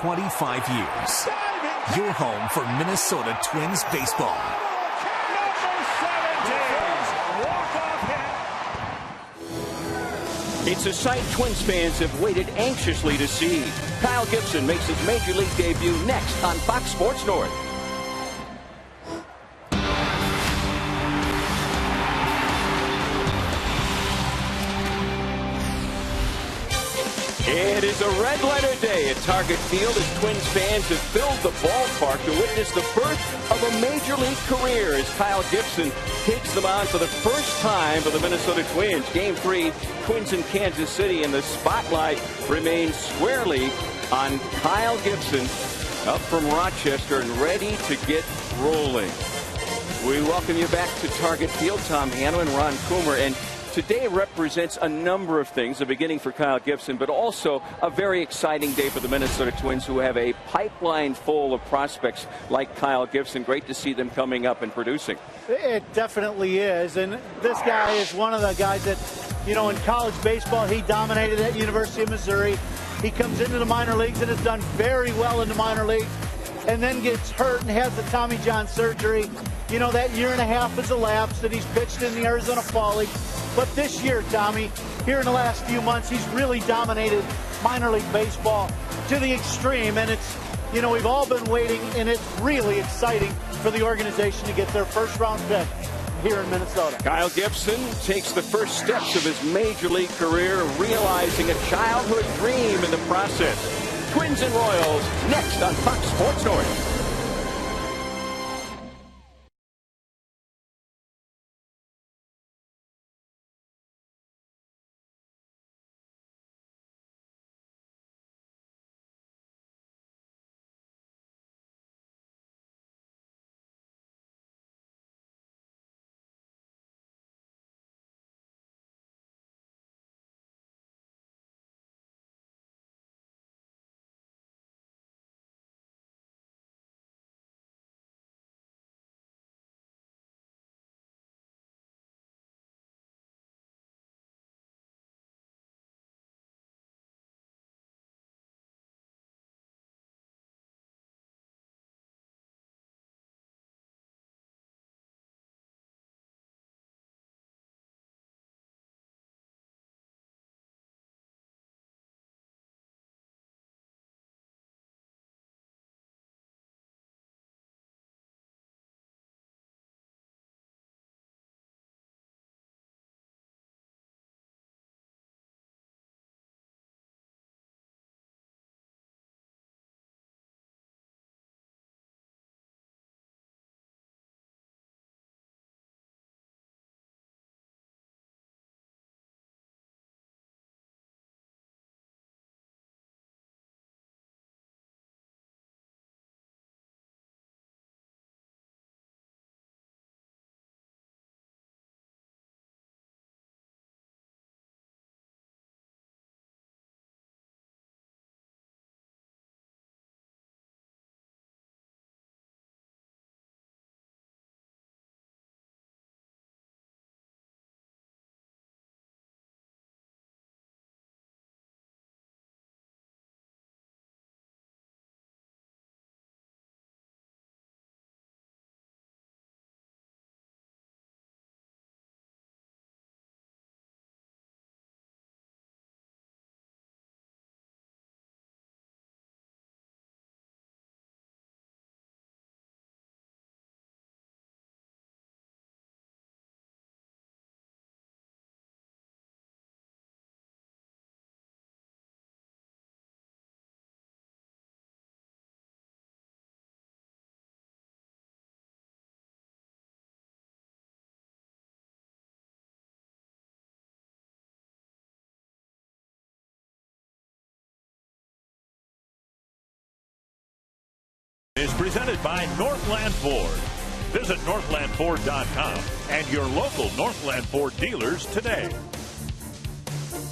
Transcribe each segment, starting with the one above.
25 years. Your home for Minnesota Twins baseball. It's a sight Twins fans have waited anxiously to see. Kyle Gibson makes his Major League debut next on Fox Sports North. It is a red-letter day at Target Field as Twins fans have filled the ballpark to witness the birth of a Major League career as Kyle Gibson takes them on for the first time for the Minnesota Twins. Game 3, Twins in Kansas City, and the spotlight remains squarely on Kyle Gibson, up from Rochester and ready to get rolling. We welcome you back to Target Field. Tom Hanna and Ron Coomer. And today represents a number of things, the beginning for Kyle Gibson, but also a very exciting day for the Minnesota Twins, who have a pipeline full of prospects like Kyle Gibson. Great to see them coming up and producing. It definitely is, and this guy is one of the guys that, you know, in college baseball, he dominated at University of Missouri. He comes into the minor leagues and has done very well in the minor leagues, and then gets hurt and has the Tommy John surgery. You know, that year and a half has elapsed, and he's pitched in the Arizona Fall League. But this year, Tommy, here in the last few months, he's really dominated minor league baseball to the extreme. And it's, you know, we've all been waiting, and it's really exciting for the organization to get their first round pick here in Minnesota. Kyle Gibson takes the first steps of his Major League career, realizing a childhood dream in the process. Twins and Royals next on Fox Sports North. Is presented by Northland Ford. Visit northlandford.com and your local Northland Ford dealers today.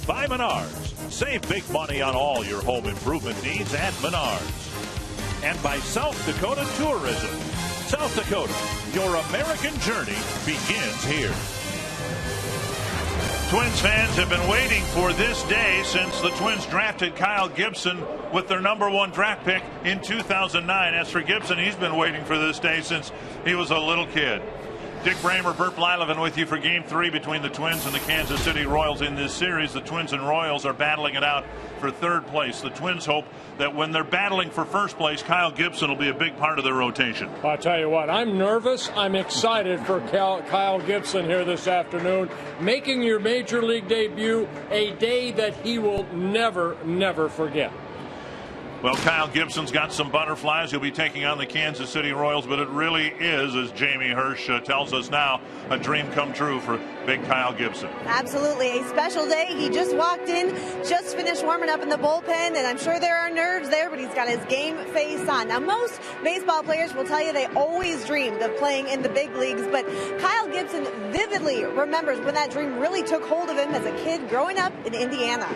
By Menards. Save big money on all your home improvement needs at Menards. And by South Dakota Tourism. South Dakota, your American journey begins here. Twins fans have been waiting for this day since the Twins drafted Kyle Gibson with their #1 draft pick in 2009. As for Gibson, he's been waiting for this day since he was a little kid. Dick Bramer, Burt Blyleven with you for Game 3 between the Twins and the Kansas City Royals in this series. The Twins and Royals are battling it out for 3rd place. The Twins hope that when they're battling for 1st place, Kyle Gibson will be a big part of their rotation. I'll tell you what, I'm nervous. I'm excited for Kyle Gibson here this afternoon, making your Major League debut, a day that he will never, never forget. Well, Kyle Gibson's got some butterflies. He'll be taking on the Kansas City Royals, but it really is, as Jamie Hirsch tells us now, a dream come true for big Kyle Gibson. Absolutely. A special day. He just walked in, just finished warming up in the bullpen, and I'm sure there are nerves there, but he's got his game face on. Now, most baseball players will tell you they always dreamed of playing in the big leagues, but Kyle Gibson vividly remembers when that dream really took hold of him as a kid growing up in Indiana.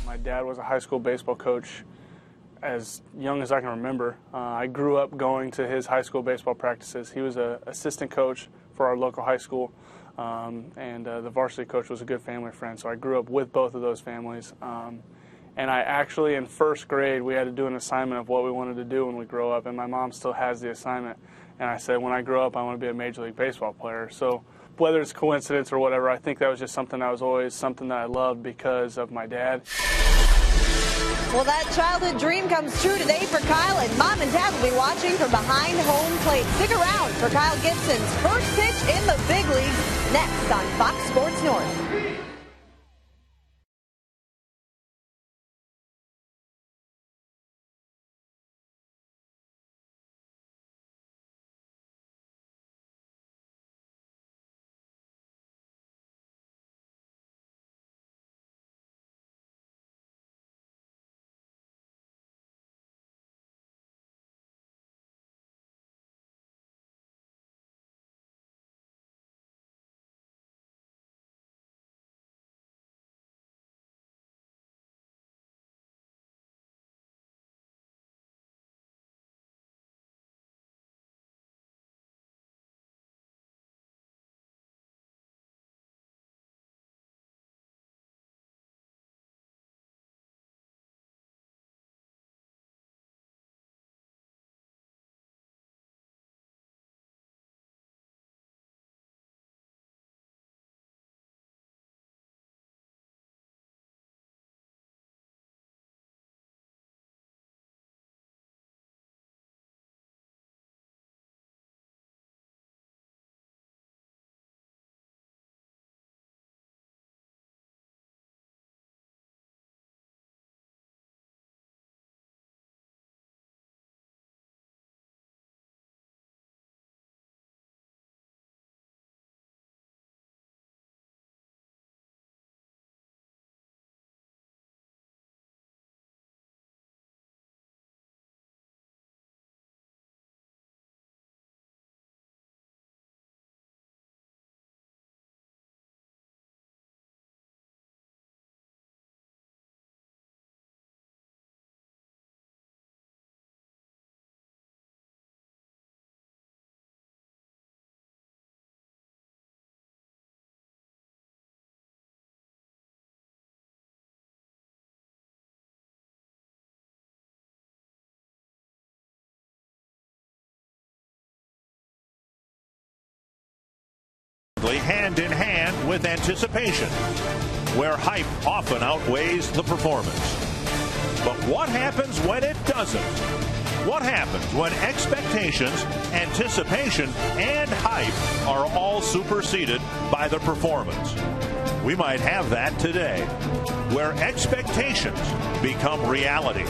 My dad was a high school baseball coach as young as I can remember. I grew up going to his high school baseball practices. He was an assistant coach for our local high school, and the varsity coach was a good family friend, so I grew up with both of those families. And I actually, in 1st grade, we had to do an assignment of what we wanted to do when we grow up, and my mom still has the assignment. And I said, when I grow up, I want to be a Major League Baseball player. So whether it's coincidence or whatever, I think that was just something that was always something that I loved because of my dad. Well, that childhood dream comes true today for Kyle, and Mom and Dad will be watching from behind home plate. Stick around for Kyle Gibson's first pitch in the big leagues next on Fox Sports North. Hand in hand with anticipation, where hype often outweighs the performance. But what happens when it doesn't? What happens when expectations, anticipation, and hype are all superseded by the performance? We might have that today, where expectations become reality.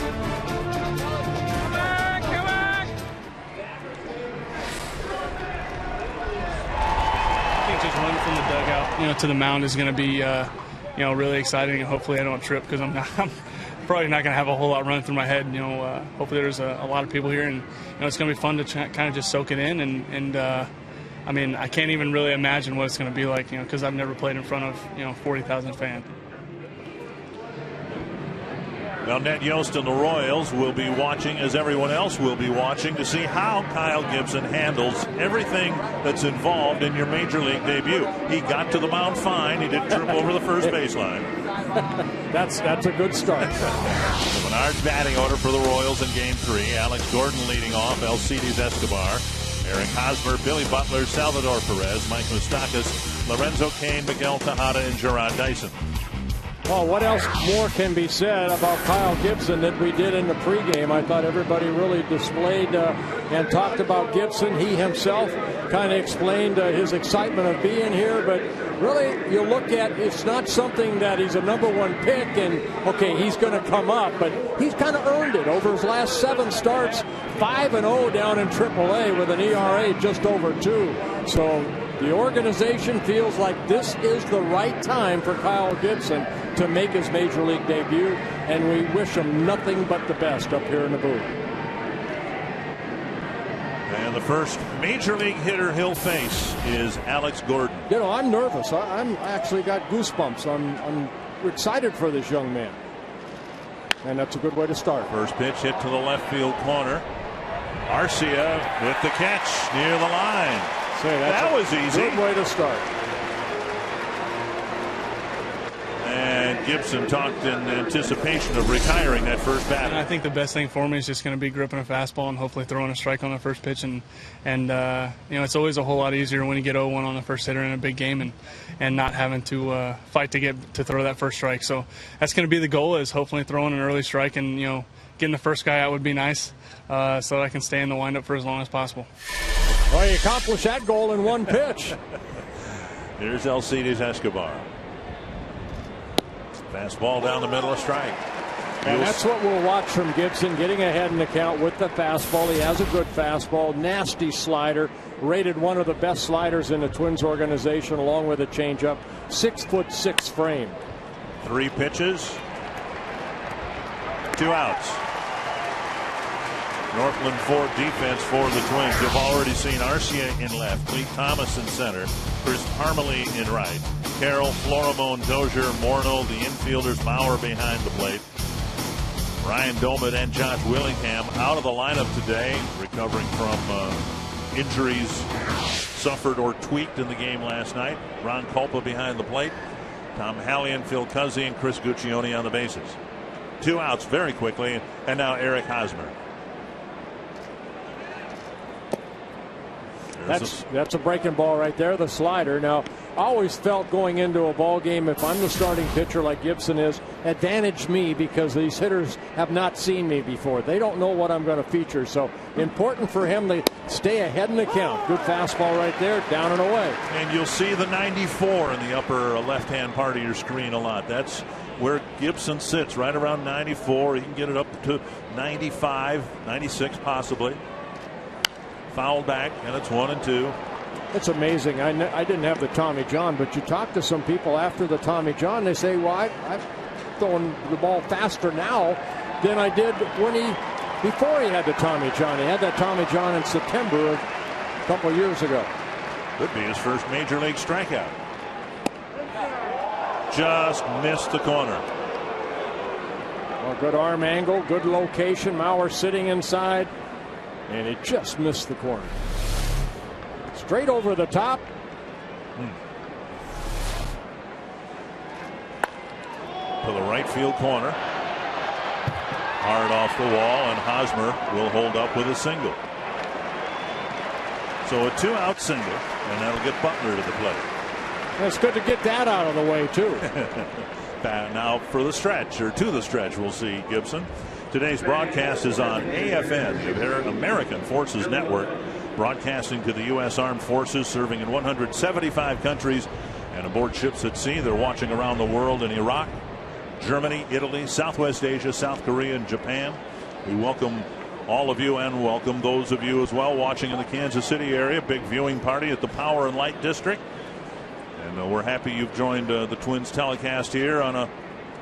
Just running from the dugout, to the mound is going to be, really exciting, and hopefully I don't trip because I'm probably not going to have a whole lot running through my head. Hopefully there's a lot of people here, and it's going to be fun to kind of just soak it in. And I can't even really imagine what it's going to be like, because I've never played in front of 40,000 fans. Well, Ned Yost and the Royals will be watching, as everyone else will be watching, to see how Kyle Gibson handles everything that's involved in your major league debut. He got to the mound fine. He didn't trip over the first baseline. That's a good start. The Menards batting order for the Royals in Game 3. Alex Gordon leading off. Alcides Escobar, Eric Hosmer, Billy Butler, Salvador Perez, Mike Moustakas, Lorenzo Cain, Miguel Tejada, and Gerard Dyson. Well, what else more can be said about Kyle Gibson that we did in the pregame? I thought everybody really displayed and talked about Gibson. He himself kind of explained his excitement of being here, but really you look at, it's not something that he's a #1 pick and, okay, he's going to come up, but he's kind of earned it over his last 7 starts, 5-0 down in AAA with an ERA just over 2. So the organization feels like this is the right time for Kyle Gibson to make his major league debut, and we wish him nothing but the best up here in the booth. And the first major league hitter he'll face is Alex Gordon. You know, I'm nervous. I'm actually got goosebumps. I'm excited for this young man, and that's a good way to start. First pitch hit to the left field corner. Arcia with the catch near the line. That was easy. Good way to start. And Gibson talked in anticipation of retiring that first batter. And I think the best thing for me is just going to be gripping a fastball and hopefully throwing a strike on the first pitch. And you know, it's always a whole lot easier when you get 0-1 on the first hitter in a big game and not having to fight to throw that first strike. So that's going to be the goal, is hopefully throwing an early strike, and, you know, getting the first guy out would be nice, so that I can stay in the windup for as long as possible. Well, you accomplished that goal in 1 pitch. Here's Alcides Escobar. Fastball down the middle, a strike. And that's what we'll watch from Gibson, getting ahead in the count with the fastball. He has a good fastball, nasty slider, rated one of the best sliders in the Twins organization, along with a changeup. 6'6" frame. 3 pitches, 2 outs. Northland Ford defense for the Twins. You've already seen Arcia in left, Lee Thomas in center, Chris Parmalee in right, Carroll, Florimone, Dozier, Morneau, the infielders, Maurer behind the plate. Ryan Domit and Josh Willingham out of the lineup today, recovering from injuries suffered or tweaked in the game last night. Ron Culpa behind the plate, Tom Hallian, Phil Cuzzi, and Chris Guccione on the bases. 2 outs very quickly, and now Eric Hosmer. That's a breaking ball right there, the slider. Now, I always felt going into a ball game, if I'm the starting pitcher like Gibson is, advantage me, because these hitters have not seen me before. They don't know what I'm going to feature. So important for him to stay ahead in the count. Good fastball right there, down and away. And you'll see the 94 in the upper left-hand part of your screen a lot. That's where Gibson sits, right around 94. He can get it up to 95, 96 possibly. Foul back, and it's 1-2. It's amazing. I didn't have the Tommy John, but you talk to some people after the Tommy John, they say, well, I'm throwing the ball faster now than I did before he had the Tommy John. He had that Tommy John in September a couple of years ago. Could be his first major league strikeout. Just missed the corner. Well, good arm angle, good location. Maurer sitting inside, and he just missed the corner. Straight over the top. To the right field corner. Hard off the wall, and Hosmer will hold up with a single. So a 2-out single, and that'll get Butler to the plate. It's good to get that out of the way, too. Now for the stretch, or to the stretch, we'll see Gibson. Today's broadcast is on AFN, the American Forces Network, broadcasting to the U.S. Armed Forces, serving in 175 countries and aboard ships at sea. They're watching around the world in Iraq, Germany, Italy, Southwest Asia, South Korea, and Japan. We welcome all of you, and welcome those of you as well watching in the Kansas City area. Big viewing party at the Power and Light District. And we're happy you've joined the Twins telecast here on a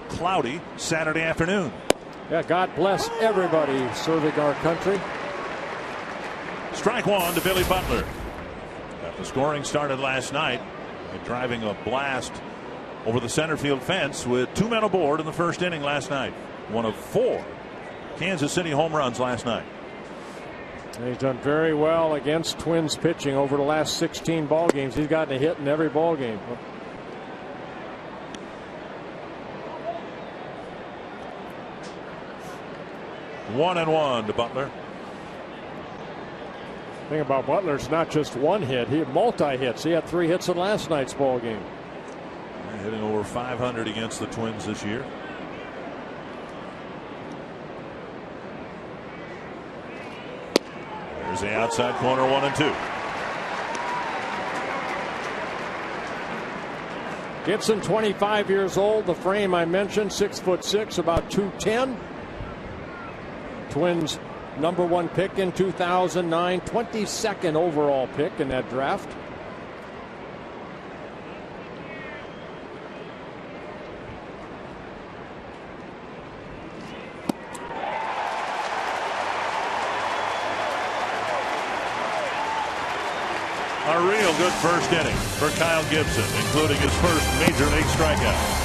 cloudy Saturday afternoon. Yeah, God bless everybody serving our country. Strike one to Billy Butler. The scoring started last night by driving a blast over the center field fence with 2 men aboard in the first inning last night. one of 4 Kansas City home runs last night. He's done very well against Twins pitching over the last 16 ball games. He's gotten a hit in every ball game. One and one to Butler. The thing about Butler, it's not just one hit. He had multi-hits. He had 3 hits in last night's ball game. Hitting over 500 against the Twins this year. There's the outside corner, 1-2. Gibson, 25 years old. The frame I mentioned, 6'6", about 210. Twins #1 pick in 2009, 22nd overall pick in that draft. A real good first inning for Kyle Gibson, including his first major league strikeout.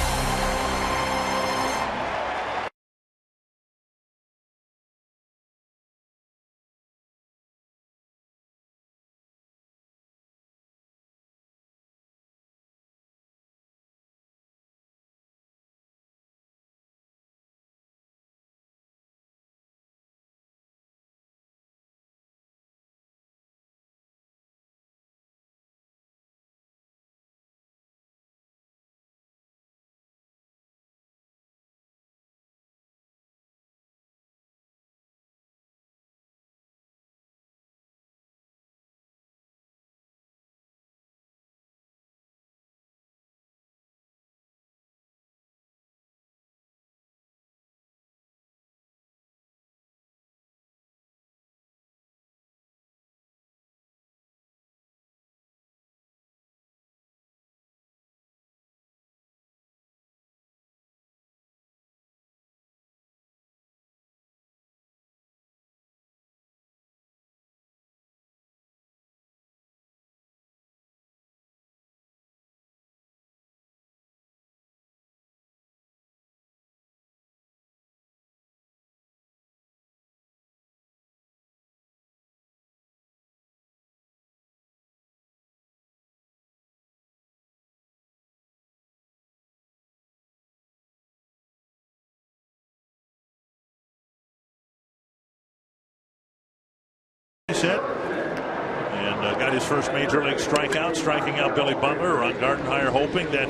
Hit and got his first major league strikeout, striking out Billy Butler. Ron Gardenhire hoping that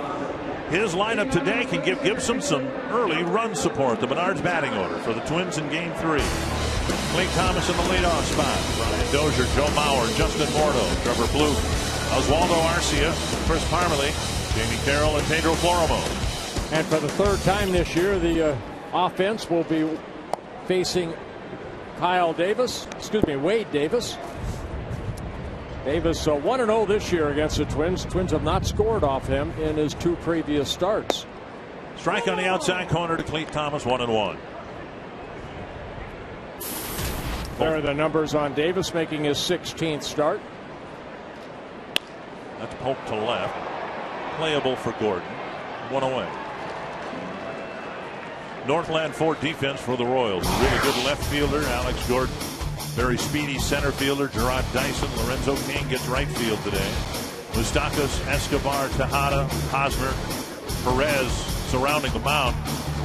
his lineup today can give Gibson some early run support. The Menards batting order for the Twins in Game 3. Clay Thomas in the leadoff spot. Brian Dozier, Joe Mauer, Justin Morneau, Trevor Plouffe, Oswaldo Arcia, Chris Parmalee, Jamie Carroll, and Pedro Floromo. And for the 3rd time this year, the offense will be facing Wade Davis. Davis 1-0 this year against the Twins. Twins have not scored off him in his 2 previous starts. Strike on the outside corner to Cleet Thomas, 1-1. There are the numbers on Davis, making his 16th start. That's poked to left. Playable for Gordon. 1 away. Northland 4 defense for the Royals. Really good left fielder, Alex Gordon. Very speedy center fielder, Gerard Dyson. Lorenzo King gets right field today. Moustakas, Escobar, Tejada, Hosmer, Perez surrounding the mound.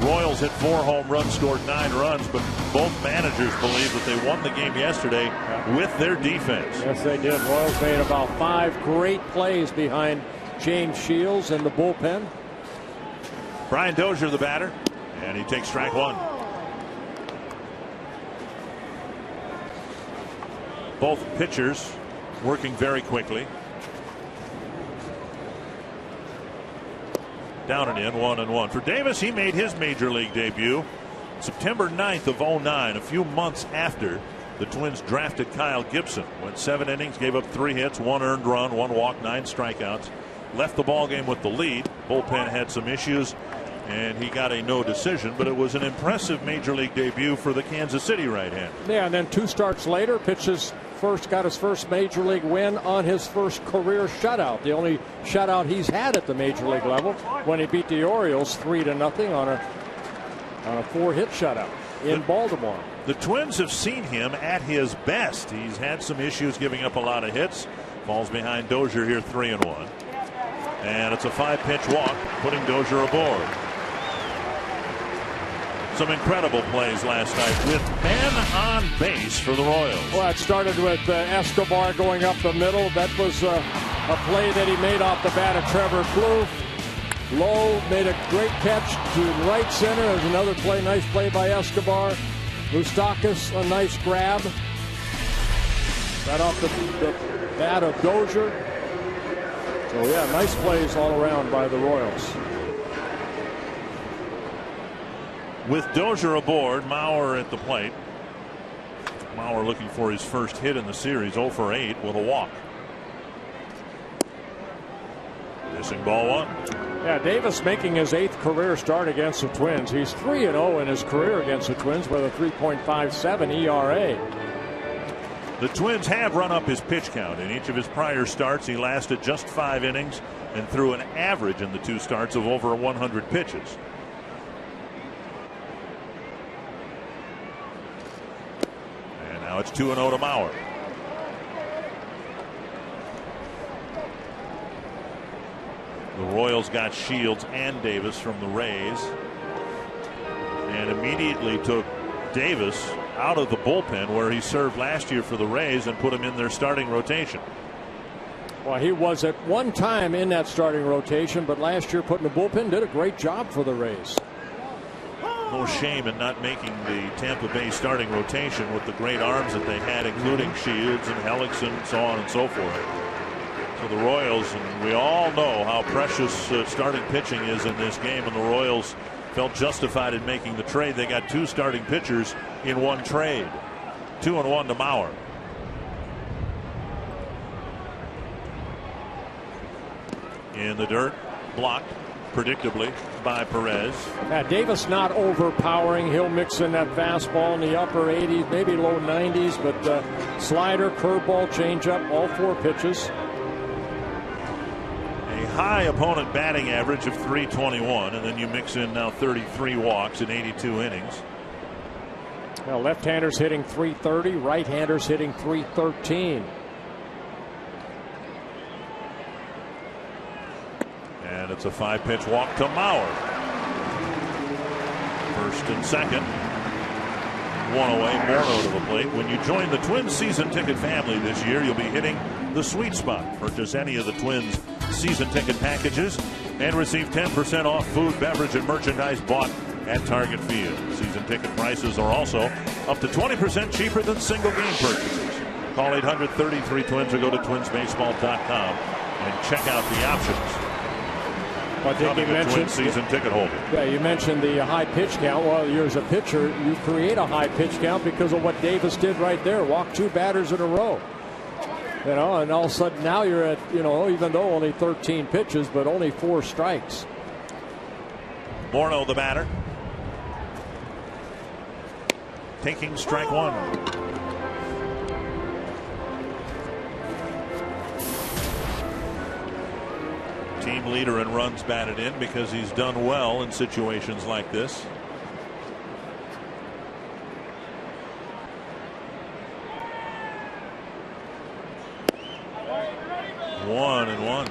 Royals hit 4 home runs, scored 9 runs, but both managers believe that they won the game yesterday with their defense. Yes, they did. Royals made about 5 great plays behind James Shields and the bullpen. Brian Dozier, the batter. And he takes strike 1. Both pitchers working very quickly. Down and in, 1-1. For Davis, he made his major league debut September 9th of 2009, a few months after the Twins drafted Kyle Gibson. Went 7 innings, gave up 3 hits, 1 earned run, 1 walk, 9 strikeouts. Left the ballgame with the lead. Bullpen had some issues, and he got a no decision, but it was an impressive major league debut for the Kansas City right-hander. Yeah, and then 2 starts later, got his first major league win on his first career shutout. The only shutout he's had at the major league level, when he beat the Orioles 3-0 on a on a 4-hit shutout in Baltimore. The Twins have seen him at his best. He's had some issues giving up a lot of hits. Falls behind Dozier here 3-1. And it's a 5-pitch walk, putting Dozier aboard. Some incredible plays last night with men on base for the Royals. Well, it started with Escobar going up the middle. That was a play that he made off the bat of Trevor Plouffe. Lowe made a great catch to right center. There's another play, nice play by Escobar. Moustakas, a nice grab. Right off the bat of Dozier. So yeah, nice plays all around by the Royals. With Dozier aboard, Mauer at the plate. Mauer looking for his first hit in the series, 0 for 8 with a walk. Missing ball 1. Yeah, Davis making his 8th career start against the Twins. He's 3-0 in his career against the Twins with a 3.57 ERA. The Twins have run up his pitch count. In each of his prior starts, he lasted just 5 innings and threw an average in the 2 starts of over 100 pitches. And now it's 2-0 to Mauer. The Royals got Shields and Davis from the Rays and immediately took Davis out of the bullpen where he served last year for the Rays and put him in their starting rotation. Well, he was at one time in that starting rotation, but last year put in the bullpen, did a great job for the Rays. No shame in not making the Tampa Bay starting rotation with the great arms that they had, including Shields and Hellickson and so on and so forth. So the Royals, and we all know how precious starting pitching is in this game, and the Royals felt justified in making the trade. They got 2 starting pitchers in one trade. 2-1 to Mauer. In the dirt, blocked predictably by Perez. Yeah, Davis not overpowering. He'll mix in that fastball in the upper 80s, maybe low 90s, but slider, curveball, changeup, all 4 pitches. High opponent batting average of .321, and then you mix in now 33 walks in 82 innings. Well, left-handers hitting .330, right-handers hitting .313. And it's a 5-pitch walk to Mauer. First and second. 1 away, Morneau to the plate. When you join the Twins season ticket family this year, you'll be hitting the sweet spot. Purchase any of the Twins season ticket packages and receive 10% off food, beverage, and merchandise bought at Target Field. Season ticket prices are also up to 20% cheaper than single game purchases. Call 800-33-TWINS or go to twinsbaseball.com and check out the options. I think you mentioned season ticket holder. Yeah, you mentioned the high pitch count. Well, you're as a pitcher, you create a high pitch count because of what Davis did right there. Walk 2 batters in a row. You know, and all of a sudden now you're at, you know, even though only 13 pitches, but only 4 strikes. Morneau, the batter, taking strike 1. Team leader in runs batted in because he's done well in situations like this. One and 1.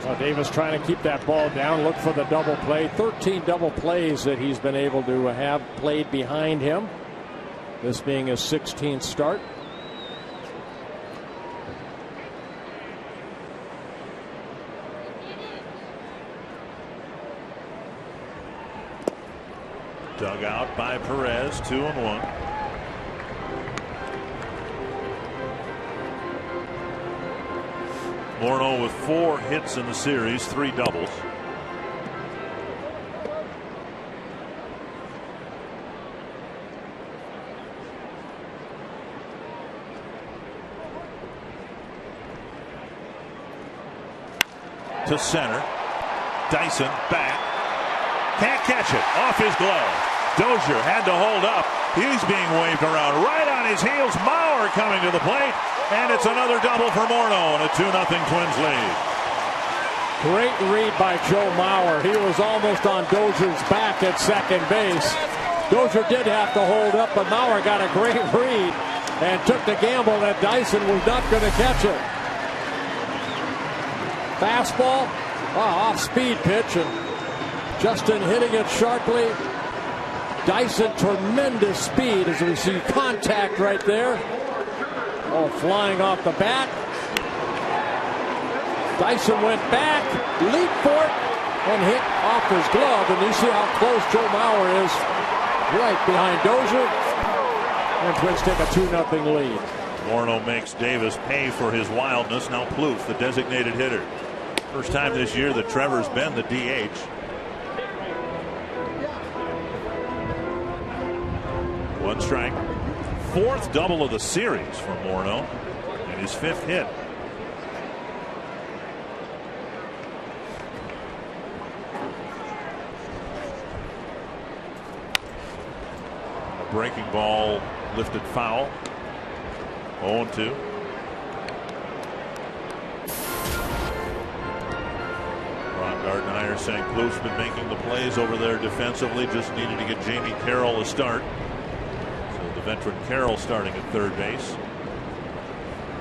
Well, Davis trying to keep that ball down, look for the double play. 13 double plays that he's been able to have played behind him. This being his 16th start. Dug out by Perez, 2-1. Morneau with 4 hits in the series, 3 doubles. To center. Dyson back. Can't catch it. Off his glove. Dozier had to hold up. He's being waved around. Right on his heels. Mauer coming to the plate. And it's another double for Morneau and a 2-0 Twins lead. Great read by Joe Mauer. He was almost on Dozier's back at second base. Dozier did have to hold up, but Mauer got a great read and took the gamble that Dyson was not going to catch it. Fastball, off-speed pitch, and Justin hitting it sharply. Dyson, tremendous speed as we see contact right there. Oh, flying off the bat. Dyson went back, leaped for it, and hit off his glove. And you see how close Joe Mauer is, right behind Dozier. And Twins take a 2-0 lead. Morneau makes Davis pay for his wildness. Now Plouffe, the designated hitter. First time this year that Trevor's been the DH. One strike. Fourth double of the series for Morneau, and his fifth hit. A breaking ball lifted foul. 0-2. Ron Gardenhire saying Plouffe's been making the plays over there defensively. Just needed to get Jamie Carroll a start. So the veteran Carroll starting at third base.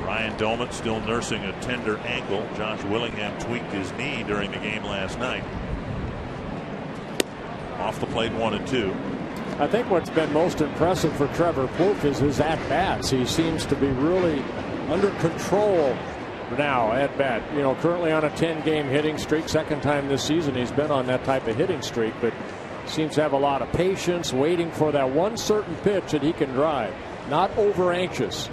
Ryan Doman still nursing a tender ankle. Josh Willingham tweaked his knee during the game last night. Off the plate 1-2. I think what's been most impressive for Trevor Plouffe is his at-bats. He seems to be really under control now at bat. You know, currently on a 10-game hitting streak. Second time this season he's been on that type of hitting streak, but seems to have a lot of patience, waiting for that one certain pitch that he can drive. Not over anxious.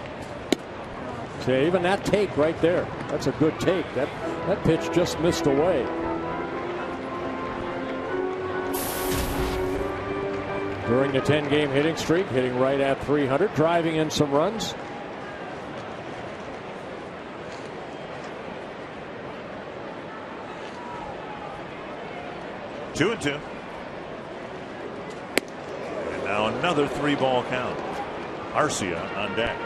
So even that take right there, that's a good take. That pitch just missed away. During the 10-game hitting streak, hitting right at 300, driving in some runs. Two and two. And now another 3-ball count. Arcia on deck.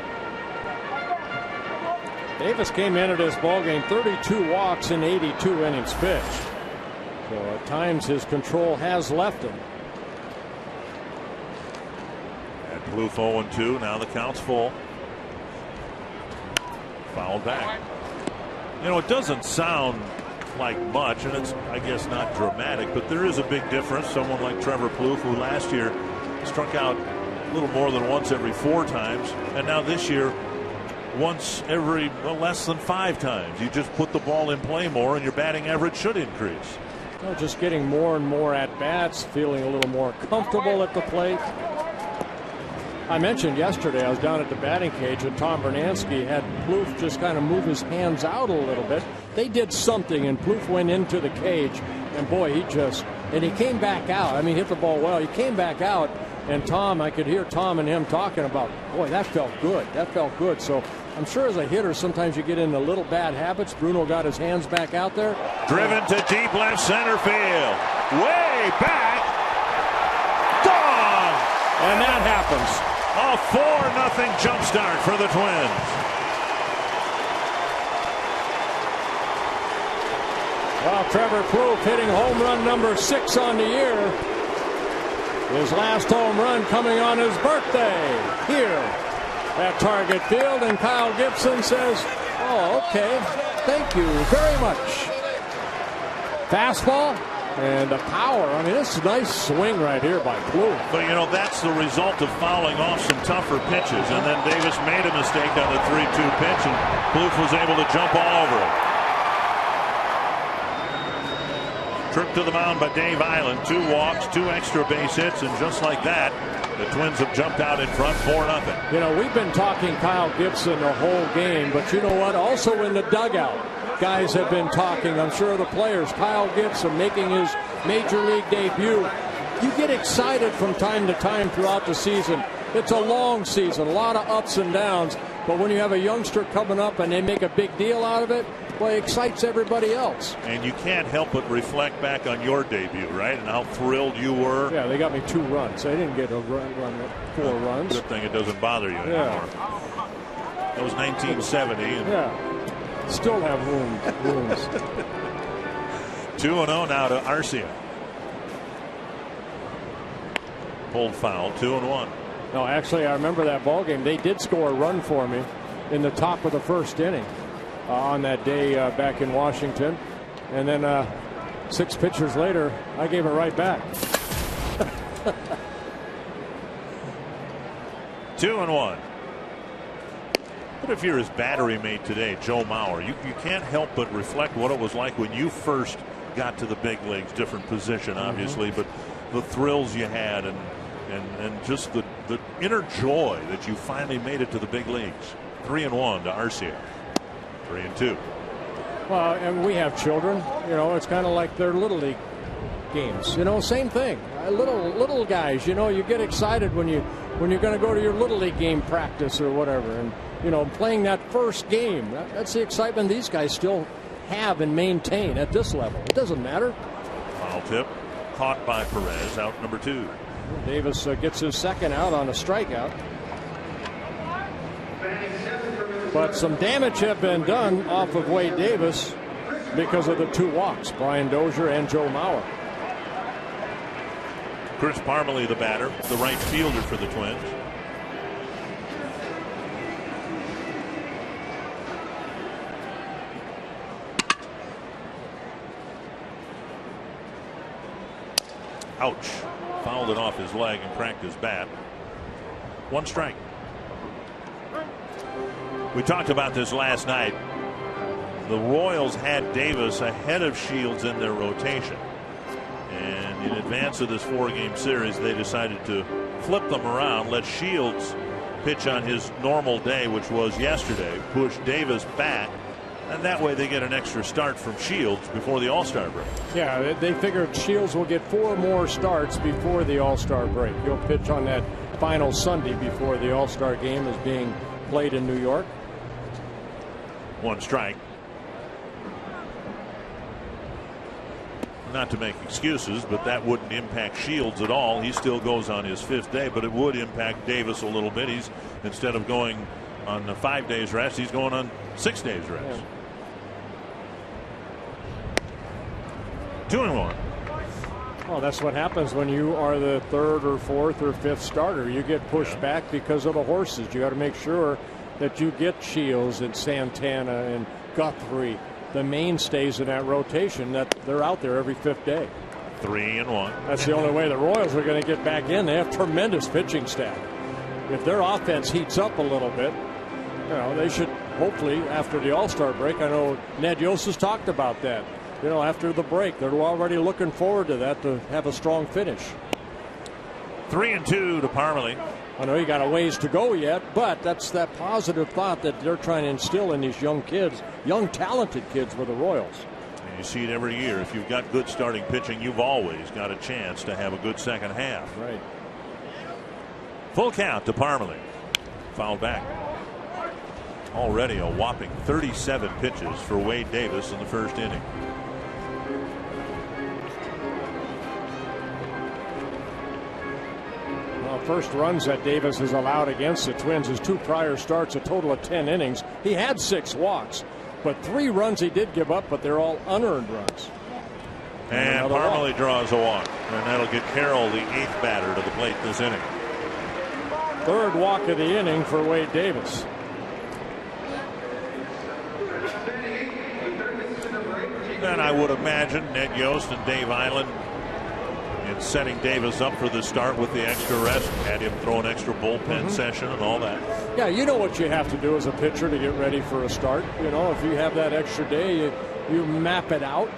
Davis came into this ballgame 32 walks in 82 innings pitched. So at times his control has left him. Plouffe 0-2. Now the count's full. Foul back. You know, it doesn't sound like much, and it's, I guess, not dramatic, but there is a big difference. Someone like Trevor Plouffe, who last year struck out a little more than once every 4 times, and now this year once every less than 5 times. You just put the ball in play more, and your batting average should increase. Well, just getting more and more at bats, feeling a little more comfortable at the plate. I mentioned yesterday I was down at the batting cage and Tom Bernansky had Plouffe just kind of move his hands out a little bit. They did something and Plouffe went into the cage, and boy, he came back out. I mean, hit the ball well. He came back out, and I could hear Tom and him talking about, boy, that felt good. That felt good. So I'm sure as a hitter sometimes you get into little bad habits. Bruno got his hands back out there. Driven to deep left center field. Way back. Gone. And that happens. A 4-0 jump start for the Twins. Well, Trevor Plouffe hitting home run number 6 on the year. His last home run coming on his birthday here at Target Field. And Kyle Gibson says, oh, okay, thank you very much. Fastball. And the power. I mean, this is a nice swing right here by Plouffe. But, you know, that's the result of fouling off some tougher pitches. And then Davis made a mistake on the 3-2 pitch, and Plouffe was able to jump all over it. Trip to the mound by Dave Island. 2 walks, 2 extra base hits, and just like that, the Twins have jumped out in front 4-0. You know, we've been talking Kyle Gibson the whole game, but you know what? Also in the dugout, guys have been talking. I'm sure the players. Kyle Gibson making his major league debut. You get excited from time to time throughout the season. It's a long season, a lot of ups and downs. But when you have a youngster coming up and they make a big deal out of it, well, it excites everybody else. And you can't help but reflect back on your debut, right? And how thrilled you were. Yeah, they got me 2 runs. They didn't get a run 4 runs. Good thing it doesn't bother you anymore. Yeah. That was 1970. And yeah. Still have wounds. 2-0 now to Arcia. Pulled foul, 2-1. No, actually, I remember that ball game. They did score a run for me in the top of the first inning on that day back in Washington. And then 6 pitchers later, I gave it right back. 2-1. But if you're his battery mate today, Joe Mauer, you can't help but reflect what it was like when you first got to the big leagues. Different position, obviously, but the thrills you had and just the inner joy that you finally made it to the big leagues. 3-1 to Arcia. 3-2. Well, and we have children. You know, it's kind of like their little league games. You know, same thing. Little guys. You know, you get excited when you're going to go to your little league game practice or whatever, and you know, playing that first game. That's the excitement these guys still have and maintain at this level. It doesn't matter. Foul tip caught by Perez. Out number 2. Davis gets his second out on a strikeout. But some damage had been done off of Wade Davis because of the 2 walks, Brian Dozier and Joe Mauer. Chris Parmalee, the batter, the right fielder for the Twins. Ouch. Fouled it off his leg and cracked his bat. 1 strike. We talked about this last night. The Royals had Davis ahead of Shields in their rotation. And in advance of this 4-game series, they decided to flip them around, let Shields pitch on his normal day, which was yesterday, push Davis back, and that way they get an extra start from Shields before the All-Star break. Yeah, they figured Shields will get 4 more starts before the All-Star break. He'll pitch on that final Sunday before the All-Star game is being played in New York. 1 strike. Not to make excuses, but that wouldn't impact Shields at all. He still goes on his 5th day, but it would impact Davis a little bit. He's, instead of going on the 5 days rest, he's going on 6 days rest. Yeah. 2-1. Well, that's what happens when you are the 3rd or 4th or 5th starter. You get pushed back because of the horses. You got to make sure that you get Shields and Santana and Guthrie, the mainstays in that rotation, that they're out there every 5th day. 3-1. That's the only way the Royals are going to get back in. They have tremendous pitching staff. If their offense heats up a little bit, you know, they should hopefully after the All-Star break. I know Ned Yost has talked about that. You know, after the break, they're already looking forward to that, to have a strong finish. 3-2 to Parmalee. I know you got a ways to go yet, but that's that positive thought that they're trying to instill in these young kids, young talented kids with the Royals. And you see it every year. If you've got good starting pitching, you've always got a chance to have a good second half. Right. Full count to Parmalee. Fouled back. Already a whopping 37 pitches for Wade Davis in the 1st inning. First runs that Davis has allowed against the Twins, his 2 prior starts, a total of 10 innings. He had 6 walks, but 3 runs he did give up, but they're all unearned runs. And Parmalee draws a walk, and that'll get Carroll, the 8th batter, to the plate this inning. 3rd walk of the inning for Wade Davis. And I would imagine Ned Yost and Dave Island, in setting Davis up for the start with the extra rest, had him throw an extra bullpen session and all that. Yeah, you know what you have to do as a pitcher to get ready for a start. You know, if you have that extra day, you map it out.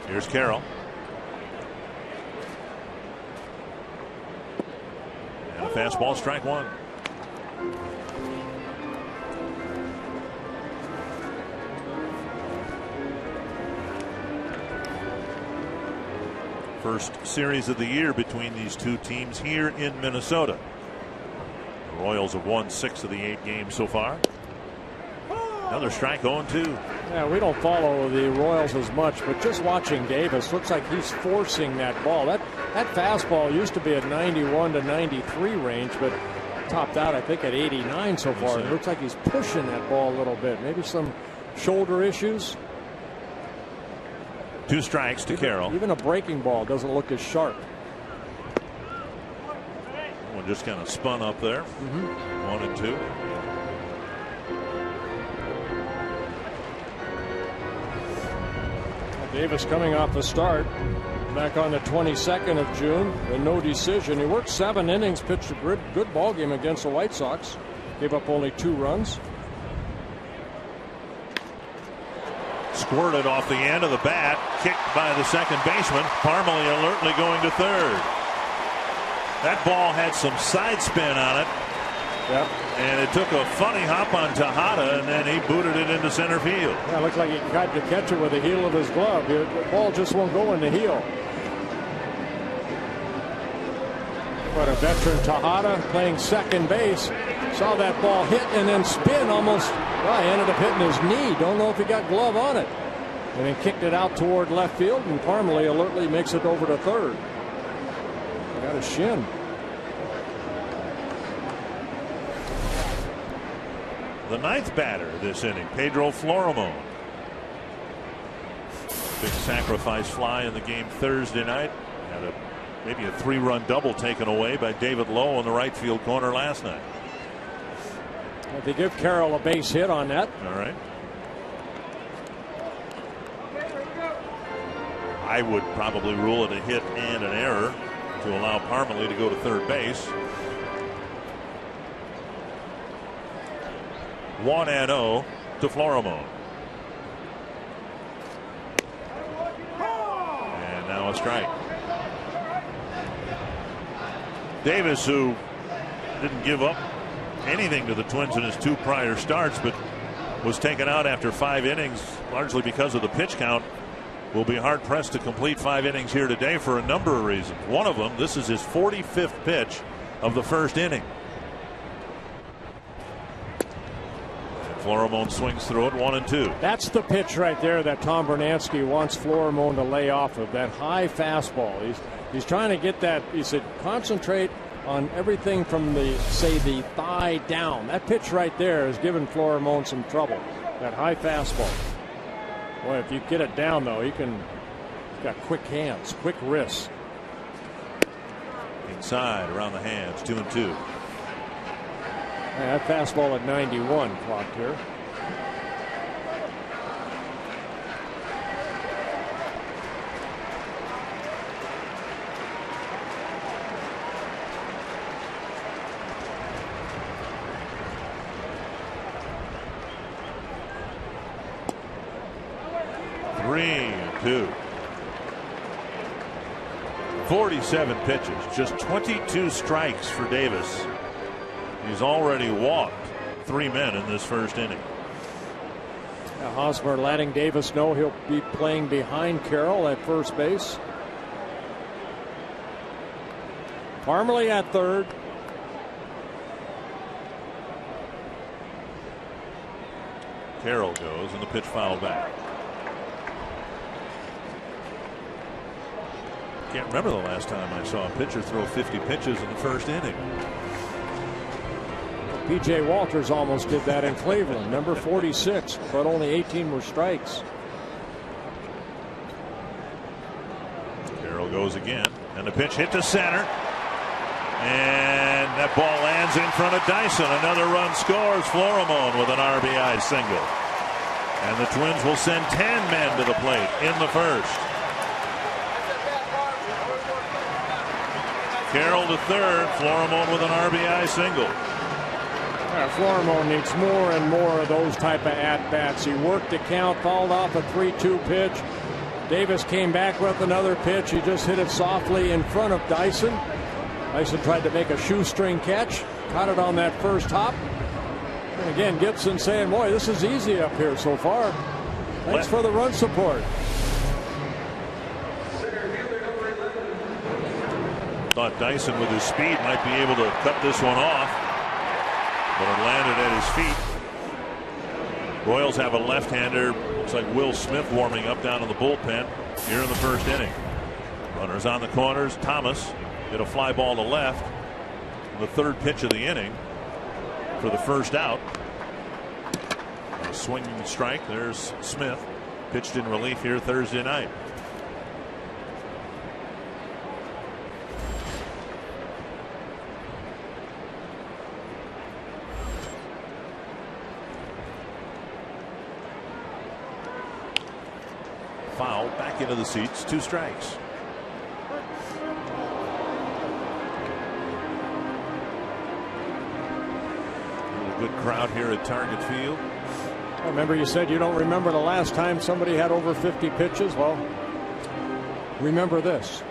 Here's Carroll. And a fastball, strike 1. First series of the year between these 2 teams here in Minnesota. The Royals have won 6 of the 8 games so far. Another strike, 0-2. Yeah, we don't follow the Royals as much, but just watching Davis, looks like he's forcing that ball. That fastball used to be at 91 to 93 range, but topped out, I think, at 89 so far. It looks like he's pushing that ball a little bit. Maybe some shoulder issues. 2 strikes to Carroll. Even a breaking ball doesn't look as sharp. One just kind of spun up there. 1 and 2. Davis coming off the start back on the 22nd of June, and no decision. He worked 7 innings, pitched a good ball game against the White Sox, gave up only 2 runs. Squirted off the end of the bat, kicked by the second baseman. Parmalee alertly going to third. That ball had some side spin on it. Yep. And it took a funny hop on Tejada, and then he booted it into center field. Yeah, it looked like he tried to catch it with the heel of his glove. The ball just won't go in the heel. But a veteran Tejada playing second base saw that ball hit and then spin almost. Well, he ended up hitting his knee. Don't know if he got glove on it. And then kicked it out toward left field, and Parmalee alertly makes it over to third. Got a shin. The 9th batter this inning, Pedro Florimon. Big sacrifice fly in the game Thursday night. Had maybe a 3-run double taken away by David Lowe in the right field corner last night. Well, they give Carroll a base hit on that. All right. I would probably rule it a hit and an error to allow Parmalee to go to third base. 1-0 to Florimon. And now a strike. Davis, who didn't give up anything to the Twins in his 2 prior starts, but was taken out after 5 innings largely because of the pitch count, will be hard pressed to complete 5 innings here today for a number of reasons. One of them, this is his 45th pitch of the first inning. Florimon swings through it, 1-2. That's the pitch right there that Tom Bernansky wants Florimon to lay off of, that high fastball. He's trying to get that. He said concentrate on everything from the thigh down. That pitch right there is giving Florimon some trouble. That high fastball. Boy, if you get it down though, he's got quick hands, quick wrists. Inside, around the hands, 2-2. Yeah, that fastball at 91 clocked here. Three, 2. 47 pitches, just 22 strikes for Davis. He's already walked 3 men in this first inning. Hosmer letting Davis know he'll be playing behind Carroll at first base. Parmalee at third. Carroll goes, and the pitch fouled back. Can't remember the last time I saw a pitcher throw 50 pitches in the first inning. P.J. Walters almost did that in Cleveland, number 46, but only 18 were strikes. Carroll goes again, and the pitch hit to center, and that ball lands in front of Dyson. Another run scores. Florimon with an RBI single, and the Twins will send 10 men to the plate in the first. Carroll to third, Florimon with an RBI single. Florimon needs more and more of those type of at-bats. He worked the count, fouled off a 3-2 pitch. Davis came back with another pitch. He just hit it softly in front of Dyson. Dyson tried to make a shoestring catch, caught it on that first hop. And again, Gibson saying, boy, this is easy up here so far. Thanks for the run support. Thought Dyson with his speed might be able to cut this one off, but it landed at his feet. Royals have a left-hander. Looks like Will Smith warming up down in the bullpen here in the first inning. Runners on the corners. Thomas hit a fly ball to left. The third pitch of the inning for the first out. A swinging strike. There's Smith. Pitched in relief here Thursday night. Foul back into the seats. 2 strikes. A good crowd here at Target Field. I remember you said you don't remember the last time somebody had over 50 pitches. Well, remember this.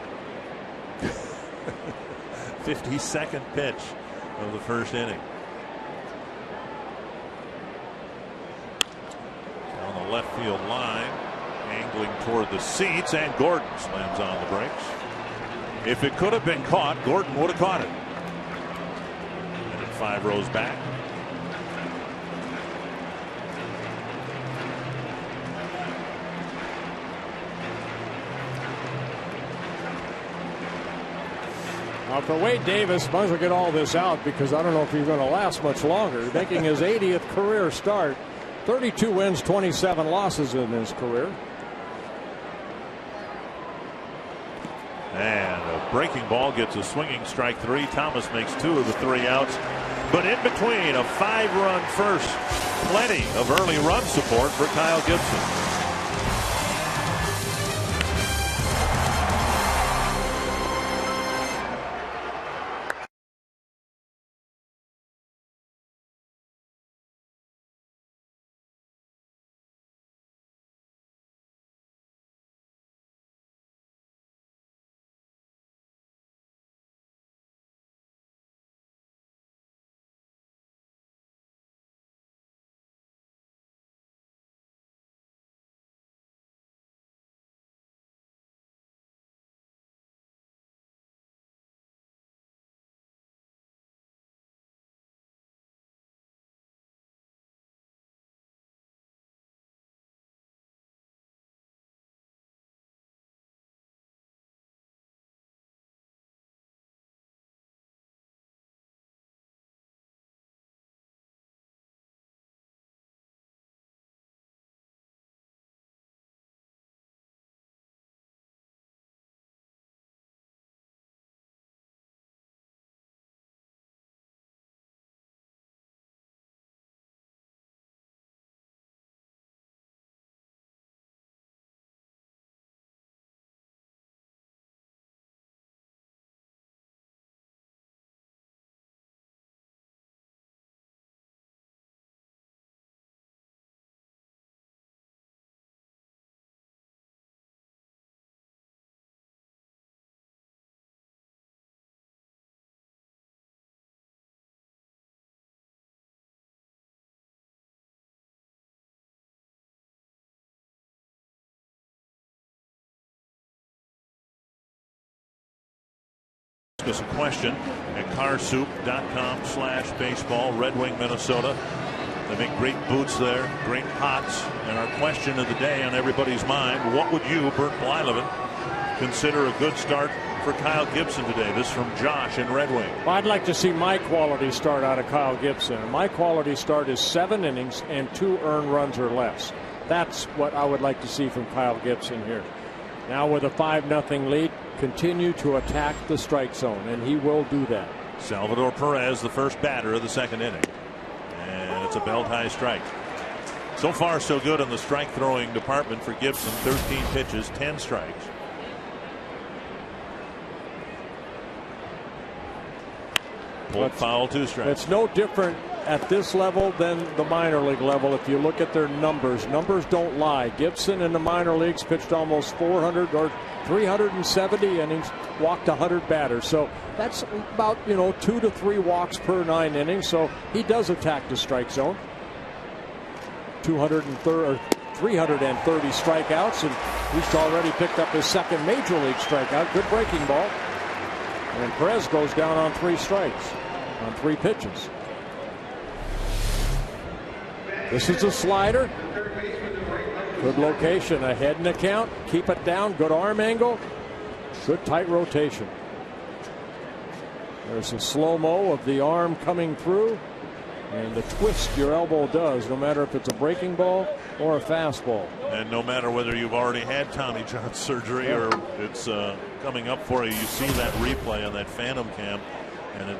52nd pitch of the first inning. On the left field line, angling toward the seats, and Gordon slams on the brakes. If it could have been caught, Gordon would have caught it. And at 5 rows back. Now for Wade Davis, might as well get all this out because I don't know if he's going to last much longer. Making his 80th career start. 32 wins, 27 losses in his career. And a breaking ball gets a swinging strike 3. Thomas makes 2 of the 3 outs. But in between, a 5-run first. Plenty of early run support for Kyle Gibson. Ask us a question at carsoup.com/baseball. Red Wing, Minnesota. They make great boots there, great pots. And our question of the day on everybody's mind: what would you, Bert Blyleven, consider a good start for Kyle Gibson today? This from Josh in Red Wing. Well, I'd like to see my quality start out of Kyle Gibson. My quality start is 7 innings and 2 earned runs or less. That's what I would like to see from Kyle Gibson here. Now with a 5-0 lead, continue to attack the strike zone, and he will do that. Salvador Perez, the first batter of the 2nd inning. And it's a belt-high strike. So far, so good in the strike-throwing department for Gibson. 13 pitches, 10 strikes. Pulled foul, 2 strikes. It's no different at this level than the minor league level. If you look at their numbers don't lie. Gibson in the minor leagues pitched almost 400 or 370 innings, walked 100 batters. So that's about 2 to 3 walks per 9 innings. So he does attack the strike zone. 330 strikeouts, and he's already picked up his 2nd major league strikeout. Good breaking ball. And Perez goes down on 3 strikes on 3 pitches. This is a slider. Good location, ahead in the count. Keep it down. Good arm angle. Good tight rotation. There's a slow-mo of the arm coming through. and the twist your elbow does, no matter if it's a breaking ball or a fastball. And no matter whether you've already had Tommy John surgery or it's coming up for you, you see that replay on that Phantom cam, and it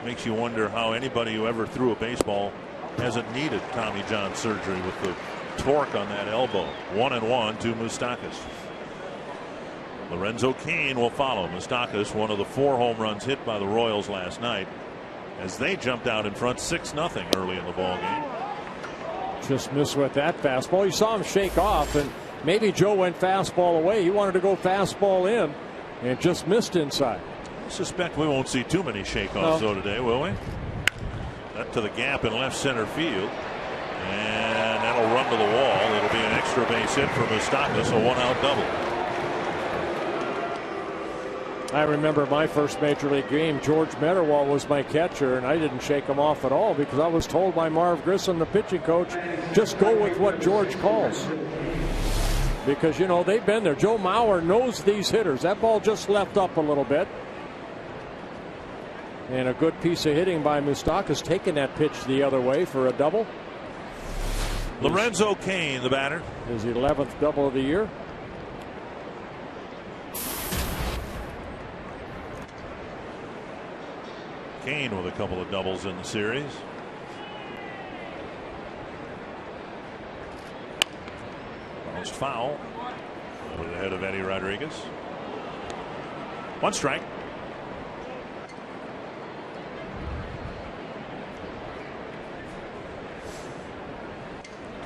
makes you wonder how anybody who ever threw a baseball hasn't needed Tommy John surgery with the torque on that elbow. 1-1 to Moustakas. Lorenzo Cain will follow. Moustakas, one of the 4 home runs hit by the Royals last night, as they jumped out in front 6-0 early in the ball game. Just missed with that fastball. You saw him shake off, and maybe Joe went fastball away. He wanted to go fastball in and just missed inside. I suspect we won't see too many shakeoffs though today, will we? That to the gap in left center field, and that'll run to the wall. It'll be an extra base hit for Moustakas, a 1-out double. I remember my first major league game. George Meadowall was my catcher, and I didn't shake him off at all because I was told by Marv Grissom, the pitching coach, just go with what George calls. Because, you know, they've been there. Joe Mauer knows these hitters. That ball just left up a little bit. And a good piece of hitting by Moustakas, taking that pitch the other way for a double. Lorenzo Cain, the batter. His 11th double of the year. Cain with a couple of doubles in the series. Bounced foul over the head of Eddie Rodriguez. 1 strike.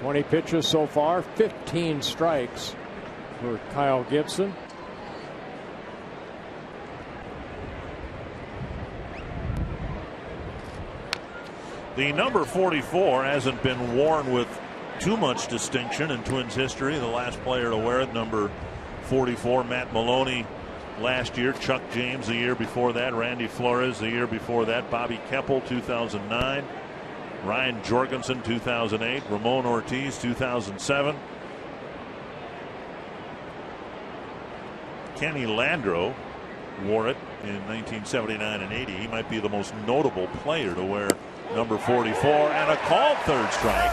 "20 pitches so far, 15 strikes for Kyle Gibson." The number 44 hasn't been worn with too much distinction in Twins history. The last player to wear it, number 44, Matt Maloney last year, Chuck James the year before that, Randy Flores the year before that, Bobby Keppel 2009, Ryan Jorgensen 2008, Ramon Ortiz 2007, Kenny Landreau wore it in 1979 and 80. He might be the most notable player to wear number 44, and a called third strike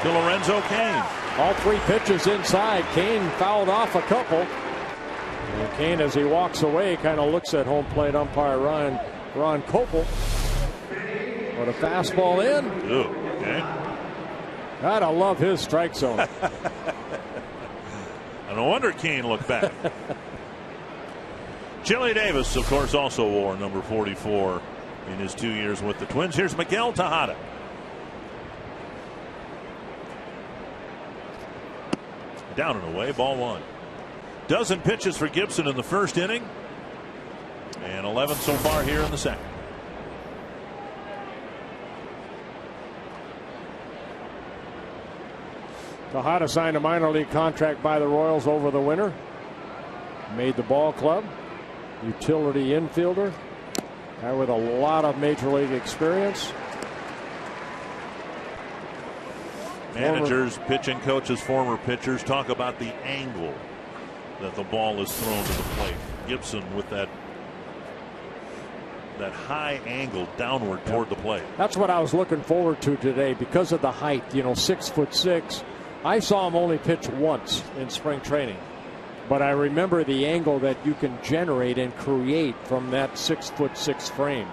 to Lorenzo Cain. All 3 pitches inside. Cain fouled off a couple. And Cain, as he walks away, kind of looks at home plate umpire Ron Kopel. But a fastball in. Ooh, okay. Gotta love his strike zone. And no wonder Cain looked back. Chili Davis, of course, also wore number 44 in his 2 years with the Twins. Here's Miguel Tejada. Down and away, ball 1. Dozen pitches for Gibson in the first inning, and 11 so far here in the second. Tejada signed a minor league contract by the Royals over the winter. Made the ball club. Utility infielder. Guy with a lot of major league experience. Managers, pitching coaches, former pitchers talk about the angle that the ball is thrown to the plate. Gibson with that high angle downward toward the plate. That's what I was looking forward to today because of the height. You know, 6'6". I saw him only pitch once in spring training, but I remember the angle that you can generate and create from that 6'6" frame.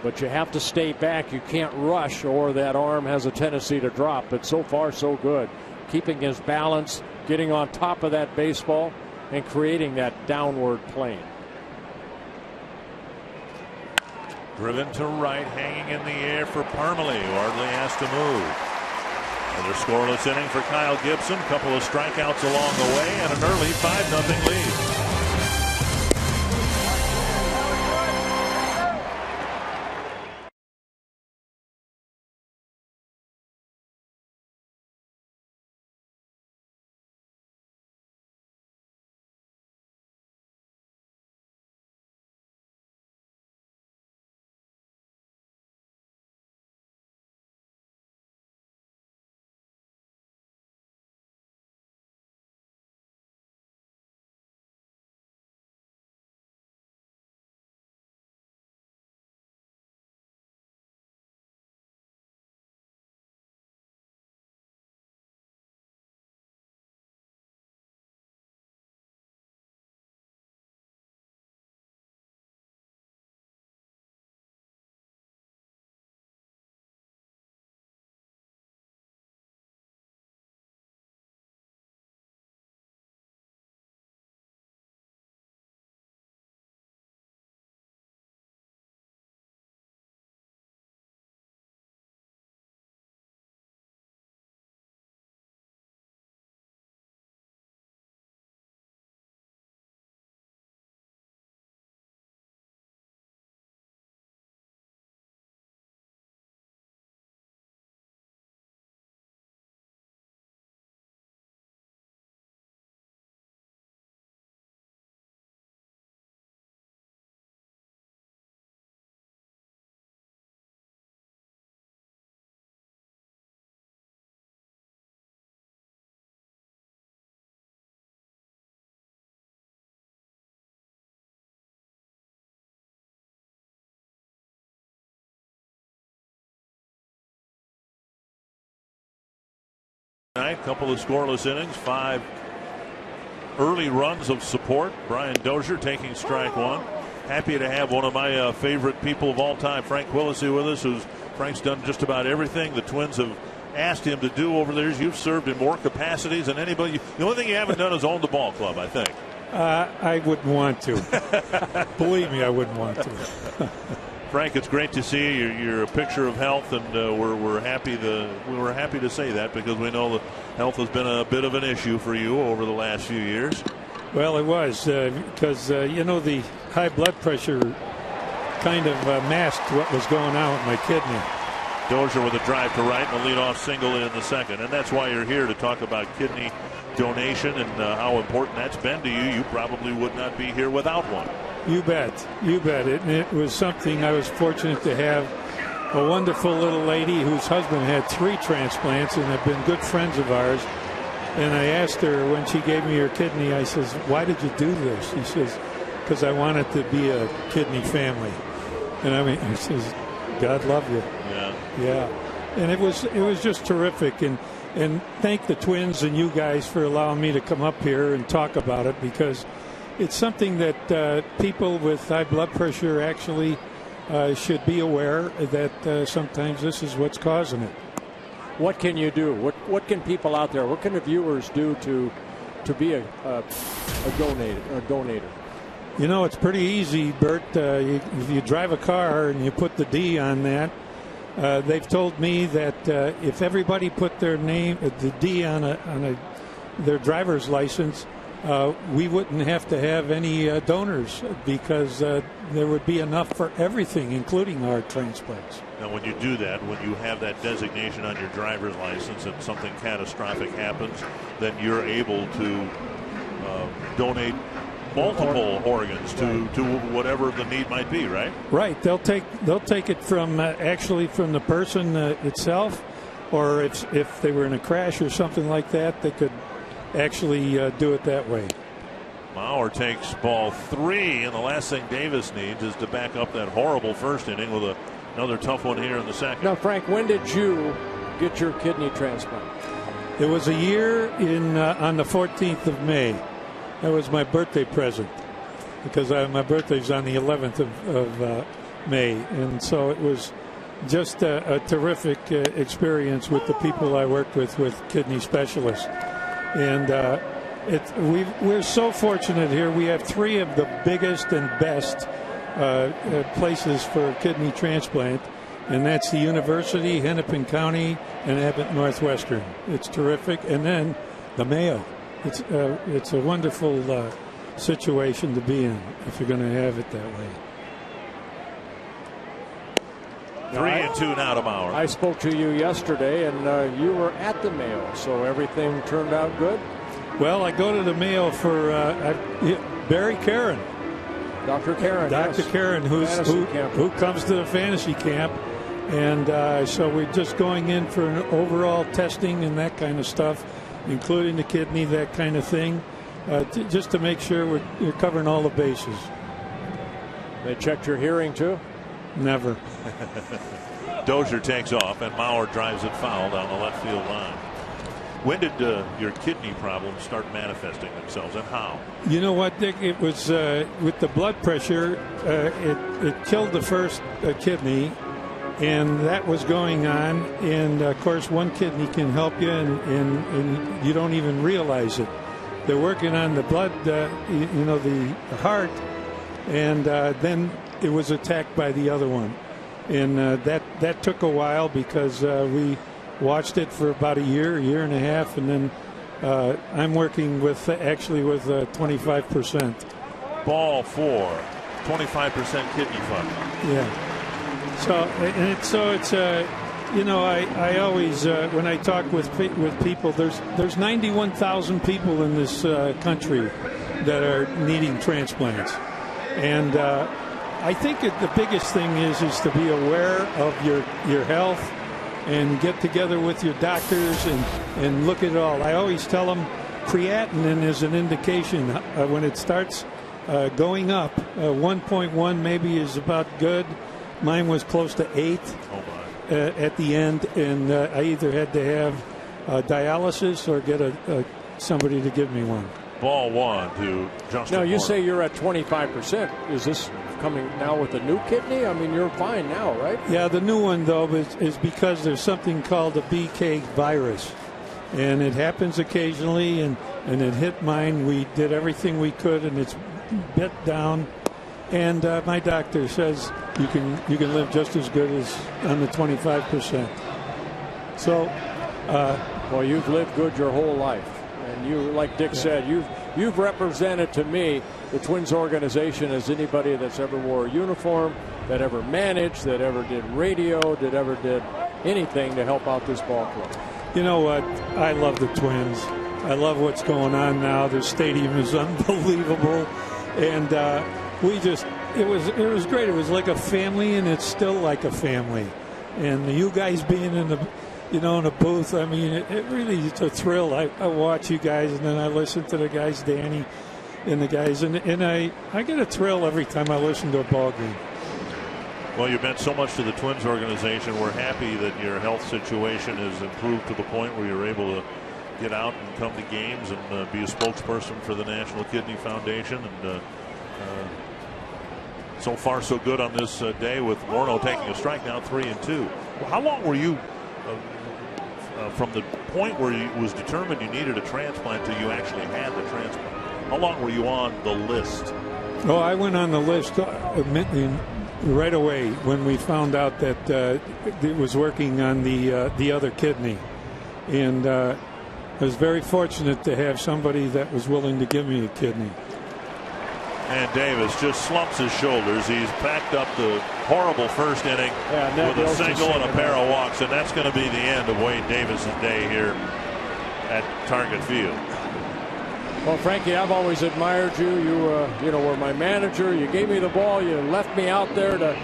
But you have to stay back. You can't rush, or that arm has a tendency to drop. But so far, so good. Keeping his balance, getting on top of that baseball, and creating that downward plane. Driven to right, hanging in the air for Parmalee, who hardly has to move. Another scoreless inning for Kyle Gibson. Couple of strikeouts along the way, and an early 5-0 lead. tonight. Couple of scoreless innings, 5 early runs of support. Brian Dozier taking strike 1. Happy to have one of my favorite people of all time, Frank Quillisi, with us. Frank's done just about everything the Twins have asked him to do over the years. You've served in more capacities than anybody. The only thing you haven't done is own the ball club, I think. I wouldn't want to. Believe me, I wouldn't want to. Frank, it's great to see you. You're a picture of health, and we're happy to say that, because we know that health has been a bit of an issue for you over the last few years. Well, it was because the high blood pressure kind of masked what was going on with my kidney. Dozier with a drive to right and a leadoff single in the second, and that's why you're here to talk about kidney donation and how important that's been to you. You probably would not be here without one. You bet. You bet. It was something. I was fortunate to have a wonderful little lady whose husband had 3 transplants and have been good friends of ours. And I asked her when she gave me her kidney, I says, "Why did you do this?" She says, "Because I wanted to be a kidney family." And I mean, she says, "God love you." Yeah. And it was just terrific. And thank the Twins and you guys for allowing me to come up here and talk about it, because it's something that people with high blood pressure actually should be aware that sometimes this is what's causing it. What can you do? What can people out there, what can the viewers do to be a donator? It's pretty easy, Bert. If you drive a car and you put the D on that, they've told me that if everybody put their name, the D on their driver's license, we wouldn't have to have any donors, because there would be enough for everything, including heart transplants. Now, when you do that, when you have that designation on your driver's license and something catastrophic happens, then you're able to donate multiple organs to whatever the need might be, right? Right. They'll take it from actually from the person itself, or if they were in a crash or something like that, they could actually do it that way. Mauer takes ball 3, and the last thing Davis needs is to back up that horrible first inning with another tough one here in the second. Now, Frank, when did you get your kidney transplant? It was a year on the 14th of May. That was my birthday present, because my birthday's on the 11th of May, and so it was just a terrific experience with the people I worked with kidney specialists. And we're so fortunate here. We have 3 of the biggest and best places for kidney transplant, and that's the University, Hennepin County, and Abbott Northwestern. It's terrific. And then the Mayo. It's a wonderful situation to be in if you're going to have it that way. 3-2 now to Mauer. I spoke to you yesterday, and you were at the Mayo, so everything turned out good? Well, I go to the Mayo for Barry Karen. Dr. Karen. Dr. Yes. Karen, who comes to the fantasy camp. And so we're just going in for an overall testing and that kind of stuff, including the kidney, that kind of thing, just to make sure we're covering all the bases. They checked your hearing, too? Never. Dozier takes off, and Mauer drives it foul down the left field line. When did your kidney problems start manifesting themselves, and how? You know what, Dick? It was with the blood pressure. It killed the first kidney, and that was going on. And, of course, one kidney can help you, and you don't even realize it. They're working on the blood, the heart, and then it was attacked by the other one. And that took a while, because we watched it for about a year and a half, and then I'm working with 25%. Ball 4, 25% kidney fund. Yeah. So it's I always when I talk with people, there's 91,000 people in this country that are needing transplants, and I think the biggest thing is to be aware of your health and get together with your doctors and look at it all. I always tell them creatinine is an indication when it starts going up. 1.1 maybe is about good. Mine was close to 8 at the end, and I either had to have dialysis or get somebody to give me one. Ball one to Justin. Now, you Moore. say you're at 25%. Is this coming now with a new kidney? I mean, you're fine now, right? Yeah, the new one, though, is because there's something called a BK virus. And it happens occasionally, and it hit mine. We did everything we could, and it's bit down. And my doctor says you can live just as good as on the 25%. So, well, you've lived good your whole life. And you, like Dick said, you've represented to me the Twins organization as anybody that's ever wore a uniform, that ever managed, that ever did radio, that ever did anything to help out this ball club. You know what? I love the Twins. I love what's going on now. Their stadium is unbelievable, and it was great. It was like a family, and it's still like a family. And you guys being in the in a booth, I mean, it really is a thrill. I watch you guys, and then I listen to the guys, Danny, and the guys, and I get a thrill every time I listen to a ball game. Well, you've meant so much to the Twins organization. We're happy that your health situation has improved to the point where you're able to get out and come to games and be a spokesperson for the National Kidney Foundation. And so far, so good on this day with Morneau taking a strike, now 3-2. Well, how long were you from the point where it was determined you needed a transplant to you actually had the transplant? How long were you on the list? Oh, I went on the list right away when we found out that it was working on the other kidney, and I was very fortunate to have somebody that was willing to give me a kidney. And Davis just slumps his shoulders. He's packed up the horrible first inning with a single and a pair of walks, and that's going to be the end of Wade Davis's day here at Target Field. Well, Frankie, I've always admired you. You were my manager. You gave me the ball. You left me out there to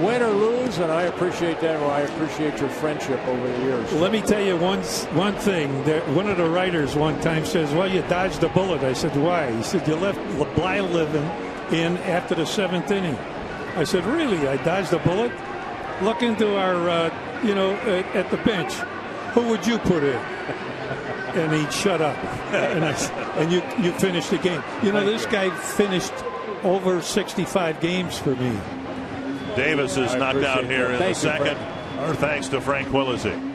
win or lose, and I appreciate that. Well, I appreciate your friendship over the years. Let me tell you one thing. One of the writers one time says, "Well, you dodged a bullet." I said, "Why?" He said, "You left Blyleven in after the 7th inning." I said, "Really? I dodged a bullet?" Look into our, at the bench. Who would you put in? And he'd shut up. And you finished the game. This guy finished over 65 games for me. Davis is knocked out here in the second. Our thanks to Frank Willesee.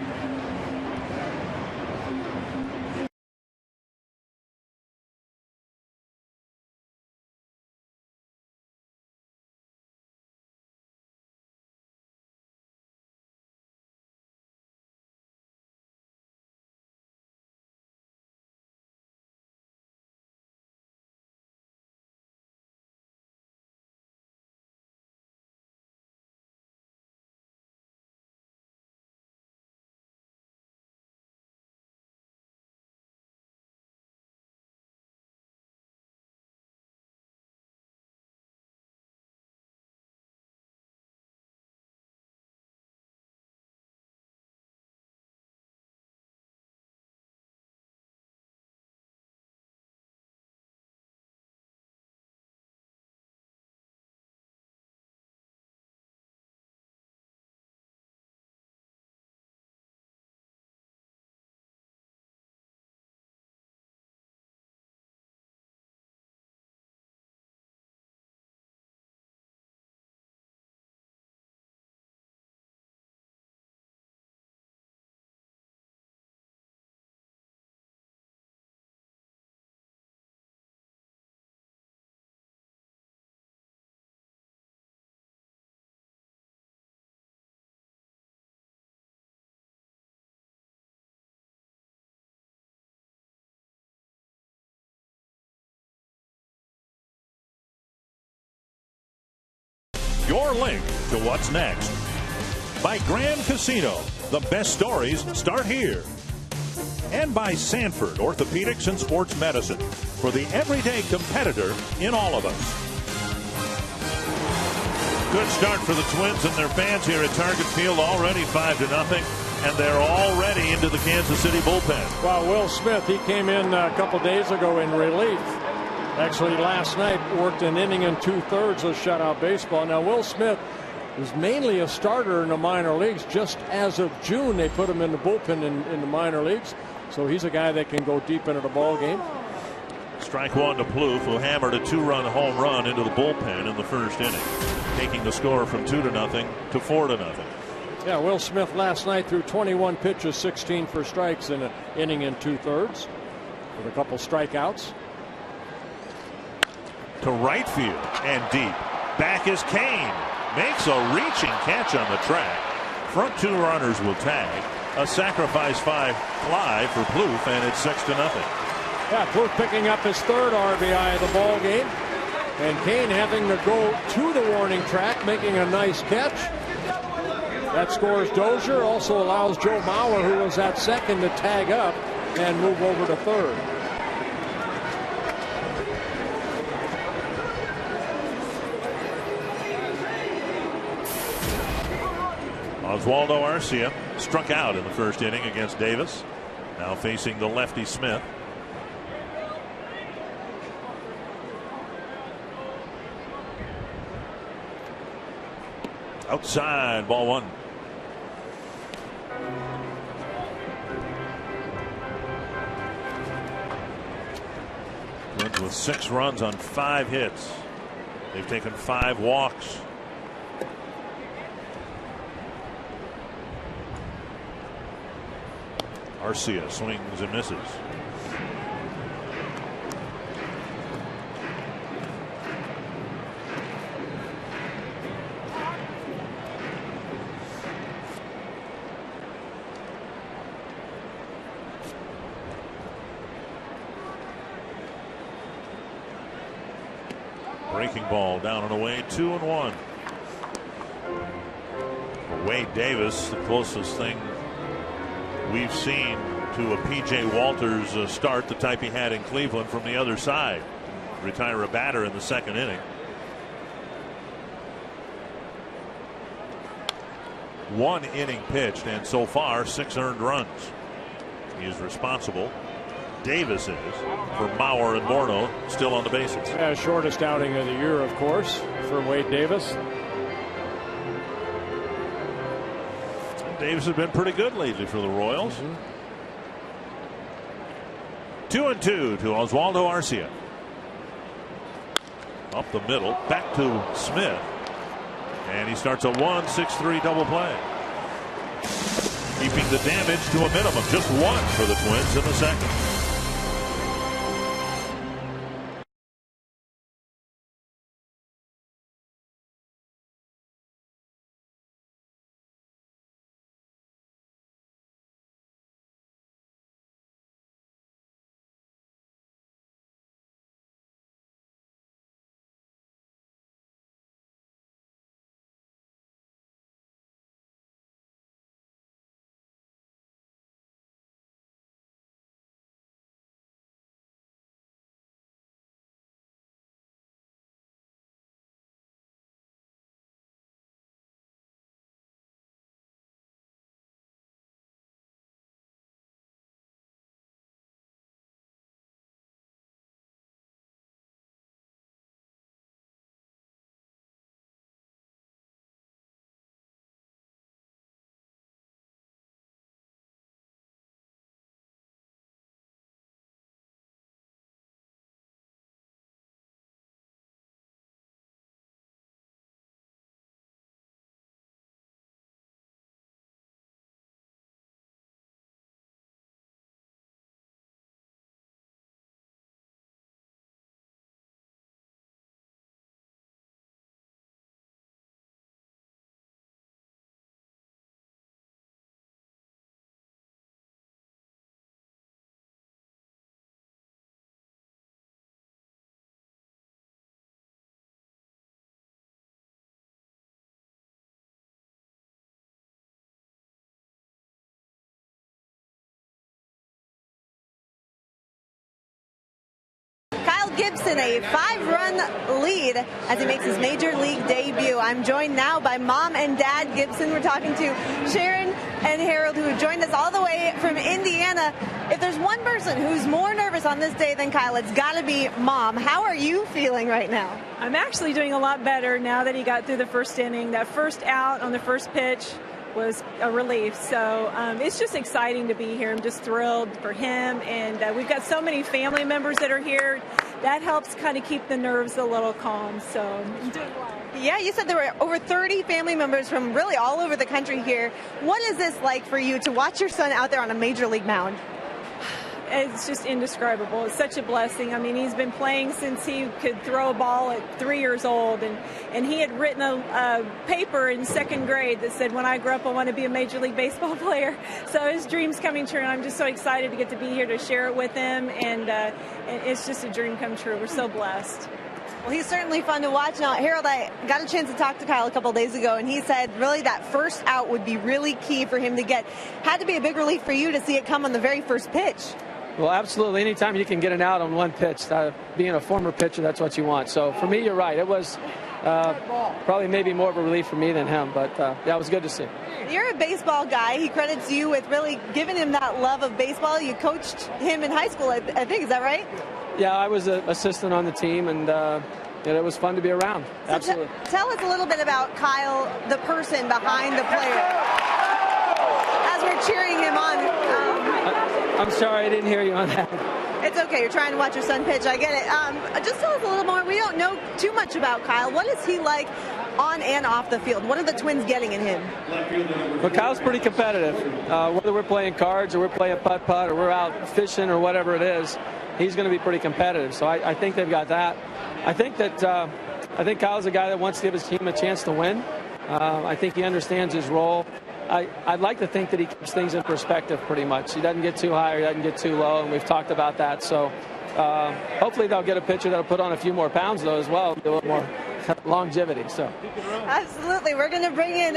Your link to what's next. By Grand Casino, the best stories start here. And by Sanford Orthopedics and Sports Medicine, for the everyday competitor in all of us. Good start for the Twins and their fans here at Target Field, already 5-0, and they're already into the Kansas City bullpen. Well, Will Smith, he came in a couple days ago in relief. Actually, last night worked an inning and 2/3 of shutout baseball. Now, Will Smith was mainly a starter in the minor leagues. Just as of June, they put him in the bullpen in the minor leagues. So he's a guy that can go deep into the ball game. Strike one to Plouffe, who hammered a 2-run home run into the bullpen in the first inning, taking the score from 2-0 to 4-0. Yeah, Will Smith last night threw 21 pitches, 16 for strikes in an inning and 2/3 with a couple strikeouts. To right field and deep. Back is Kane. Makes a reaching catch on the track. Front two runners will tag. A sacrifice fly for Plouffe, and it's 6-0. Yeah, Plouffe picking up his 3rd RBI of the ball game. And Kane having to go to the warning track, making a nice catch. That scores Dozier. Also allows Joe Mauer, who was at second, to tag up and move over to third. Oswaldo Arcia struck out in the first inning against Davis. Now facing the lefty Smith. Outside, ball one. Twins with 6 runs on 5 hits. They've taken 5 walks. Arcia swings and misses. Breaking ball down and away, 2-1. Wade Davis, the closest thing we've seen to a P.J. Walters start, the type he had in Cleveland, from the other side. Retire a batter in the second inning. 1 inning pitched, and so far 6 earned runs. He is responsible. Davis is, for Mauer and Morneau still on the bases. Yeah, shortest outing of the year, of course, for Wade Davis. Davis has been pretty good lately for the Royals. 2-2 to Oswaldo Arcia. Up the middle, back to Smith. And he starts a 1-6-3 double play. Keeping the damage to a minimum. Just 1 for the Twins in the second. Gibson a 5-run lead as he makes his major league debut. I'm joined now by Mom and Dad Gibson. We're talking to Sharon and Harold, who have joined us all the way from Indiana. If there's one person who's more nervous on this day than Kyle, it's got to be Mom. How are you feeling right now? I'm actually doing a lot better now that he got through the first inning. That first out on the first pitch was a relief. So it's just exciting to be here. I'm just thrilled for him. And we've got so many family members that are here. That helps kind of keep the nerves a little calm. So I'm doing well. Yeah, you said there were over 30 family members from really all over the country here. What is this like for you to watch your son out there on a major league mound? It's just indescribable. It's such a blessing. I mean, he's been playing since he could throw a ball at 3 years old, and he had written a paper in second grade that said, when I grow up, I want to be a Major League Baseball player. So his dream's coming true, and I'm just so excited to get to be here to share it with him, and it's just a dream come true. We're so blessed. Well, he's certainly fun to watch. Now, Harold, I got a chance to talk to Kyle a couple days ago, and he said really that first out would be really key for him to get. Had to be a big relief for you to see it come on the very first pitch. Well, absolutely. Anytime you can get an out on one pitch, being a former pitcher, that's what you want. So for me, you're right. It was probably maybe more of a relief for me than him, but yeah, it was good to see. You're a baseball guy. He credits you with really giving him that love of baseball. You coached him in high school, I think. Is that right? Yeah, I was an assistant on the team, and it was fun to be around. So Absolutely. Tell us a little bit about Kyle, the person behind the player, as we're cheering him on. I'm sorry, I didn't hear you on that. It's okay. You're trying to watch your son pitch. I get it. Just tell us a little more. We don't know too much about Kyle. What is he like on and off the field? What are the Twins getting in him? Well, Kyle's pretty competitive. Whether we're playing cards or we're playing putt-putt or we're out fishing or whatever it is, he's going to be pretty competitive. So I think they've got that. I think Kyle's a guy that wants to give his team a chance to win. I think he understands his role. I'd like to think that he keeps things in perspective pretty much. He doesn't get too high or he doesn't get too low, and we've talked about that. So hopefully they'll get a pitcher that'll put on a few more pounds, though, as well, a little more longevity. So absolutely. We're going to bring in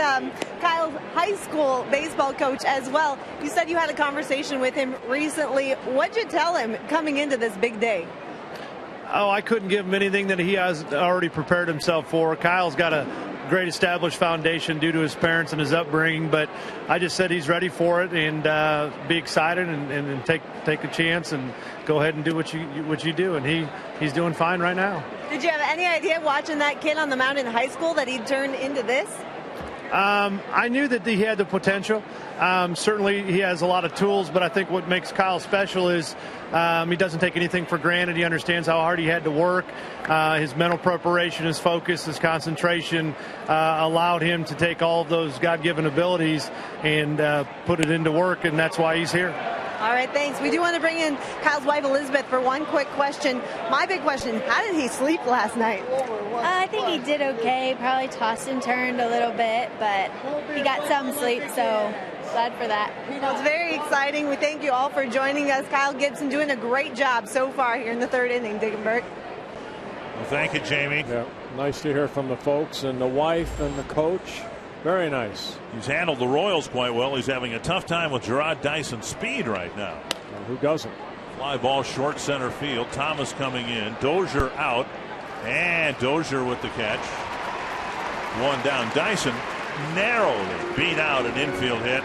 Kyle's high school baseball coach as well. You said you had a conversation with him recently. What'd you tell him coming into this big day? Oh, I couldn't give him anything that he has already prepared himself for. Kyle's got a great established foundation due to his parents and his upbringing, but I just said he's ready for it and be excited and take a chance and go ahead and do what you do, and he's doing fine right now. Did you have any idea watching that kid on the mound in high school that he'd turn into this? I knew that he had the potential. Certainly he has a lot of tools, but I think what makes Kyle special is he doesn't take anything for granted. He understands how hard he had to work. His mental preparation, his focus, his concentration allowed him to take all of those God-given abilities and put it into work, and that's why he's here. All right, thanks. We do want to bring in Kyle's wife, Elizabeth, for one quick question. My big question, how did he sleep last night? I think he did okay. Probably tossed and turned a little bit, but he got some sleep, so glad for that. Well, it's very exciting. We thank you all for joining us. Kyle Gibson doing a great job so far here in the third inning, Diggenberg. Well, thank you, Jamie. Yeah, nice to hear from the folks and the wife and the coach. Very nice. He's handled the Royals quite well. He's having a tough time with Gerard Dyson's speed right now. Well, who doesn't? Fly ball short center field. Thomas coming in. Dozier out. And Dozier with the catch. One down. Dyson narrowly beat out an infield hit.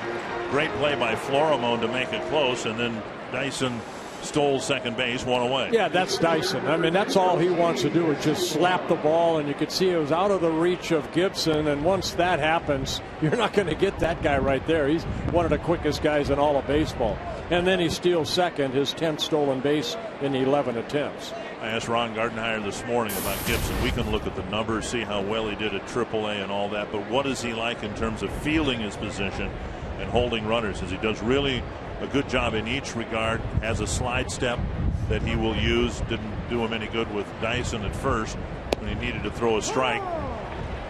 Great play by Florimone to make it close. And then Dyson stole second base, one away. Yeah, that's Dyson. I mean, that's all he wants to do is just slap the ball, and you could see it was out of the reach of Gibson, and once that happens, you're not going to get that guy right there. He's one of the quickest guys in all of baseball. And then he steals second, his 10th stolen base in 11 attempts. I asked Ron Gardenhire this morning about Gibson. We can look at the numbers, see how well he did at AAA and all that, but what is he like in terms of fielding his position and holding runners? As he does really a good job in each regard, has a slide step that he will use. Didn't do him any good with Dyson at first when he needed to throw a strike.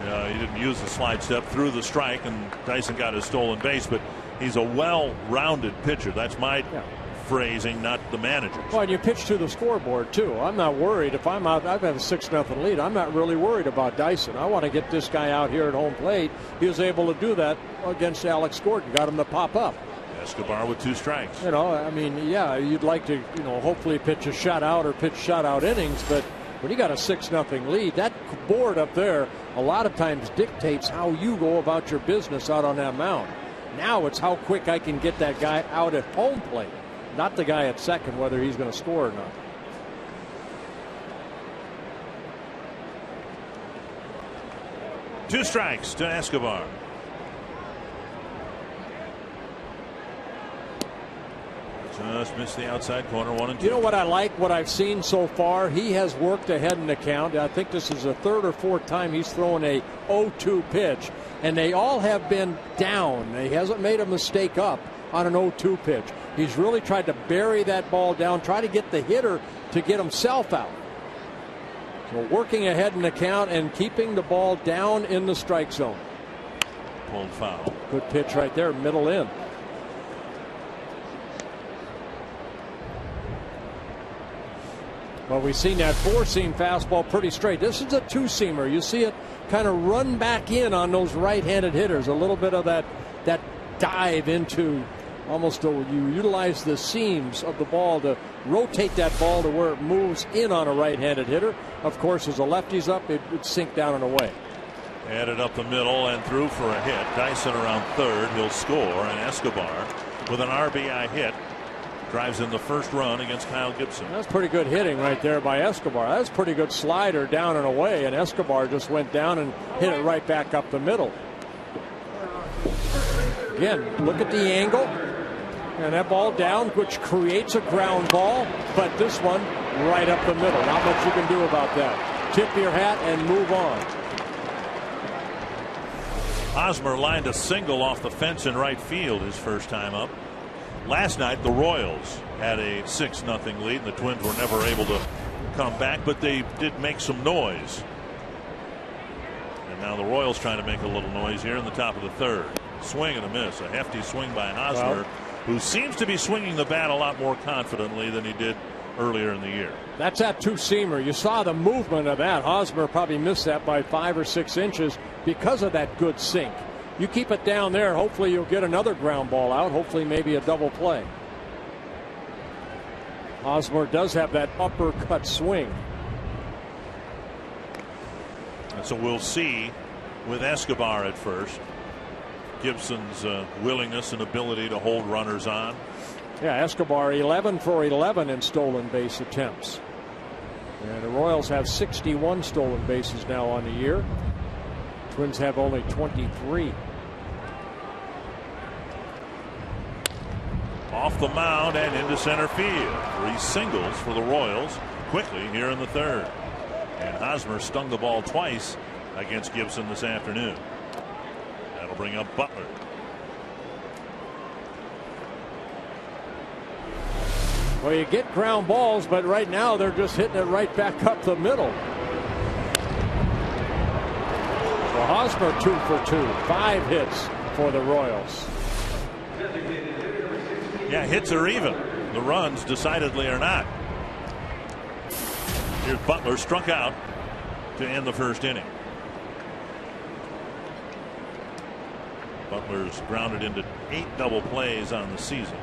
He didn't use the slide step, threw the strike, and Dyson got his stolen base. But he's a well-rounded pitcher. That's my phrasing, not the manager's. Well, and you pitch to the scoreboard too. I'm not worried if I'm out. I've had a 6-0 lead. I'm not really worried about Dyson. I want to get this guy out here at home plate. He was able to do that against Alex Gordon. Got him to pop up. Escobar with 2 strikes. You know, I mean, yeah, you'd like to, hopefully pitch a shutout or pitch shutout innings, but When you got a 6-0 lead, that board up there a lot of times dictates how you go about your business out on that mound. Now it's how quick I can get that guy out at home plate, not the guy at second, whether he's going to score or not. Two strikes to Escobar. Just missed the outside corner, 1-2. You know what I like, what I've seen so far? He has worked ahead in the count. I think this is the third or fourth time he's thrown a 0-2 pitch, and they all have been down. He hasn't made a mistake up on an 0-2 pitch. He's really tried to bury that ball down, try to get the hitter to get himself out. So working ahead in the count and keeping the ball down in the strike zone. Pulled foul. Good pitch right there, middle in. Well, we've seen that four-seam fastball pretty straight. This is a two-seamer. You see it kind of run back in on those right-handed hitters. A little bit of that dive into almost you utilize the seams of the ball to rotate that ball to where it moves in on a right-handed hitter. Of course, as the lefty's up, it would sink down and away. Headed up the middle and through for a hit. Dyson around third. He'll score. And Escobar with an RBI hit drives in the first run against Kyle Gibson. That's pretty good hitting right there by Escobar. That's pretty good slider down and away, and Escobar just went down and hit it right back up the middle. Again, look at the angle, and that ball down, which creates a ground ball, but this one right up the middle. Not much you can do about that. Tip your hat and move on. Hosmer lined a single off the fence in right field his first time up. Last night, the Royals had a 6-0 lead, and the Twins were never able to come back, but they did make some noise. And now the Royals trying to make a little noise here in the top of the third. Swing and a miss. A hefty swing by Hosmer, who seems to be swinging the bat a lot more confidently than he did earlier in the year. That's that two-seamer. You saw the movement of that. Hosmer probably missed that by 5 or 6 inches because of that good sink. You keep it down there, hopefully you'll get another ground ball out, hopefully maybe a double play. Hosmer does have that uppercut swing. And so we'll see with Escobar at first. Gibson's willingness and ability to hold runners on. Yeah, Escobar 11 for 11 in stolen base attempts. And the Royals have 61 stolen bases now on the year. Twins have only 23. Off the mound and into center field. 3 singles for the Royals quickly here in the third. And Hosmer stung the ball twice against Gibson this afternoon. That'll bring up Butler. Well, you get ground balls, but right now they're just hitting it right back up the middle. So Hosmer 2 for 2, 5 hits for the Royals. Yeah, hits are even. The runs decidedly are not. Here's Butler, struck out to end the first inning. Butler's grounded into 8 double plays on the season.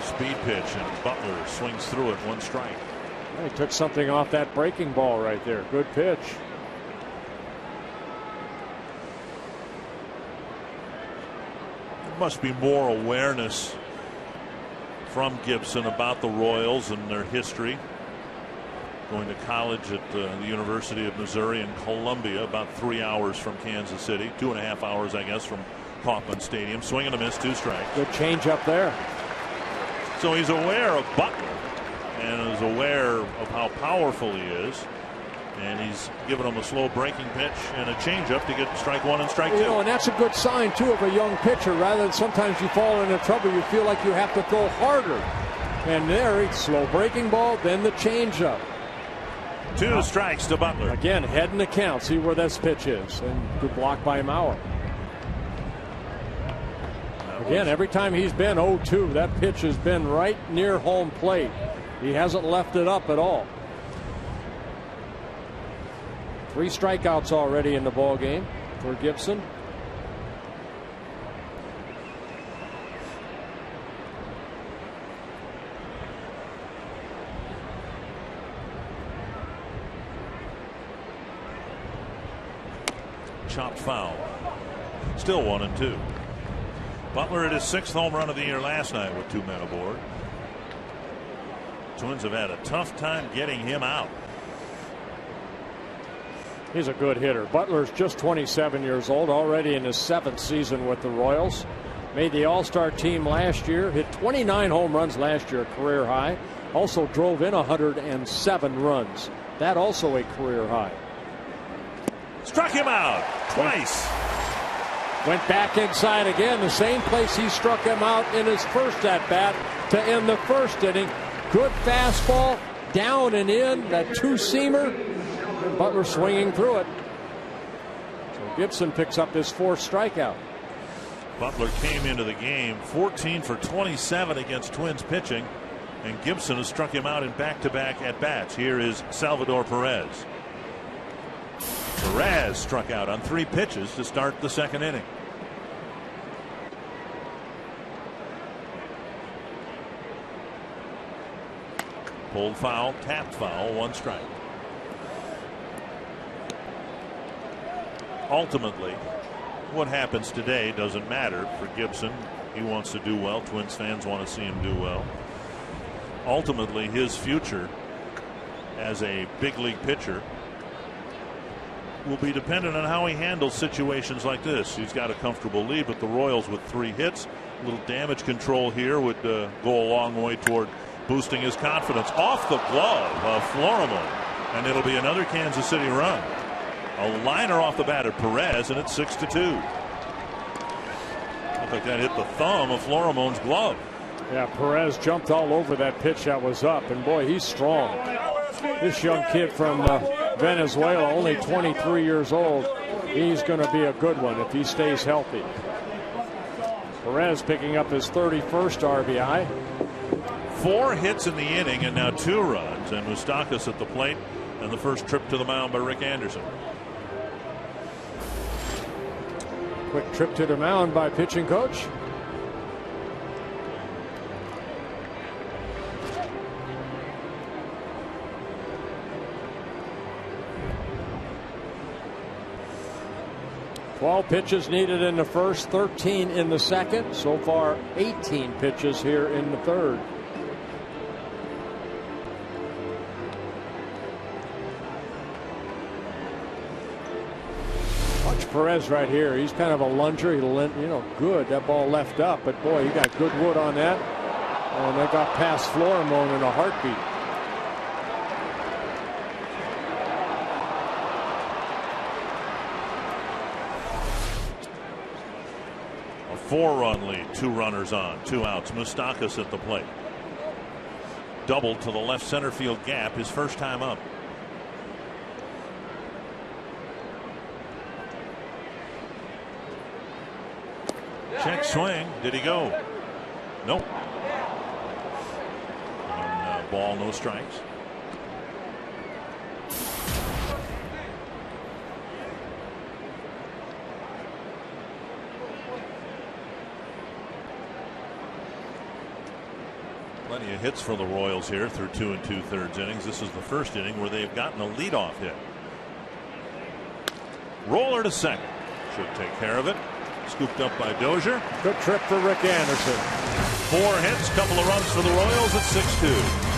Speed pitch, and Butler swings through it, 1 strike. He took something off that breaking ball right there. Good pitch. There must be more awareness from Gibson about the Royals and their history. Going to college at the University of Missouri in Columbia, about 3 hours from Kansas City, 2.5 hours, I guess, from Kauffman Stadium. Swing and a miss, 2 strikes. Good change up there. So he's aware of Butler and is aware of how powerful he is. And he's given him a slow breaking pitch and a changeup to get strike 1 and strike 2. You know, and that's a good sign, too, of a young pitcher. Rather than sometimes you fall into trouble, you feel like you have to throw harder. And there, it's slow breaking ball, then the changeup. 2 strikes to Butler. Again, head in the count. See where this pitch is. And good block by Mauer. Again, every time he's been 0-2, that pitch has been right near home plate. He hasn't left it up at all. 3 strikeouts already in the ball game for Gibson. Chopped foul. Still 1-2. Butler at his 6th home run of the year last night with 2 men aboard. Twins have had a tough time getting him out. He's a good hitter. Butler's just 27 years old, already in his 7th season with the Royals. Made the All-Star team last year. Hit 29 home runs last year, career high. Also drove in 107 runs. That also a career high. Struck him out twice. Went back inside again, the same place he struck him out in his first at-bat to end the first inning. Good fastball, down and in, that 2-seamer. And Butler swinging through it. So Gibson picks up his 4th strikeout. Butler came into the game 14 for 27 against Twins pitching, and Gibson has struck him out in back-to-back at-bats. Here is Salvador Perez. Perez struck out on 3 pitches to start the 2nd inning. Pulled foul, tapped foul, 1 strike. Ultimately, what happens today doesn't matter for Gibson. He wants to do well. Twins fans want to see him do well. Ultimately, his future as a big league pitcher will be dependent on how he handles situations like this. He's got a comfortable lead, but the Royals with 3 hits, a little damage control here would go a long way toward boosting his confidence. Off the glove of Florimon, and it'll be another Kansas City run. A liner off the bat at Perez, and it's 6-2. Looked like that hit the thumb of Florimon's glove. Yeah, Perez jumped all over that pitch that was up, and boy, he's strong. This young kid from Venezuela, only 23 years old, he's going to be a good one if he stays healthy. Perez picking up his 31st RBI. 4 hits in the inning and now 2 runs, and Moustakas at the plate, and the first trip to the mound by Rick Anderson. Quick trip to the mound by pitching coach. Twelve pitches needed in the first, 13 in the second. So far, 18 pitches here in the third. Watch Perez right here. He's kind of a lunger. He'll, good. That ball left up, but boy, he got good wood on that. And that got past Florimon in a heartbeat. A 4-run lead, 2 runners on, 2 outs. Moustakas at the plate. Doubled to the left center field gap his first time up. Check swing. Did he go? Nope. And, ball, no strikes. Plenty of hits for the Royals here through 2 2/3 innings. This is the first inning where they've gotten a leadoff hit. Roller to second. Should take care of it. Scooped up by Dozier. Good trip for Rick Anderson. 4 hits, couple of runs for the Royals at 6-2.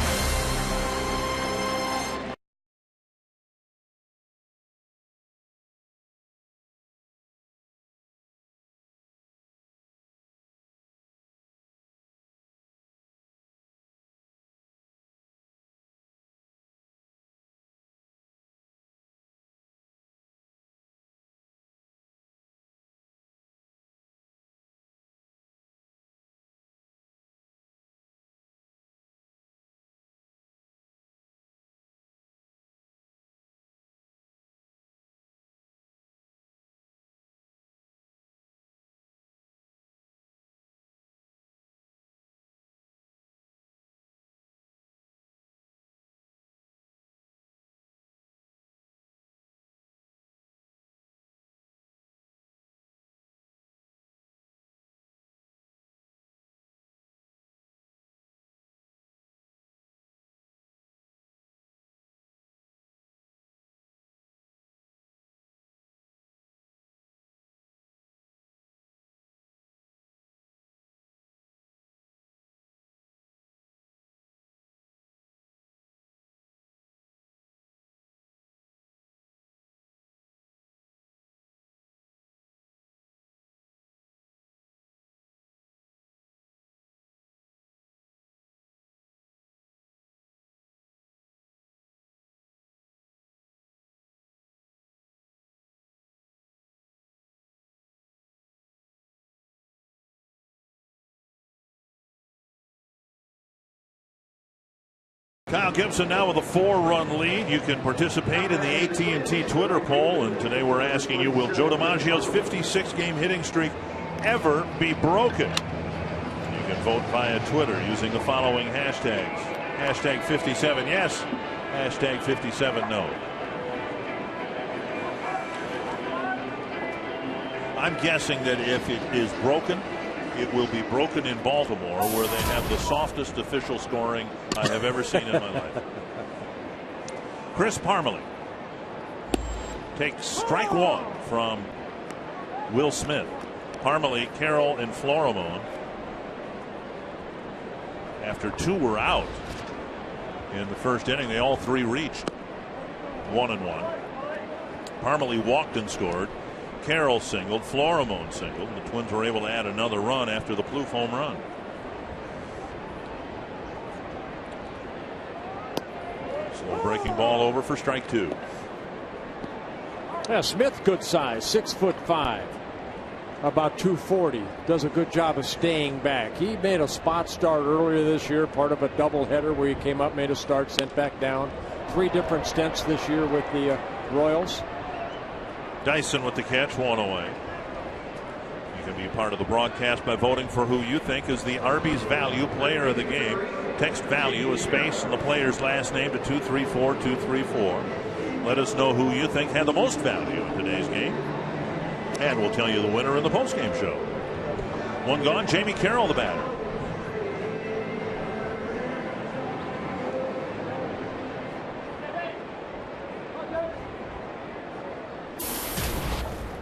Kyle Gibson now with a 4-run lead. You can participate in the AT&T Twitter poll, and today we're asking you, will Joe DiMaggio's 56-game hitting streak ever be broken? You can vote via Twitter using the following hashtags. Hashtag 57 yes, hashtag 57 no. I'm guessing that if it is broken, it will be broken in Baltimore, where they have the softest official scoring I have ever seen in my life. Chris Parmelee takes strike one from Will Smith. Parmelee, Carroll, and Florimon. After 2 were out in the first inning, they all 3 reached 1-1. Parmelee walked and scored. Carroll singled, Florimon singled. The Twins were able to add another run after the Plouffe home run. Slow breaking ball over for strike 2. Yeah, Smith, good size, 6'5", about 240. Does a good job of staying back. He made a spot start earlier this year, part of a doubleheader where he came up, made a start, sent back down. 3 different stints this year with the Royals. Dyson with the catch, 1 away. You can be part of the broadcast by voting for who you think is the Arby's Value Player of the game. Text value, a space, and the player's last name to 234-234. Let us know who you think had the most value in today's game, and we'll tell you the winner in the postgame show. 1 gone, Jamie Carroll, the batter.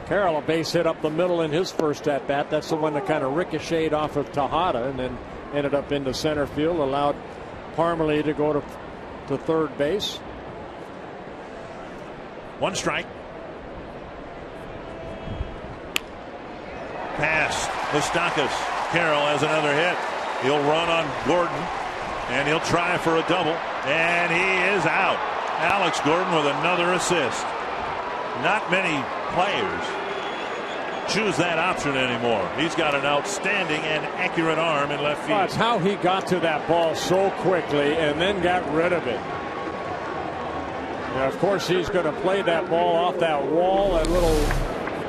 Carroll, a base hit up the middle in his first at bat. That's the one that kind of ricocheted off of Tejada and then ended up into center field, allowed Parmelee to go to third base. 1 strike. Pass. Moustakas. Carroll has another hit. He'll run on Gordon, and he'll try for a double, and he is out. Alex Gordon with another assist. Not many players choose that option anymore. He's got an outstanding and accurate arm in left field. That's how he got to that ball so quickly and then got rid of it. Now, of course, he's going to play that ball off that wall, that little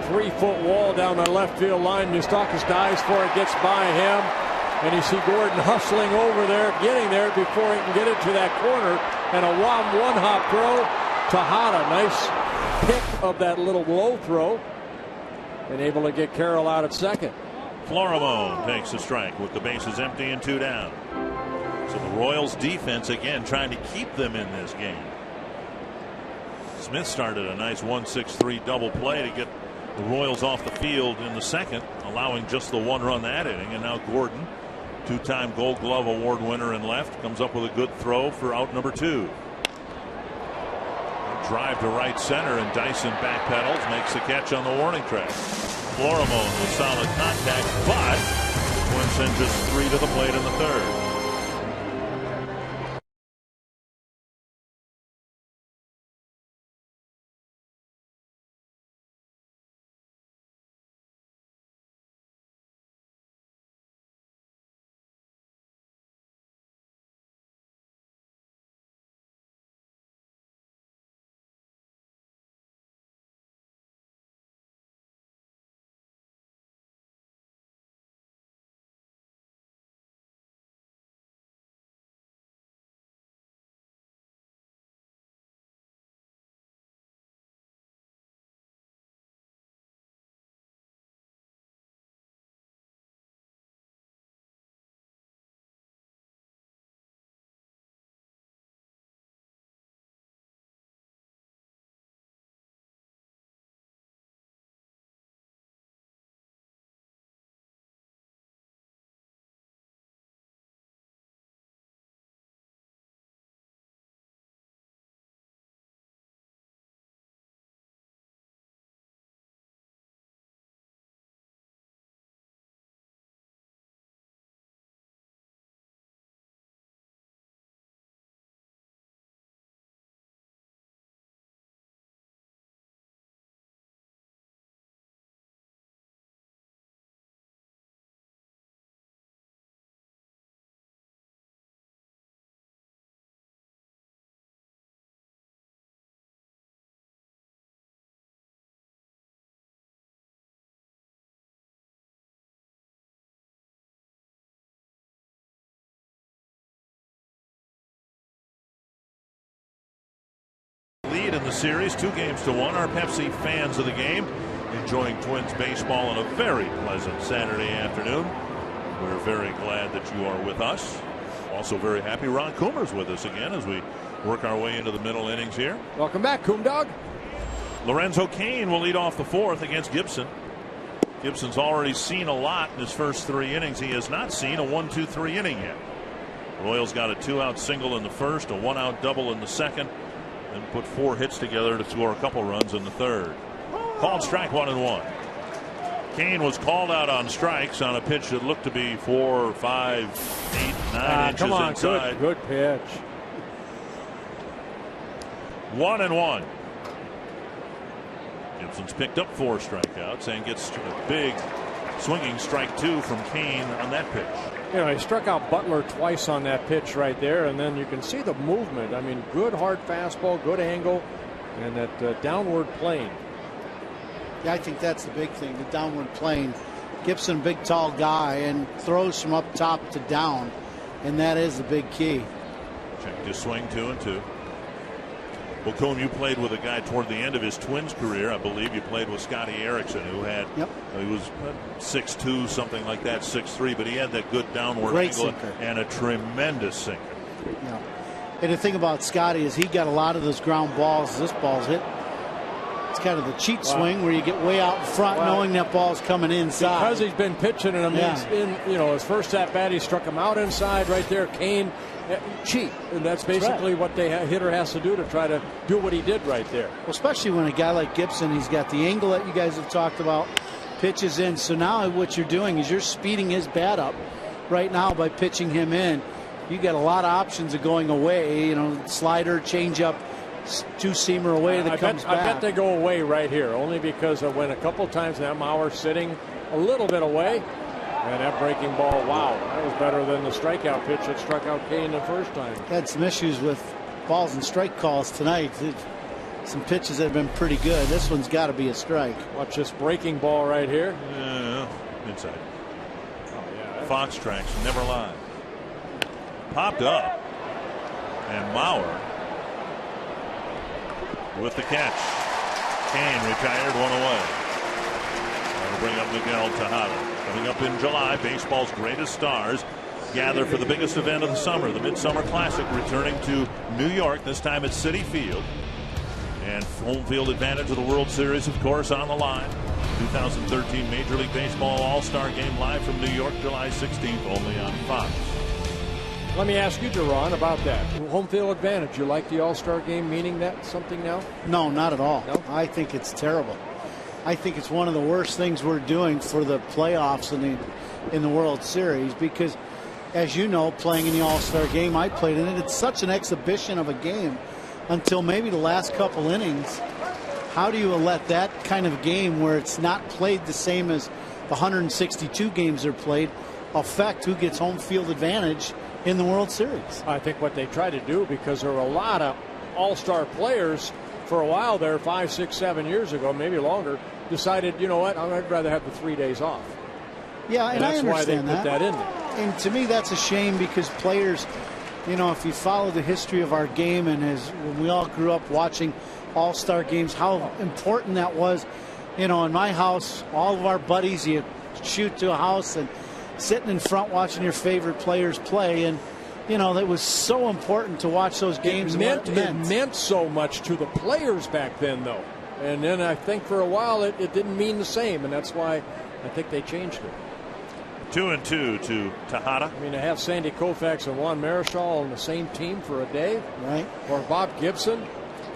3-foot wall down the left field line. Moustakas dives for it, gets by him, and you see Gordon hustling over there, getting there before he can get it to that corner, and a one-hop throw. Tejada, nice pick of that little low throw, and able to get Carroll out at second. Florimon takes a strike with the bases empty and 2 down. So the Royals defense again trying to keep them in this game. Smith started a nice 1-6-3 double play to get the Royals off the field in the second, allowing just the 1 run that inning. And now Gordon, 2-time Gold Glove Award winner in left, comes up with a good throw for out number 2. Drive to right center, and Dyson backpedals, makes the catch on the warning track. Florimon with solid contact, but Twins send just 3 to the plate in the third. late in the series, 2-1. Our Pepsi fans of the game enjoying Twins baseball on a very pleasant Saturday afternoon. We're very glad that you are with us. Also very happy Ron Coomer's with us again as we work our way into the middle innings here. Welcome back, Coom Dog. Lorenzo Cain will lead off the fourth against Gibson. Gibson's already seen a lot in his first 3 innings. He has not seen a 1-2-3 inning yet. Royals got a 2-out single in the first, a 1-out double in the second, and put 4 hits together to score a couple runs in the third. Called strike 1-1. Cain was called out on strikes on a pitch that looked to be 4, 5, 8, 9 inches come on, inside. Good pitch. 1-1. Gibson's picked up 4 strikeouts and gets a big swinging strike 2 from Cain on that pitch. You know, he struck out Butler twice on that pitch right there, and then you can see the movement. I mean, good hard fastball, good angle, and that downward plane. Yeah, I think that's the big thing, the downward plane. Gibson, big tall guy, and throws from up top to down, and that is the big key. Check his swing, 2-2. Well, Cohn, you played with a guy toward the end of his Twins career. I believe you played with Scotty Erickson, who had, he was 6'2", something like that, 6'3", but he had that good downward angle sinker. And a tremendous sinker. Yeah. And the thing about Scotty is he got a lot of those ground balls. This ball's hit. It's kind of the cheat swing where you get way out in front knowing that ball's coming inside. Because he's been pitching him his first at bat, he struck him out inside right there. Cain cheat, and that's basically what the hitter has to do to try to do what he did right there. Well, especially when a guy like Gibson, he's got the angle that you guys have talked about, pitches in. So now what you're doing is you're speeding his bat up right now by pitching him in. You got a lot of options of going away. You know, slider, changeup, 2-seamer away that comes back. I bet they go away right here, only because I went a couple times that Mauer sitting a little bit away. And that breaking ball, wow, that was better than the strikeout pitch that struck out Cain the first time. Had some issues with balls and strike calls tonight. Some pitches that have been pretty good. This one's got to be a strike. Watch this breaking ball right here. Yeah, inside. Oh, yeah. Fox tracks never lie. Popped up. And Mauer with the catch. Cain retired, 1 away. That'll bring up Miguel Tejada. Coming up in July, baseball's greatest stars gather for the biggest event of the summer, the Midsummer Classic, returning to New York, this time at Citi Field. And home field advantage of the World Series, of course, on the line. 2013 Major League Baseball All-Star Game live from New York, July 16th, only on Fox. Let me ask you, Jaron, about that. Home field advantage. You like the All-Star Game meaning that something now? No, not at all. No? I think it's terrible. I think it's one of the worst things we're doing for the playoffs in the World Series because, as you know, playing in the All-Star Game, I played in it. It's such an exhibition of a game until maybe the last couple innings. How do you let that kind of game where it's not played the same as the 162 games are played affect who gets home field advantage in the World Series? I think what they try to do, because there were a lot of all-star players for a while there, 5, 6, 7 years ago, maybe longer, decided, you know what, I'd rather have the 3 days off. Yeah, and I understand that's why they put that in there. And to me, that's a shame because players, you know, if you follow the history of our game and when we all grew up watching all-star games, how important that was. You know, in my house, all of our buddies, you shoot to a house and sitting in front watching your favorite players play, and you know that was so important to watch those games. It meant so much to the players back then, though. And then I think for a while it didn't mean the same, and that's why I think they changed it. 2-2 to Tejada. I mean, to have Sandy Koufax and Juan Marichal on the same team for a day, right? Or Bob Gibson.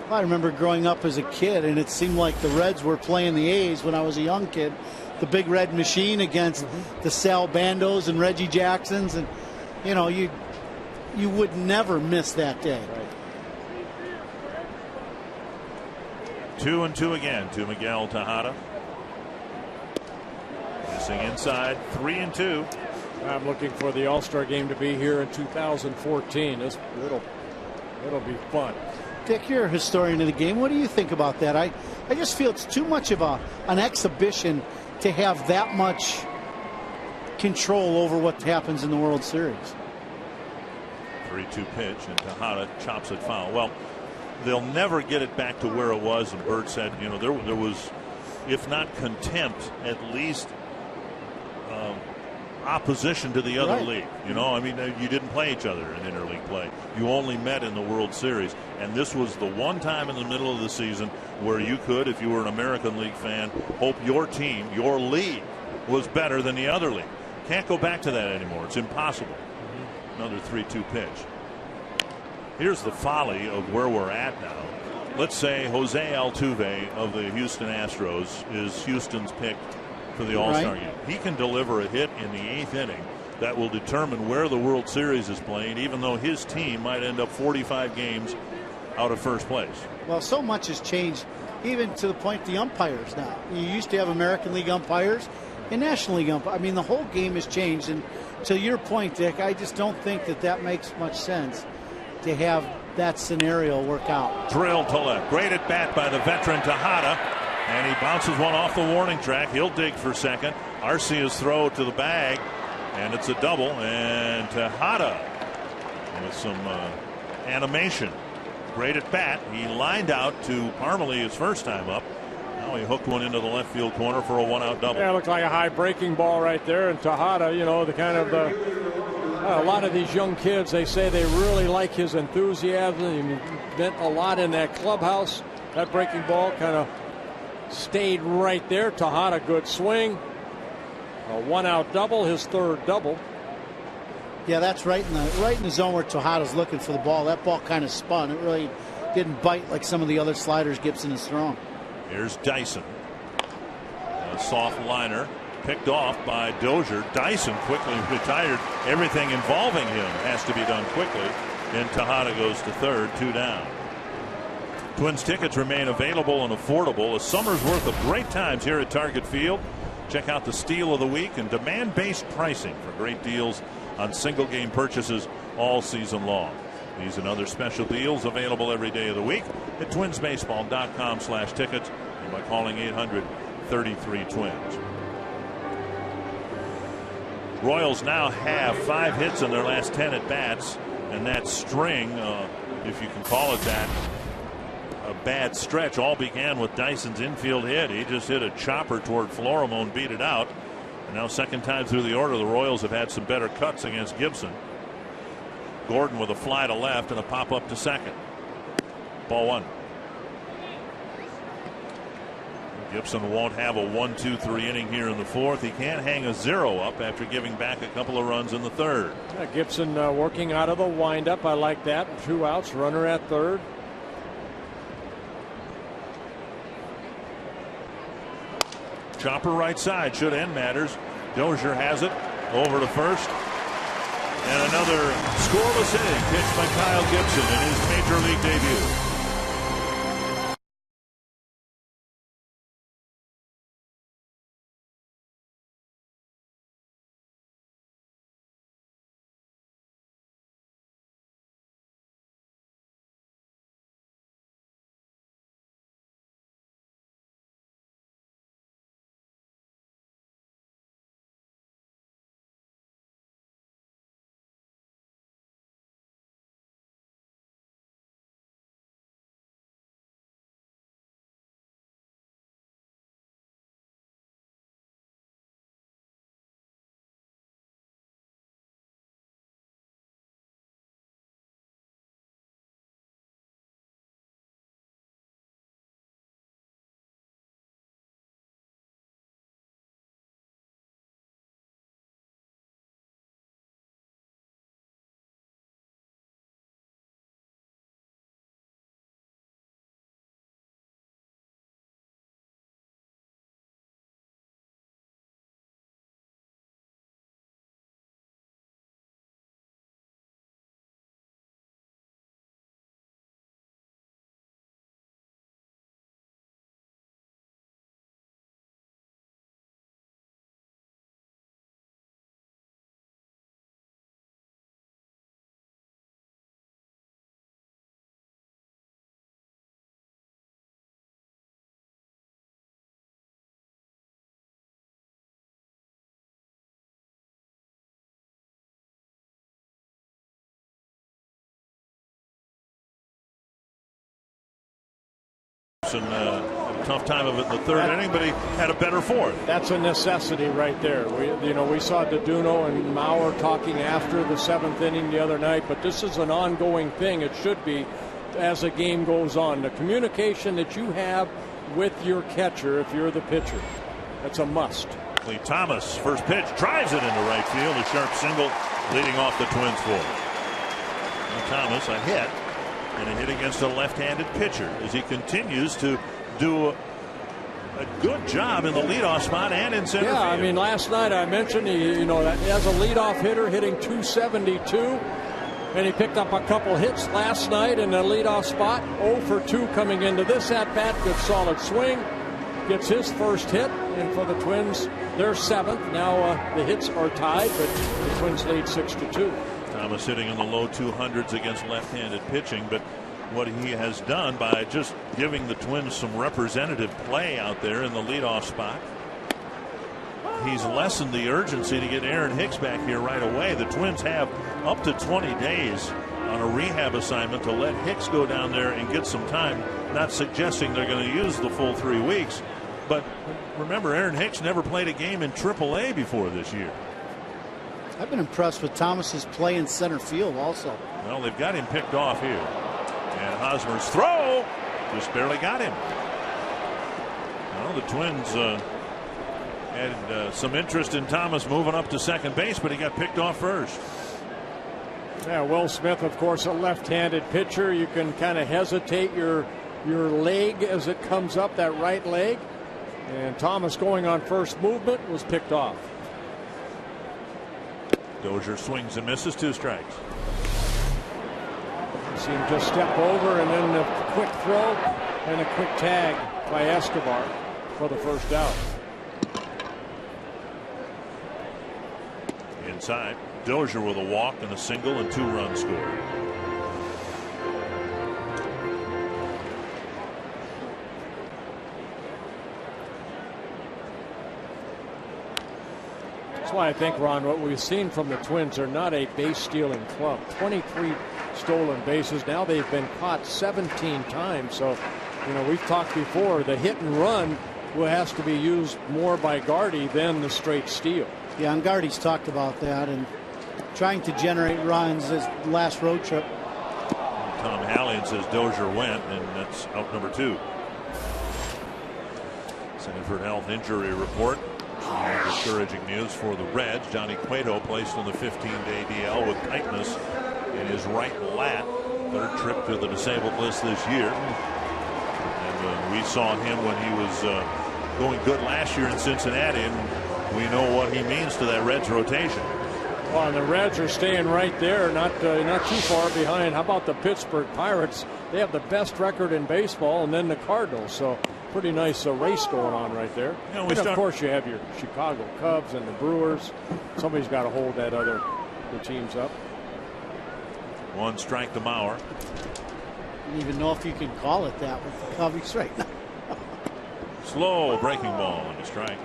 I remember growing up as a kid, and it seemed like the Reds were playing the A's when I was a young kid. The Big Red Machine against the Sal Bandos and Reggie Jacksons, and you know you would never miss that day. Right. 2-2 again to Miguel Tejada. Missing inside, 3-2. I'm looking for the All-Star Game to be here in 2014. It'll be fun. Dick, you're a historian of the game. What do you think about that? I just feel it's too much of an exhibition to have that much control over what happens in the World Series. 3-2 pitch, and Tejada chops it foul. Well, they'll never get it back to where it was. And Bert said, you know, there was, if not contempt, at least opposition to the other league. You know, I mean, you didn't play each other in interleague play. You only met in the World Series. And this was the one time in the middle of the season where you could, if you were an American League fan, hope your team, your league, was better than the other league. Can't go back to that anymore. It's impossible. Another 3-2 pitch. Here's the folly of where we're at now. Let's say Jose Altuve of the Houston Astros is Houston's pick for the All-Star game. He can deliver a hit in the 8th inning that will determine where the World Series is playing, even though his team might end up 45 games out of first place. Well, so much has changed, even to the point the umpires now. You used to have American League umpires and National League umpires. I mean, the whole game has changed. And to your point, Dick, I just don't think that makes much sense to have that scenario work out. Drilled to left. Great at bat by the veteran Tejada. And he bounces one off the warning track. He'll dig for second. Arcia's throw to the bag. And it's a double. And Tejada with some animation. Great at bat. He lined out to Parmalee his first time up. Now he hooked one into the left field corner for a 1-out double. Yeah, it looked like a high breaking ball right there. And Tejada, you know, the kind of a lot of these young kids, they say they really like his enthusiasm. He meant a lot in that clubhouse. That breaking ball kind of stayed right there. Tejada, good swing. A 1-out double, his third double. Yeah, that's right in the zone where Tejada's looking for the ball. That ball kind of spun. It really didn't bite like some of the other sliders Gibson has thrown. Here's Dyson. A soft liner picked off by Dozier. Dyson quickly retired. Everything involving him has to be done quickly. And Tejada goes to third, 2 down. Twins tickets remain available and affordable. A summer's worth of great times here at Target Field. Check out the Steal of the Week and demand-based pricing for great deals on single game purchases all season long. These and other special deals available every day of the week at twinsbaseball.com/tickets and by calling 800-33-TWINS. Royals now have 5 hits in their last 10 at bats, and that string, if you can call it that, a bad stretch, all began with Dyson's infield hit. He just hit a chopper toward Florimo and beat it out. And now, second time through the order, the Royals have had some better cuts against Gibson. Gordon with a fly to left and a pop up to second. Ball 1. Gibson won't have a 1-2-3 inning here in the 4th. He can't hang a 0 up after giving back a couple of runs in the 3rd. Yeah, Gibson working out of the windup. I like that. 2 outs, runner at third. Chopper right side should end matters. Dozier has it over to first. And another scoreless inning pitched by Kyle Gibson in his major league debut. Gibson had a tough time of it in the third inning, but he had a better fourth. That's a necessity right there. We saw Deduno and Mauer talking after the 7th inning the other night, but this is an ongoing thing. It should be as the game goes on. The communication that you have with your catcher, if you're the pitcher, that's a must. Lee Thomas, first pitch, drives it into right field. A sharp single leading off the Twins fourth. Lee Thomas, a hit, and a hit against a left-handed pitcher as he continues to do a good job in the leadoff spot and in center field. I mean, last night I mentioned as a leadoff hitter hitting .272, and he picked up a couple hits last night in the leadoff spot. 0 for 2 coming into this at bat. Good solid swing. Gets his first hit, and for the Twins, they're 7th. Now the hits are tied, but the Twins lead 6-2. Thomas hitting in the low 200s against left-handed pitching, but what he has done by just giving the Twins some representative play out there in the leadoff spot, he's lessened the urgency to get Aaron Hicks back here right away. The Twins have up to 20 days on a rehab assignment to let Hicks go down there and get some time. Not suggesting they're going to use the full 3 weeks, but remember, Aaron Hicks never played a game in AAA before this year. I've been impressed with Thomas's play in center field also. Well, they've got him picked off here. And Hosmer's throw just barely got him. Well, the Twins had some interest in Thomas moving up to second base, but he got picked off first. Yeah, Will Smith, of course, a left-handed pitcher. You can kind of hesitate your leg as it comes up, that right leg. And Thomas going on first movement was picked off. Dozier swings and misses, 2 strikes. See him just step over, and then a quick throw and a quick tag by Escobar for the first out. Inside, Dozier with a walk and a single and 2 runs scored. That's why I think, Ron, what we've seen from the Twins are not a base-stealing club. 23 stolen bases. Now they've been caught 17 times. So, we've talked before, the hit and run has to be used more by Gardy than the straight steal. Yeah, and Gardy's talked about that and trying to generate runs this last road trip. Tom Hallion says Dozier went, and that's out number 2. Sanford Health injury report. Discouraging news for the Reds. Johnny Cueto placed on the 15-day DL with tightness in his right lat. 3rd trip to the disabled list this year. And we saw him when he was going good last year in Cincinnati, and we know what he means to that Reds rotation. Well, and the Reds are staying right there, not too far behind. How about the Pittsburgh Pirates? They have the best record in baseball, and then the Cardinals. So pretty nice race going on right there. And of course, you have your Chicago Cubs and the Brewers. Somebody's got to hold the teams up. 1 strike to Mauer. I don't even know if you can call it that with the Cubs right now. Slow breaking ball and a strike.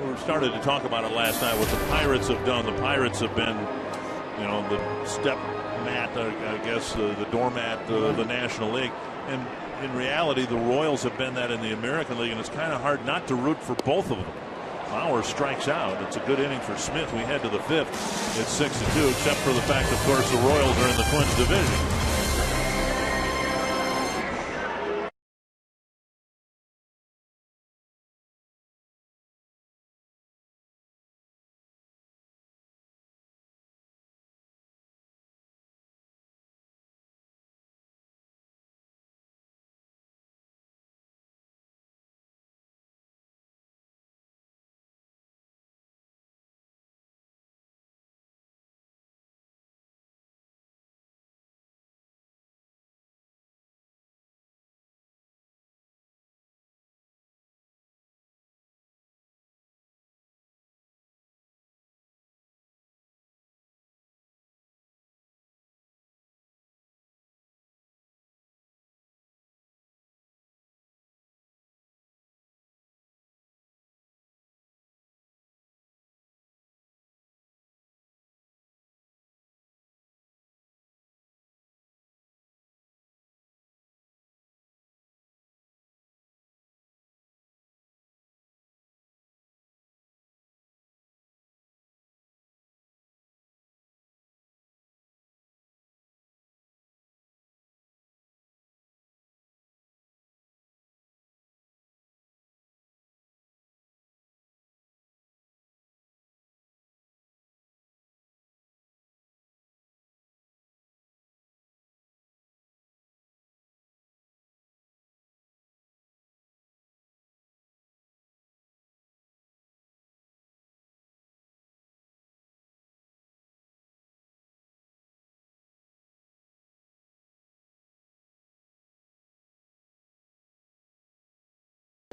We started to talk about it last night. What the Pirates have done. The Pirates have been, the step mat, I guess, the doormat of the National League. And in reality, the Royals have been that in the American League, and it's kind of hard not to root for both of them. Mauer strikes out. It's a good inning for Smith. We head to the 5th. It's 6-2, except for the fact, of course, the Royals are in the Twins division.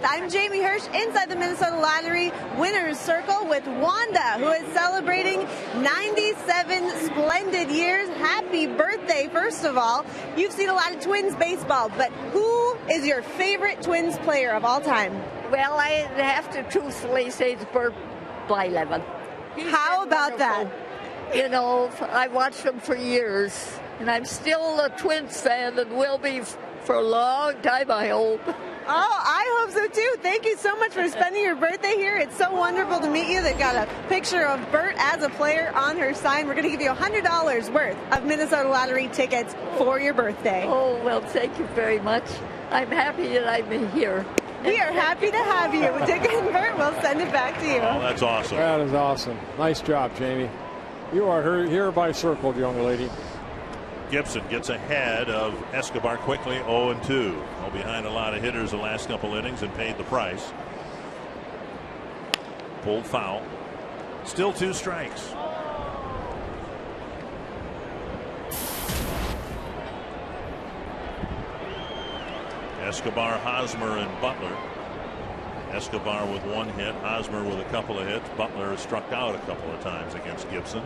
I'm Jamie Hirsch inside the Minnesota Lottery Winner's Circle with Wanda, who is celebrating 97 splendid years. Happy birthday, first of all. You've seen a lot of Twins baseball, but who is your favorite Twins player of all time? Well, I have to truthfully say it's Bert Blyleven. How about that? You know, I watched him for years, and I'm still a Twins fan and will be for a long time, I hope. Oh, I hope so too. Thank you so much for spending your birthday here. It's so wonderful to meet you. They've got a picture of Bert as a player on her sign. We're going to give you $100 worth of Minnesota Lottery tickets for your birthday. Oh, well, thank you very much. I'm happy that I'm here. We are happy to have you. Dick and Bert, we'll send it back to you. Oh, that's awesome. That is awesome. Nice job, Jamie. You are hereby circled, young lady. Gibson gets ahead of Escobar quickly, 0-2. Well, behind a lot of hitters the last couple innings and paid the price. Pulled foul. Still 2 strikes. Escobar, Hosmer, and Butler. Escobar with 1 hit, Hosmer with a couple of hits. Butler has struck out a couple of times against Gibson.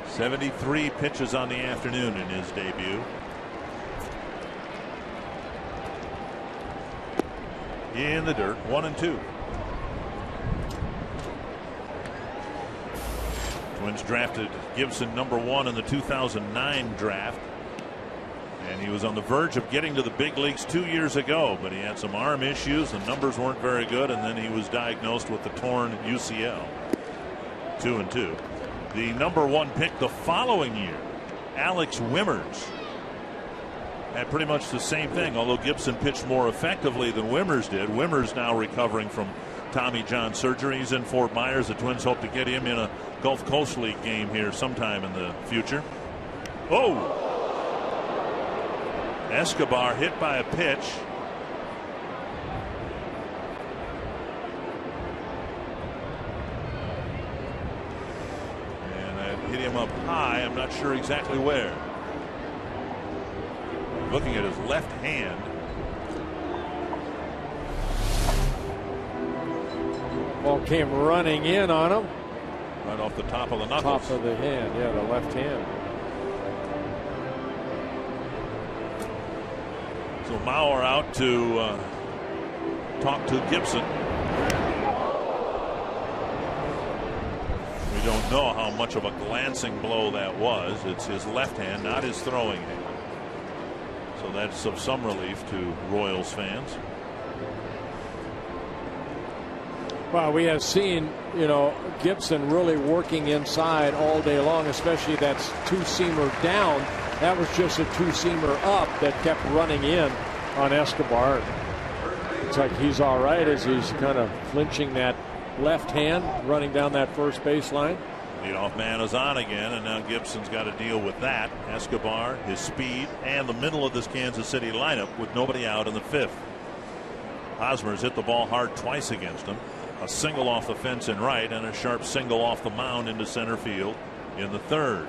73 pitches on the afternoon in his debut. In the dirt, 1-2. Twins drafted Gibson #1 in the 2009 draft. And he was on the verge of getting to the big leagues 2 years ago, but he had some arm issues. The numbers weren't very good, and then he was diagnosed with the torn UCL. 2-2. The #1 pick the following year, Alex Wimmers, had pretty much the same thing, although Gibson pitched more effectively than Wimmers did. Wimmers now recovering from Tommy John surgery. He's in Fort Myers. The Twins hope to get him in a Gulf Coast League game here sometime in the future. Oh! Escobar hit by a pitch. Hit him up high. I'm not sure exactly where. Looking at his left hand. Ball came running in on him. Right off the top of the knuckles. Top of the hand, yeah, the left hand. So Mauer out to talk to Gibson. We don't know how much of a glancing blow that was. It's his left hand, not his throwing hand. So that's of some relief to Royals fans. Well, we have seen, Gibson really working inside all day long, especially that 2-seamer down. That was just a 2-seamer up that kept running in on Escobar. Looks like he's all right as he's kind of flinching that left hand, running down that first baseline. Leadoff man is on again, and now Gibson's got to deal with that. Escobar, his speed, and the middle of this Kansas City lineup with nobody out in the 5th. Hosmer's hit the ball hard twice against him. A single off the fence in right and a sharp single off the mound into center field in the 3rd.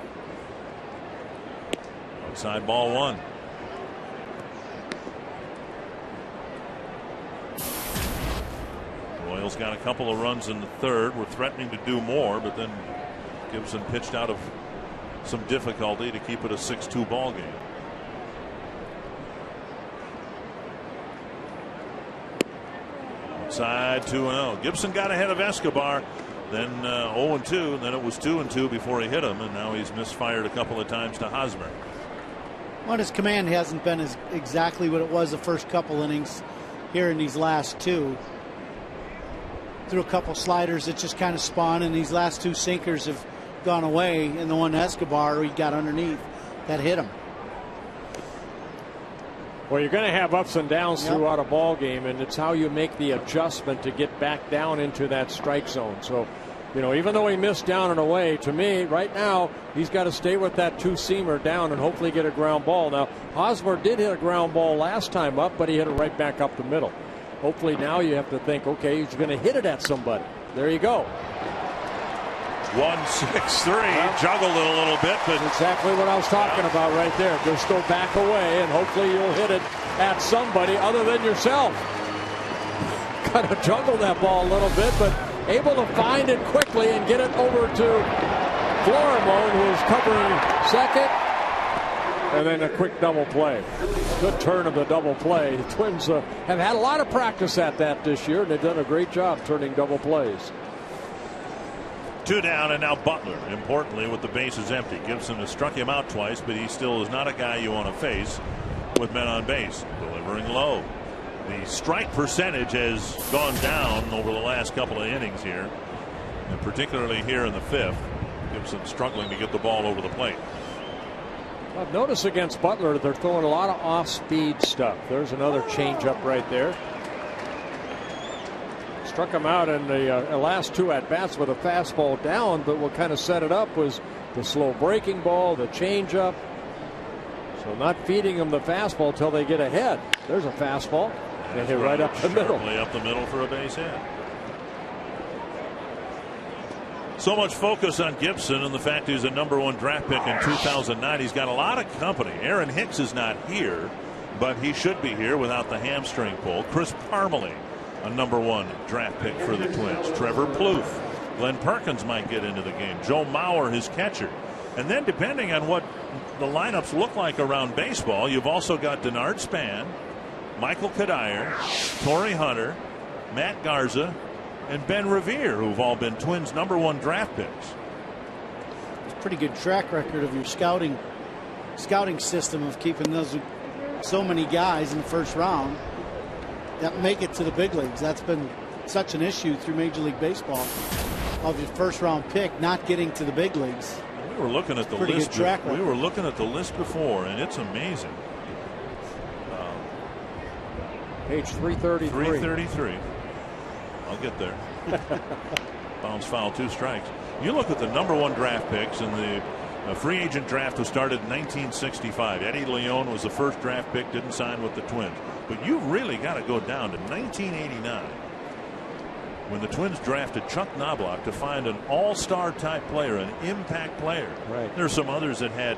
Outside ball 1. Royals got a couple of runs in the 3rd. We're threatening to do more, but then Gibson pitched out of some difficulty to keep it a 6-2 ball game. Outside 2-0. Gibson got ahead of Escobar, then 0-2, and then it was 2-2 before he hit him, and now he's misfired a couple of times to Hosmer. Well, his command hasn't been exactly what it was the first couple innings here in these last 2. Threw a couple sliders that just kind of spun, and these last 2 sinkers have gone away, and the one Escobar he got underneath that hit him. Well, you're going to have ups and downs throughout a ball game, and it's how you make the adjustment to get back down into that strike zone. So, even though he missed down and away, to me, right now, he's got to stay with that 2-seamer down and hopefully get a ground ball. Now, Hosmer did hit a ground ball last time up, but he hit it right back up the middle. Hopefully now you have to think, okay, he's going to hit it at somebody. There you go. 1-6-3, juggled it a little bit, but exactly what I was talking about right there. Just go back away, and hopefully you'll hit it at somebody other than yourself. kind of juggled that ball a little bit, but able to find it quickly and get it over to Florimone, who's covering second. And then a quick double play. Good turn of the double play. The Twins have had a lot of practice at that this year, and they've done a great job turning double plays. 2 down, and now Butler, importantly, with the bases empty. Gibson has struck him out twice, but he still is not a guy you want to face with men on base. Delivering low. The strike percentage has gone down over the last couple of innings here, and particularly here in the 5th. Gibson struggling to get the ball over the plate. I've noticed against Butler they're throwing a lot of off-speed stuff. There's another changeup right there. Struck him out in the last 2 at-bats with a fastball down, but what kind of set it up was the slow breaking ball, the changeup. So not feeding them the fastball until they get ahead. There's a fastball. They hit right up the middle. Up the middle for a base hit. So much focus on Gibson and the fact he's a #1 draft pick in 2009. He's got a lot of company. Aaron Hicks is not here, but he should be here without the hamstring pull. Chris Parmelee, a #1 draft pick for the Twins. Trevor Plouffe. Glenn Perkins might get into the game. Joe Mauer, his catcher. And then depending on what the lineups look like around baseball, you've also got Denard Span, Michael Kadire, Torrey Hunter, Matt Garza, and Ben Revere, who've all been Twins #1 draft picks. It's a pretty good track record of your scouting system of keeping those so many guys in the first round that make it to the big leagues. That's been such an issue through Major League Baseball of your first round pick not getting to the big leagues. We were looking at the list. We were looking at the list before, and it's amazing. Page 333. 333. I'll get there. Bounce foul, 2 strikes. You look at the #1 draft picks, and the free agent draft was started in 1965. Eddie Leon was the first draft pick, didn't sign with the Twins. But you really got to go down to 1989 when the Twins drafted Chuck Knobloch to find an all-star type player, an impact player. Right. There are some others that had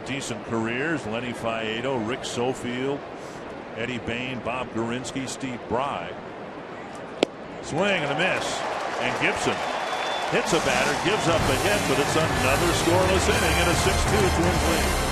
decent careers: Lenny Faedo, Rick Sofield, Eddie Bain, Bob Gorinsky, Steve Bry. Swing and a miss, and Gibson hits a batter, gives up a hit, but it's another scoreless inning and a 6-2 Twins lead.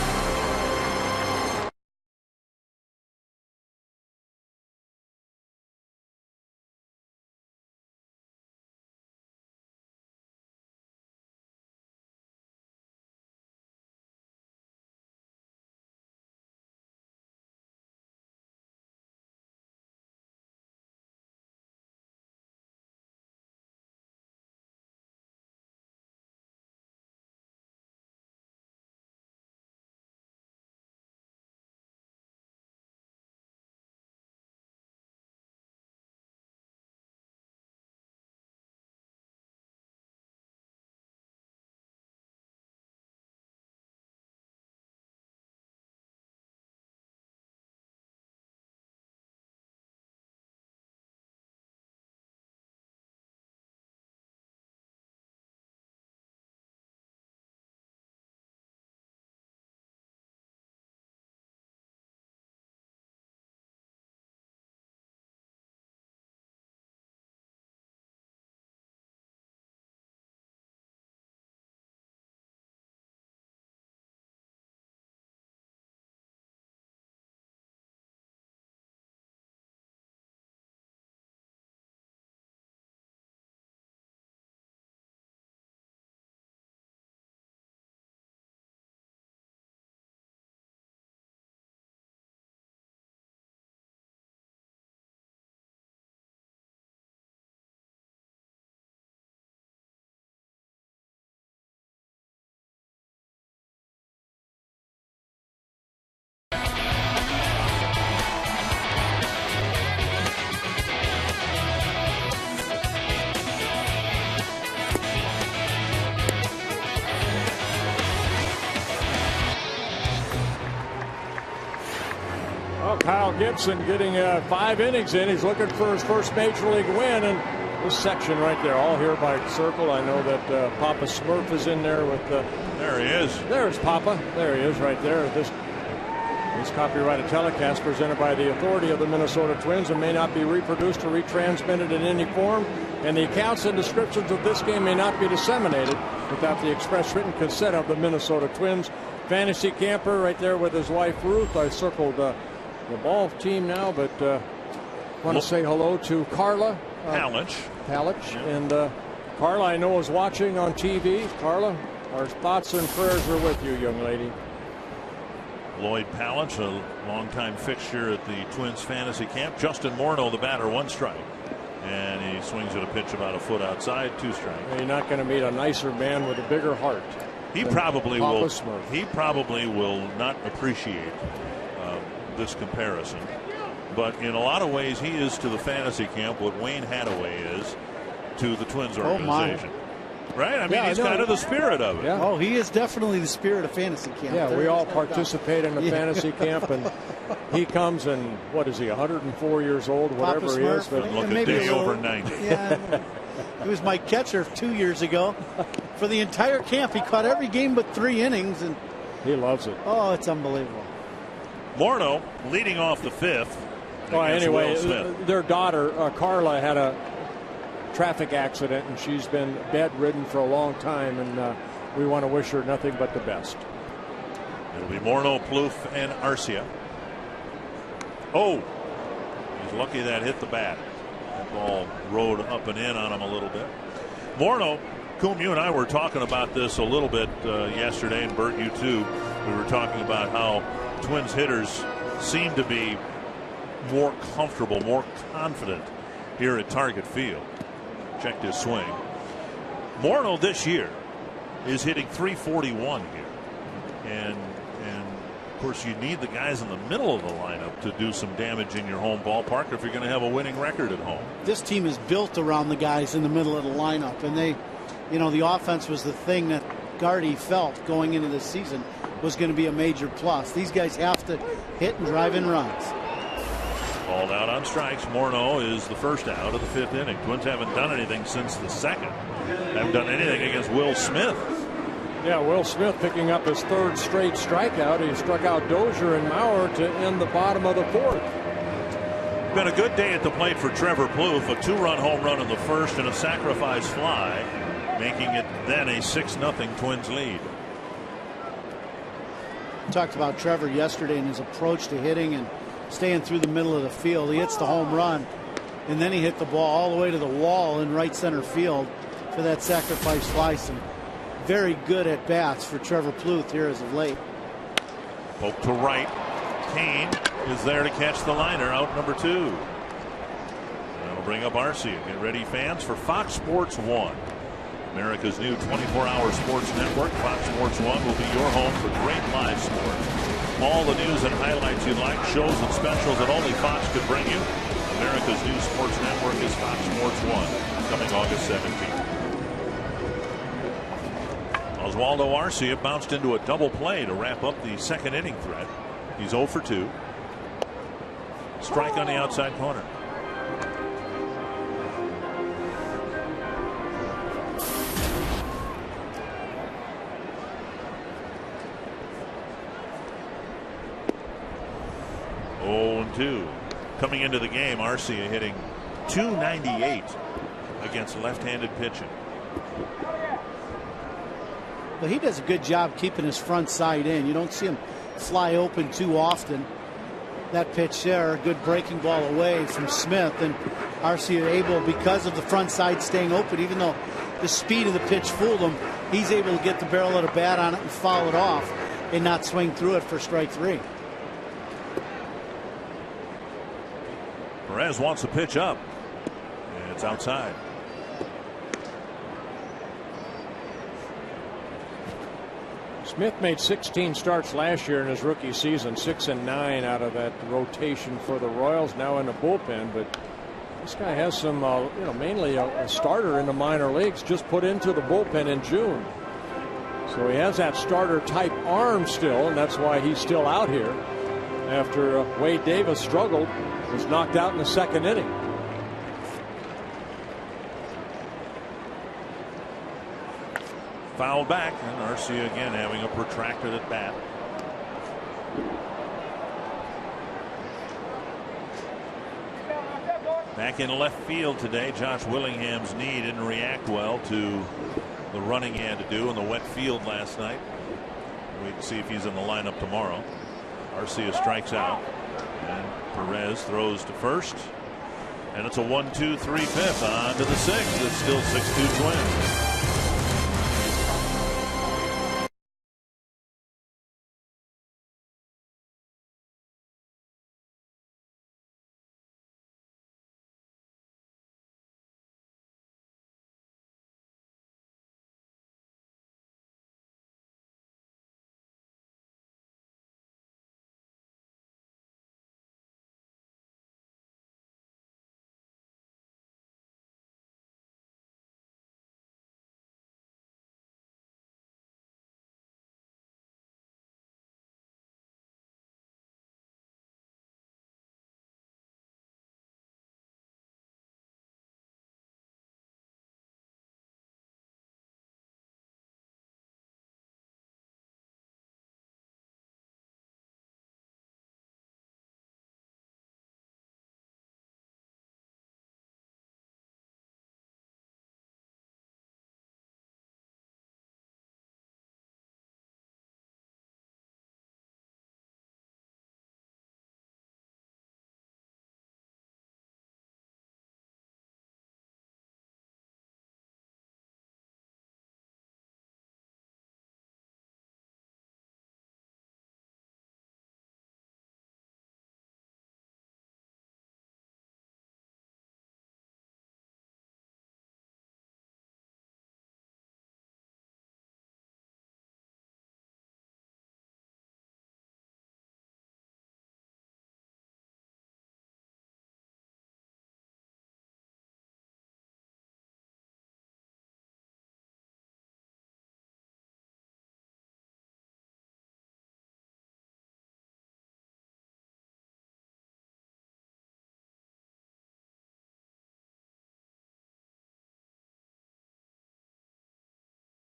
Kyle Gibson getting 5 innings in. He's looking for his first major league win, and this section right there, all here by circle. I know that Papa Smurf is in there with the. There he is. There's Papa. There he is right there. This copyrighted telecast presented by the authority of the Minnesota Twins and may not be reproduced or retransmitted in any form, and the accounts and descriptions of this game may not be disseminated without the express written consent of the Minnesota Twins. Fantasy camper right there with his wife Ruth. I circled the ball team now, but want to say hello to Carla Palich. And Carla, I know, is watching on TV. Carla, our thoughts and prayers are with you, young lady. Lloyd Palich, a longtime fixture at the Twins fantasy camp. Justin Morneau, the batter, 1 strike. And he swings at a pitch about a foot outside, 2 strikes. You're not going to meet a nicer man with a bigger heart. He probably will. Smurf. He probably will not appreciate this comparison. But in a lot of ways, he is to the fantasy camp what Wayne Hathaway is to the Twins organization. Right? I mean, he's kind of the spirit of it. Yeah. Oh, he is definitely the spirit of fantasy camp. Yeah, we all participate in the fantasy camp, and he comes and, what is he, 104 years old, whatever Papa he is. Smurf, But look a day over 90. Yeah, he was my catcher 2 years ago. For the entire camp, he caught every game but 3 innings. And he loves it. Oh, it's unbelievable. Morneau leading off the 5th. Well, anyway, their daughter, Carla, had a traffic accident, and she's been bedridden for a long time, and we want to wish her nothing but the best. It'll be Morneau, Plouffe, and Arcia. Oh, he's lucky that hit the bat. That ball rode up and in on him a little bit. Morneau, Coom, you and I were talking about this a little bit yesterday, and Bert, you too. We were talking about how Twins hitters seem to be more comfortable, more confident here at Target Field. Checked his swing. Morneau this year is hitting .341 here, and of course you need the guys in the middle of the lineup to do some damage in your home ballpark if you're going to have a winning record at home. This team is built around the guys in the middle of the lineup, and they, you know, the offense was the thing that Gardy felt going into this season was going to be a major plus. These guys have to hit and drive in runs. Balled out on strikes. Morneau is the first out of the 5th inning. Twins haven't done anything since the 2nd. Haven't done anything against Will Smith. Yeah, Will Smith picking up his 3rd straight strikeout. He struck out Dozier and Maurer to end the bottom of the 4th. Been a good day at the plate for Trevor Plouffe. A 2-run home run in the 1st and a sacrifice fly, making it then a 6-0 Twins lead. Talked about Trevor yesterday and his approach to hitting and staying through the middle of the field. He hits the home run, and then he hit the ball all the way to the wall in right center field for that sacrifice fly. Some very good at bats for Trevor Plouffe here as of late. Poke to right. Kane is there to catch the liner, out number 2. That'll bring up Arcia. Get ready, fans, for Fox Sports 1. America's new 24-hour sports network. Fox Sports 1 will be your home for great live sports. All the news and highlights you like, shows and specials that only Fox could bring you. America's new sports network is Fox Sports 1, coming August 17th. Oswaldo Arcia bounced into a double play to wrap up the 2nd inning threat. He's 0 for 2. Strike on the outside corner. Coming into the game, Arcia hitting .298 against left-handed pitching. But he does a good job keeping his front side in. You don't see him fly open too often. That pitch there, a good breaking ball away from Smith, and Arcia able, because of the front side staying open, even though the speed of the pitch fooled him, he's able to get the barrel of the bat on it and foul it off and not swing through it for strike 3. Perez wants to pitch up, and it's outside. Smith made 16 starts last year in his rookie season, 6 and 9 out of that rotation for the Royals, now in the bullpen. But this guy has some, mainly a starter in the minor leagues, just put into the bullpen in June. So he has that starter type arm still, and that's why he's still out here after Wade Davis struggled, was knocked out in the 2nd inning. Foul back, and Arcia again having a protracted at bat. Back in left field today, Josh Willingham's knee didn't react well to the running he had to do in the wet field last night. Wait to see if he's in the lineup tomorrow. Arcia strikes out, and Perez throws to first, and it's a 1-2-3 fifth on to the sixth. It's still 6-2 Twins.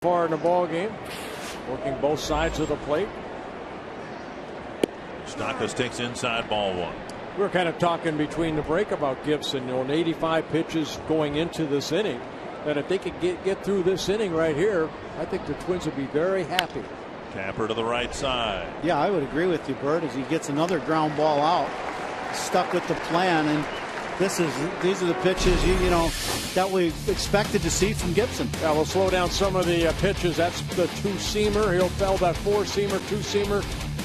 Far in the ball game, working both sides of the plate. Stockus takes inside, ball one. We were kind of talking between the break about Gibson, you know, 85 pitches going into this inning. That if they could get through this inning right here, I think the Twins would be very happy. Tapper to the right side. Yeah, I would agree with you, Bert, as he gets another ground ball out. Stuck with the plan, and these are the pitches you know that we expected to see from Gibson. Yeah, we'll slow down some of the pitches. That's the two-seamer. He'll fell that four-seamer, two-seamer.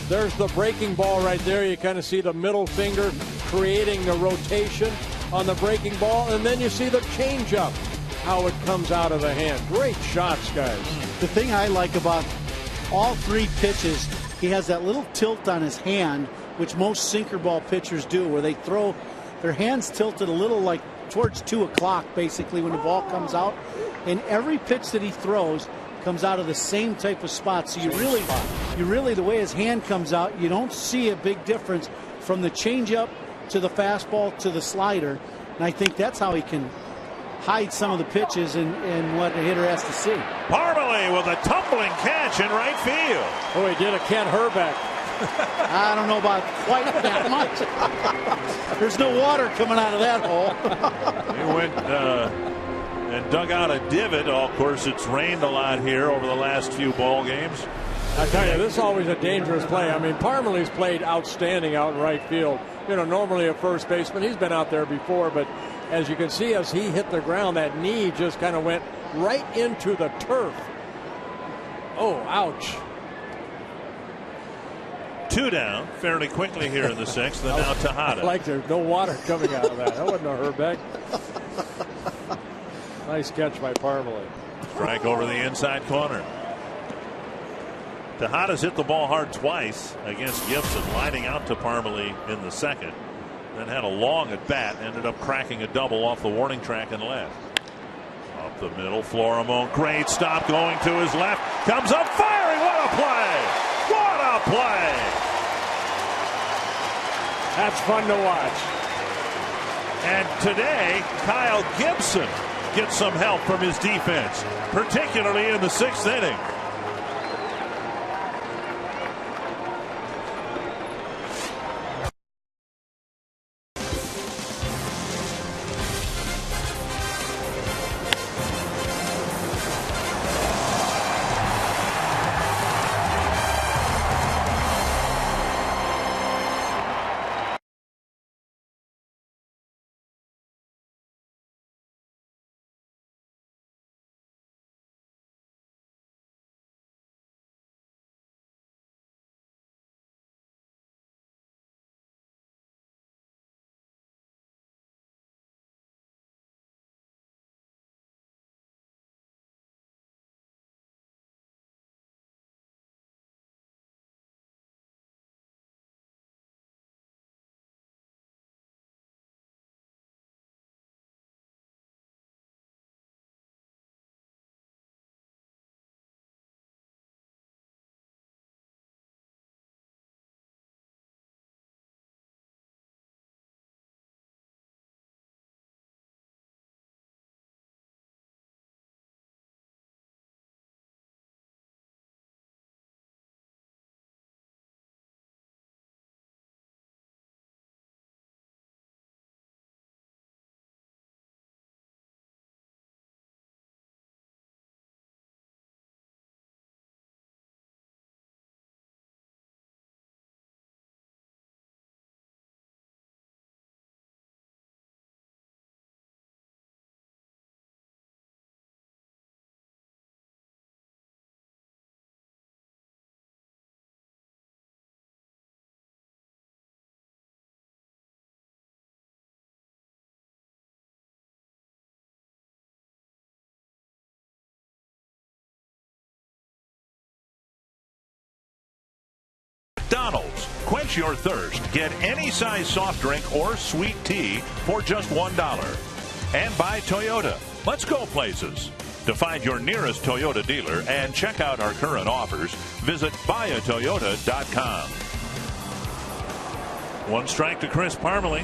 There's the breaking ball right there. You kind of see the middle finger creating the rotation on the breaking ball, and then you see the changeup, how it comes out of the hand. Great shots, guys. The thing I like about all three pitches, he has that little tilt on his hand, which most sinker ball pitchers do, where they throw their hands tilted a little like towards 2 o'clock, basically, when the ball comes out. And every pitch that he throws comes out of the same type of spot. So you really, the way his hand comes out, you don't see a big difference from the changeup to the fastball to the slider. And I think that's how he can hide some of the pitches and what a hitter has to see. Parmalee with a tumbling catch in right field. Oh, he did a Kent Herbeck. I don't know about quite that much. There's no water coming out of that hole. He went and dug out a divot. Of course, it's rained a lot here over the last few ball games. I tell you, this is always a dangerous play. I mean, Parmalee's played outstanding out in right field. You know, normally a first baseman, he's been out there before, but as you can see, as he hit the ground, that knee just kind of went right into the turf. Oh, ouch. 2 down fairly quickly here in the sixth, and now Tejada. Like there's no water coming out of that. That wasn't a Herbeck. Nice catch by Parmalee. Strike over the inside corner. Tejada's hit the ball hard twice against Gibson, lining out to Parmalee in the second. Then had a long at bat, ended up cracking a double off the warning track and left. Up the middle, Florimon, great stop going to his left. Comes up firing. What a play! What a play! That's fun to watch. And today, Kyle Gibson gets some help from his defense, particularly in the sixth inning. McDonald's. Quench your thirst. Get any size soft drink or sweet tea for just $1. And by Toyota. Let's go places. To find your nearest Toyota dealer and check out our current offers, visit buyatoyota.com. One strike to Chris Parmalee.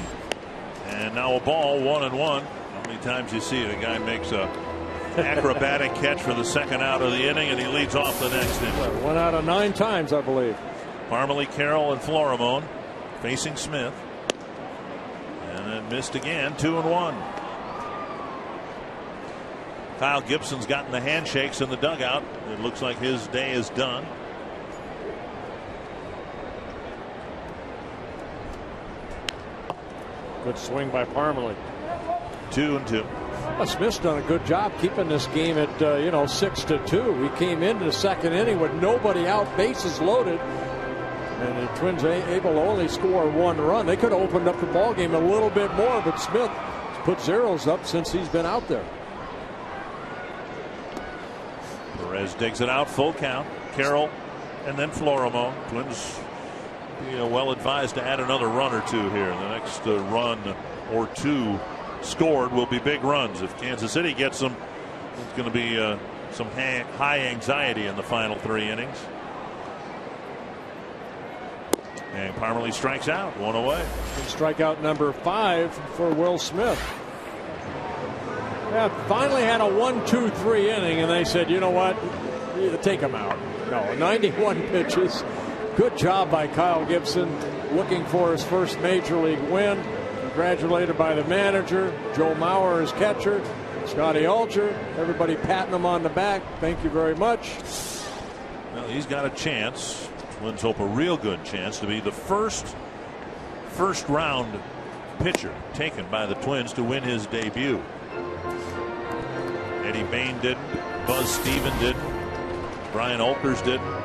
And now a ball, 1-1. How many times you see it? A guy makes a acrobatic catch for the second out of the inning, and he leads off the next inning. 1 out of 9 times, I believe. Parmalee, Carroll, and Florimone facing Smith. And then missed again, 2-1. Kyle Gibson's gotten the handshakes in the dugout. It looks like his day is done. Good swing by Parmalee. 2-2. Well, Smith's done a good job keeping this game at 6-2. We came into the second inning with nobody out, bases loaded, and the Twins able to only score 1 run. They could have opened up the ball game a little bit more, but Smith has put zeros up since he's been out there. Perez digs it out, full count. Carroll and then Florimone. Twins be well advised to add another run or two here. The next run or two scored will be big runs. If Kansas City gets them, it's going to be some high anxiety in the final 3 innings. And Parmalee strikes out, 1 away. And strikeout number 5 for Will Smith. Yeah, finally had a 1-2-3 inning, and they said, you know what, take him out. No, 91 pitches. Good job by Kyle Gibson, looking for his first major league win. Congratulated by the manager, Joe Mauer, his catcher, Scotty Alger, everybody patting him on the back. Thank you very much. Well, he's got a chance. Twins hope a real good chance to be the first round pitcher taken by the Twins to win his debut. Eddie Bain didn't. Buzz Steven didn't. Brian Olkers didn't.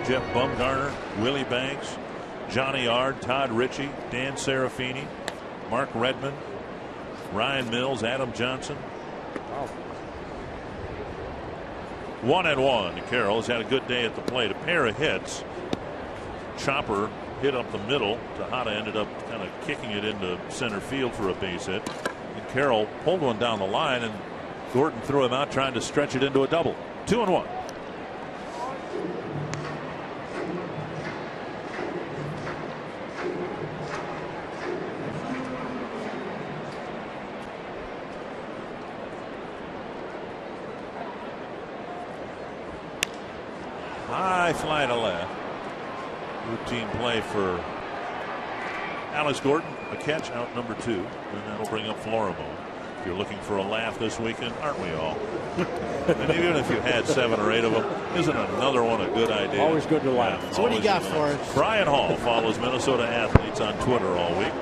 Jeff Bumgarner, Willie Banks, Johnny Ard, Todd Ritchie, Dan Serafini, Mark Redmond, Ryan Mills, Adam Johnson. 1-1. Carroll has had a good day at the plate. A pair of hits. Chopper hit up the middle. Tejada ended up kind of kicking it into center field for a base hit. And Carroll pulled one down the line, and Gordon threw him out trying to stretch it into a double. 2-1. High fly to left. Routine play for Alex Gordon. A catch, out number 2, and that'll bring up Florimone. If you're looking for a laugh this weekend, aren't we all? And even if you had 7 or 8 of them, isn't another one a good idea? Always good to laugh. So what do you got for us? Brian Hall follows Minnesota athletes on Twitter all week,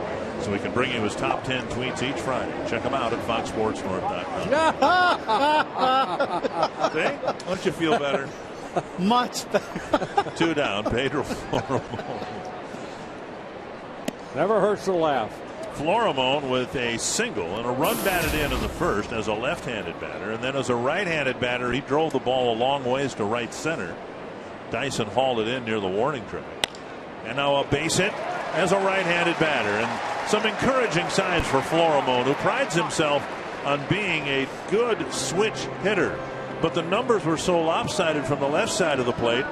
so we can bring you his top 10 tweets each Friday. Check him out at foxsportsnorth.com. See? Don't you feel better? Much better. 2 down. Pedro Florimone. Never hurts to laugh. Florimone with a single and a run batted in the first as a left-handed batter, and then as a right-handed batter he drove the ball a long ways to right center. Dyson hauled it in near the warning track, and now a base hit as a right-handed batter, and some encouraging signs for Florimone, who prides himself on being a good switch hitter, but the numbers were so lopsided from the left side of the plate.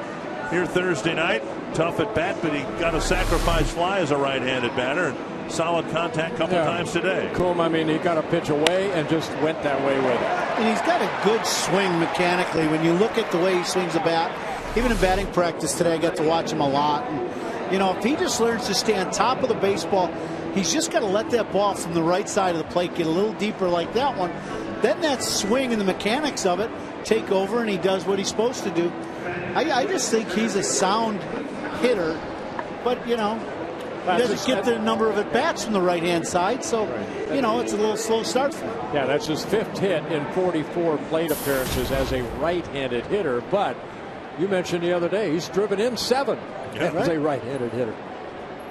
Here Thursday night, tough at bat, but he got a sacrifice fly as a right-handed batter, and solid contact a couple times today. Cool. I mean, he got a pitch away and just went that way with it. And he's got a good swing mechanically. When you look at the way he swings the bat, even in batting practice today, I got to watch him a lot. And, if he just learns to stay on top of the baseball, he's just got to let that ball from the right side of the plate get a little deeper like that one. Then that swing and the mechanics of it take over, and he does what he's supposed to do. I just think he's a sound hitter, but, he doesn't get the number of at-bats from the right-hand side, so, it's a little slow start for him. Yeah, that's his 5th hit in 44 plate appearances as a right-handed hitter, but you mentioned the other day, he's driven in 7 as a right-handed hitter.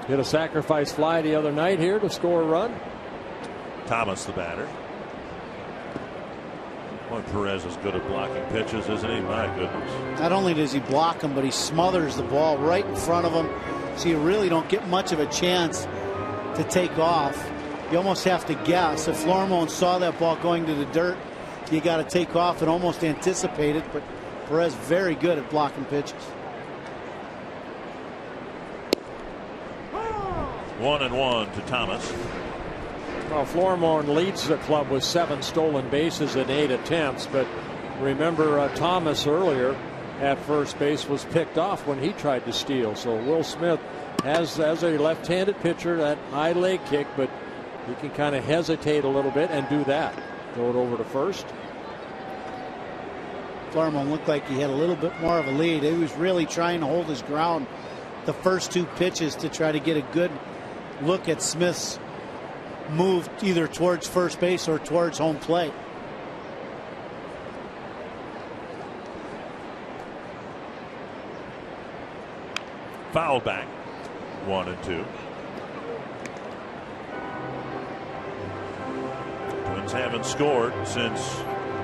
Hit a sacrifice fly the other night here to score a run. Thomas, the batter. Boy, Perez is good at blocking pitches, isn't he? My goodness. Not only does he block them, but he smothers the ball right in front of him. so you really don't get much of a chance to take off. You almost have to guess. If Florimon saw that ball going to the dirt, you got to take off and almost anticipate it. But Perez very good at blocking pitches. 1-1 to Thomas. Well, Florimon leads the club with 7 stolen bases in 8 attempts, but remember Thomas earlier at first base was picked off when he tried to steal. So Will Smith has, as a left-handed pitcher, that high leg kick, but he can kind of hesitate a little bit and do that. Throw it over to first. Florimon looked like he had a little bit more of a lead. He was really trying to hold his ground the first 2 pitches to try to get a good look at Smith's move either towards first base or towards home plate. Foul back. 1-2. Twins haven't scored since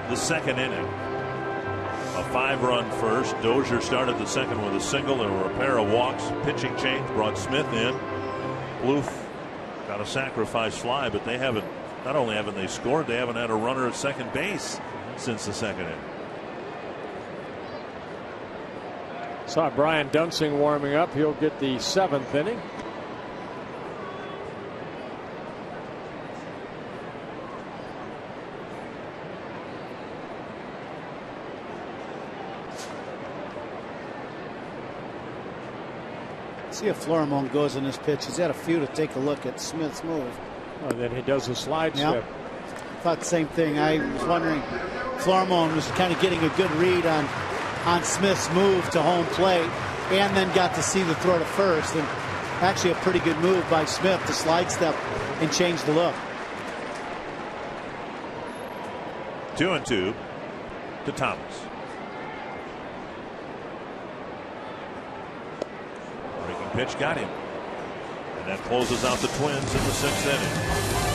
the 2nd inning. A 5-run first. Dozier started the 2nd with a single. There were a pair of walks. Pitching change brought Smith in. Bloof got a sacrifice fly, but they haven't. Not only haven't they scored, they haven't had a runner at second base since the 2nd inning. Saw Brian Dunsing warming up. He'll get the 7th inning. See if Florimon goes in this pitch. He's had a few to take a look at Smith's move. Oh, then he does a slide step. Thought the same thing. I was wondering, Florimon was kind of getting a good read on Smith's move to home plate, and then got to see the throw to first. And actually a pretty good move by Smith to slide step and change the look. 2-2 to Thomas. Breaking pitch got him. And that closes out the Twins in the 6th inning.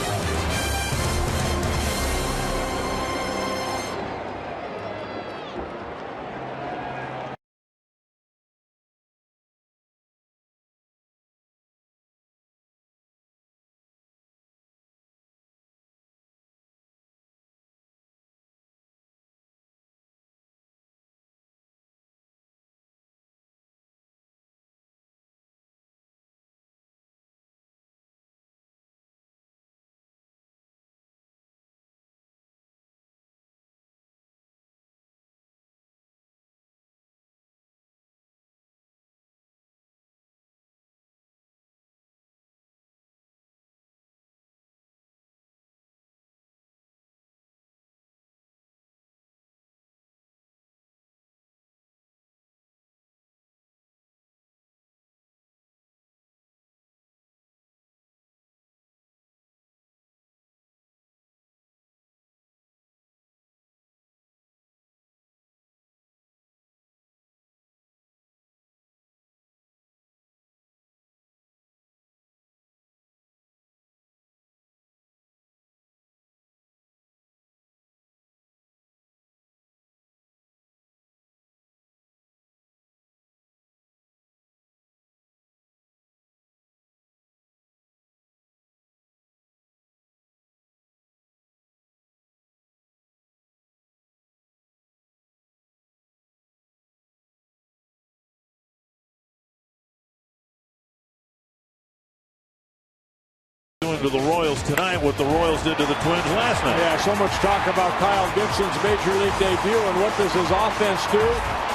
To the Royals tonight, what the Royals did to the Twins last night. Yeah, so much talk about Kyle Gibson's major league debut, and what does his offense do?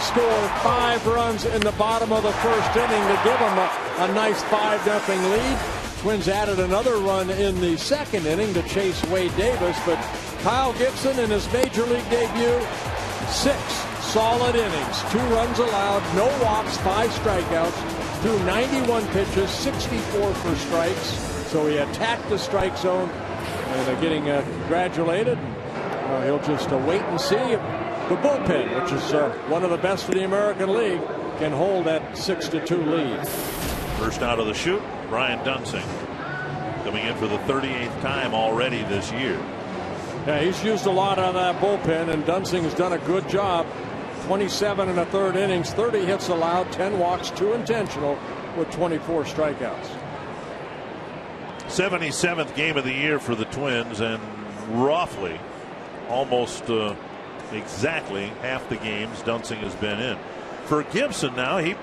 Score 5 runs in the bottom of the 1st inning to give him a nice 5-0 lead. Twins added another run in the 2nd inning to chase Wade Davis, but Kyle Gibson in his major league debut, 6 solid innings, 2 runs allowed, no walks, 5 strikeouts, threw 91 pitches, 64 for strikes. So he attacked the strike zone, and getting congratulated. He'll just wait and see if the bullpen, which is one of the best in the American League, can hold that 6-2 lead. First out of the chute, Brian Dunsing, coming in for the 38th time already this year. Yeah, he's used a lot on that bullpen, and Dunsing's done a good job. 27 1/3 innings, 30 hits allowed, 10 walks, 2 intentional, with 24 strikeouts. 77th game of the year for the Twins, and roughly almost exactly half the games Dunsing has been in. For Gibson now, he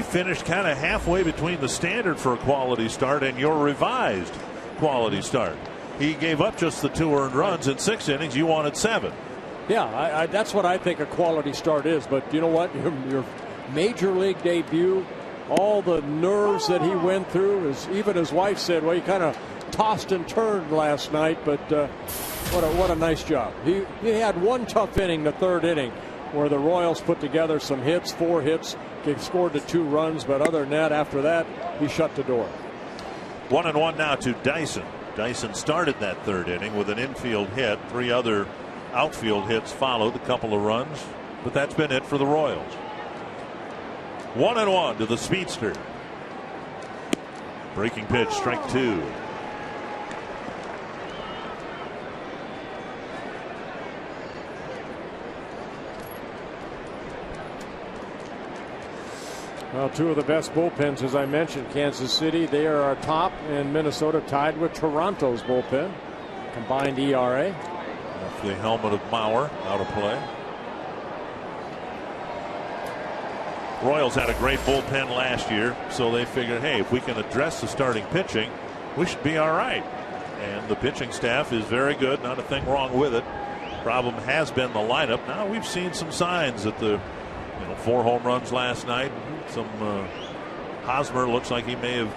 finished kind of halfway between the standard for a quality start and your revised quality start. He gave up just the 2 earned runs in 6 innings. You wanted 7. Yeah, that's what I think a quality start is. But you know what? Your major league debut, all the nerves that he went through, even his wife said, well, he kind of tossed and turned last night, but what a nice job. He had one tough inning, the 3rd inning, where the Royals put together some hits, 4 hits, scored the 2 runs, but other than that, after that, he shut the door. 1-1 now to Dyson. Dyson started that 3rd inning with an infield hit. 3 other outfield hits followed, a couple of runs, but that's been it for the Royals. 1-1 to the speedster. Breaking pitch, strike 2. Well, 2 of the best bullpens, as I mentioned. Kansas City, they are our top, and Minnesota tied with Toronto's bullpen. Combined ERA. Off the helmet of Mauer, out of play. Royals had a great bullpen last year, so they figured, hey, if we can address the starting pitching, we should be all right. And the pitching staff is very good, not a thing wrong with it. Problem has been the lineup. Now we've seen some signs that 4 home runs last night. Some Hosmer looks like he may have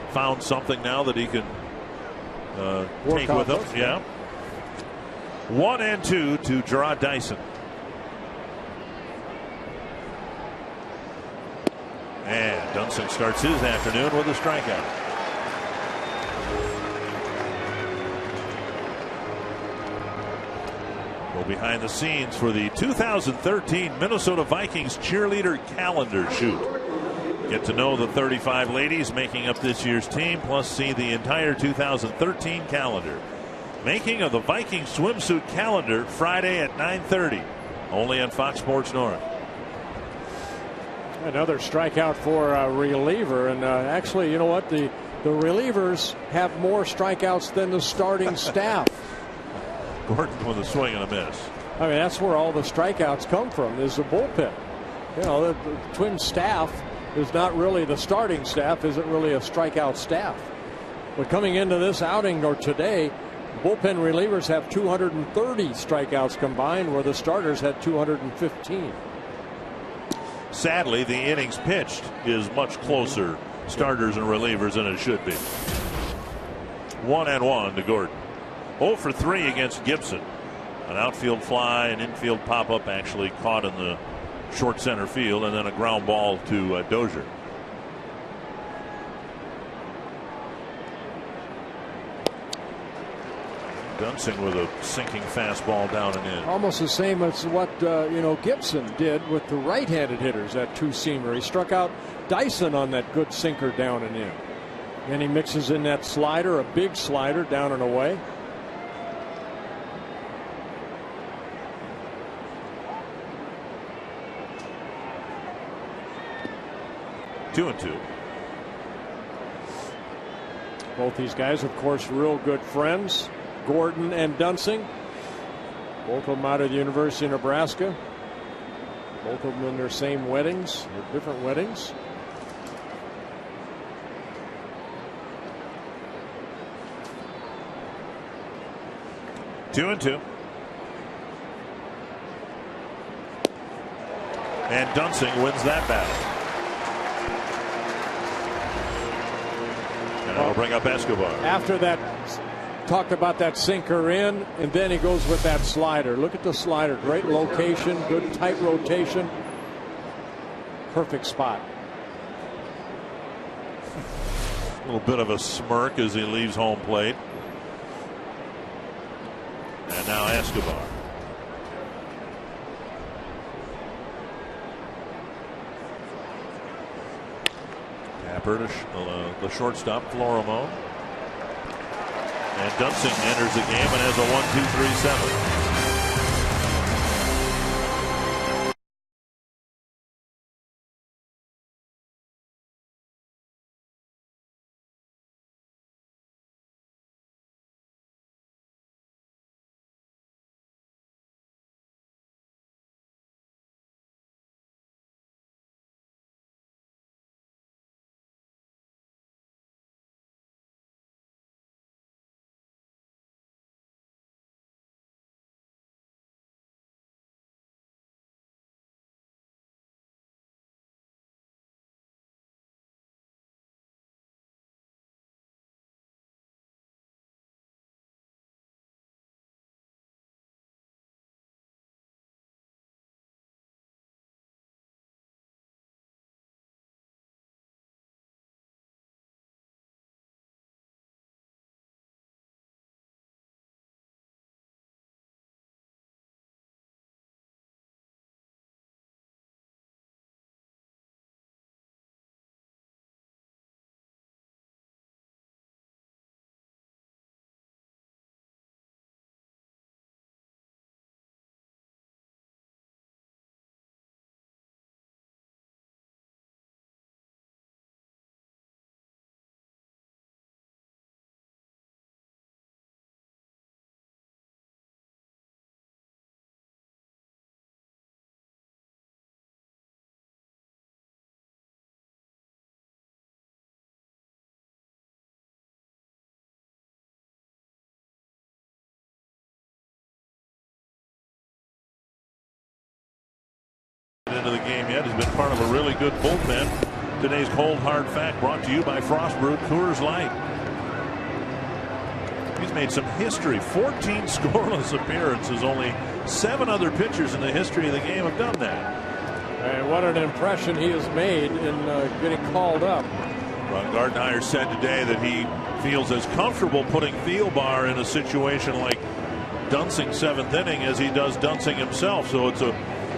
found something now that he can take with him. Yeah. 1-2 to Gerard Dyson. And Dunsing starts his afternoon with a strikeout. Go behind the scenes for the 2013 Minnesota Vikings cheerleader calendar shoot. Get to know the 35 ladies making up this year's team, plus see the entire 2013 calendar. Making of the Vikings swimsuit calendar Friday at 9:30, only on Fox Sports North. Another strikeout for a reliever, and actually, you know what? The relievers have more strikeouts than the starting staff. Gordon with a swing and a miss. I mean, that's where all the strikeouts come from, is the bullpen. You know, the Twins staff is not really the starting staff, isn't really a strikeout staff. But coming into this outing or today, bullpen relievers have 230 strikeouts combined, where the starters had 215. Sadly, the innings pitched is much closer, starters and relievers, than it should be. 1-1 to Gordon. 0 for 3 against Gibson. An outfield fly, an infield pop-up actually caught in the short center field, and then a ground ball to Dozier. Dunsing with a sinking fastball down and in. Almost the same as what Gibson did with the right-handed hitters, that two-seamer. He struck out Dyson on that good sinker down and in. Then he mixes in that slider, a big slider down and away. Two and two. Both these guys, of course, real good friends. Gordon and Dunsing. Both of them out of the University of Nebraska. Both of them in their same weddings, or different weddings. Two and two. And Dunsing wins that battle. And I'll bring up Escobar. After that, talked about that sinker in, and then he goes with that slider. Look at the slider. Great location, good tight rotation. Perfect spot. A little bit of a smirk as he leaves home plate. And now Escobar. Tapper to the shortstop, Florimo. And Dunsing enters the game and has a 1-2-3-7. into the game yet. He's been part of a really good bullpen. Today's cold hard fact brought to you by Frost Brewed Coors Light. He's made some history. 14 scoreless appearances. Only 7 other pitchers in the history of the game have done that. And what an impression he has made in getting called up. Ron Gardenhire said today that he feels as comfortable putting Thielbar in a situation like Dunsing's 7th inning as he does Dunsing himself. So it's a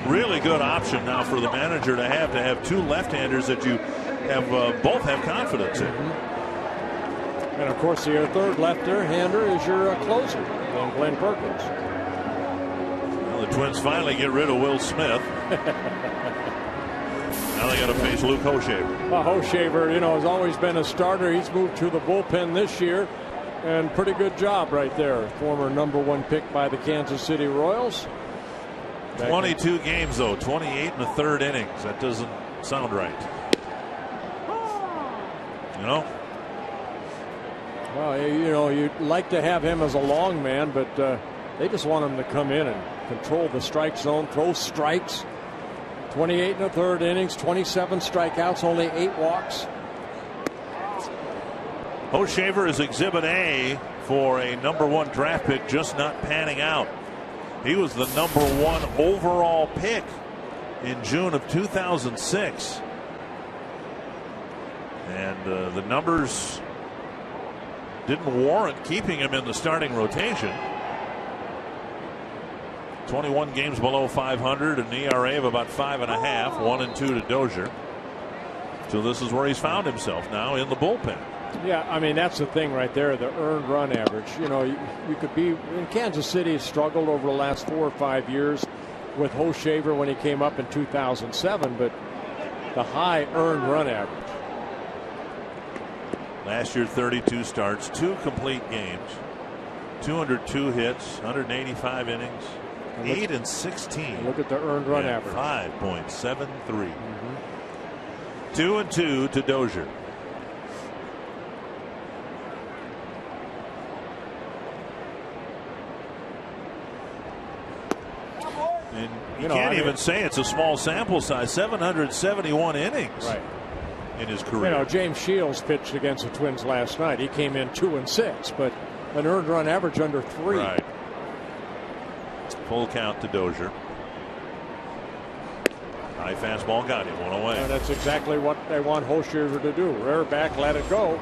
really good option now for the manager to have 2 left-handers that you have both have confidence in. And of course, your third left-hander is your closer, Glenn Perkins. Well, the Twins finally get rid of Will Smith. Now they got to face Luke Hochevar. Well, Hochevar, has always been a starter. He's moved to the bullpen this year, and pretty good job right there. Former #1 pick by the Kansas City Royals. 22 games though, 28 in the 3rd innings. That doesn't sound right. Well, you'd like to have him as a long man, but they just want him to come in and control the strike zone, throw strikes. 28 in the 3rd innings, 27 strikeouts, only 8 walks. Hochevar is Exhibit A for a #1 draft pick just not panning out. He was the #1 overall pick in June of 2006. And the numbers didn't warrant keeping him in the starting rotation. 21 games below 500, an ERA of about 5.5, 1-2 to Dozier. So this is where he's found himself now, in the bullpen. Yeah, I mean, that's the thing right there, the earned run average. You could be in Kansas City has struggled over the last 4 or 5 years with Hochevar when he came up in 2007, but the high earned run average. Last year, 32 starts, 2 complete games, 202 hits, 185 innings. 8 and 16. Look at the earned run average. 5.73. 2-2 to Dozier. And you can't even say it's a small sample size. 771 innings in his career. James Shields pitched against the Twins last night. He came in 2-6, but an earned run average under 3. Right. Full count to Dozier. High fastball got him, 1 away. And that's exactly what they want Hochevar to do. Rear back, let it go.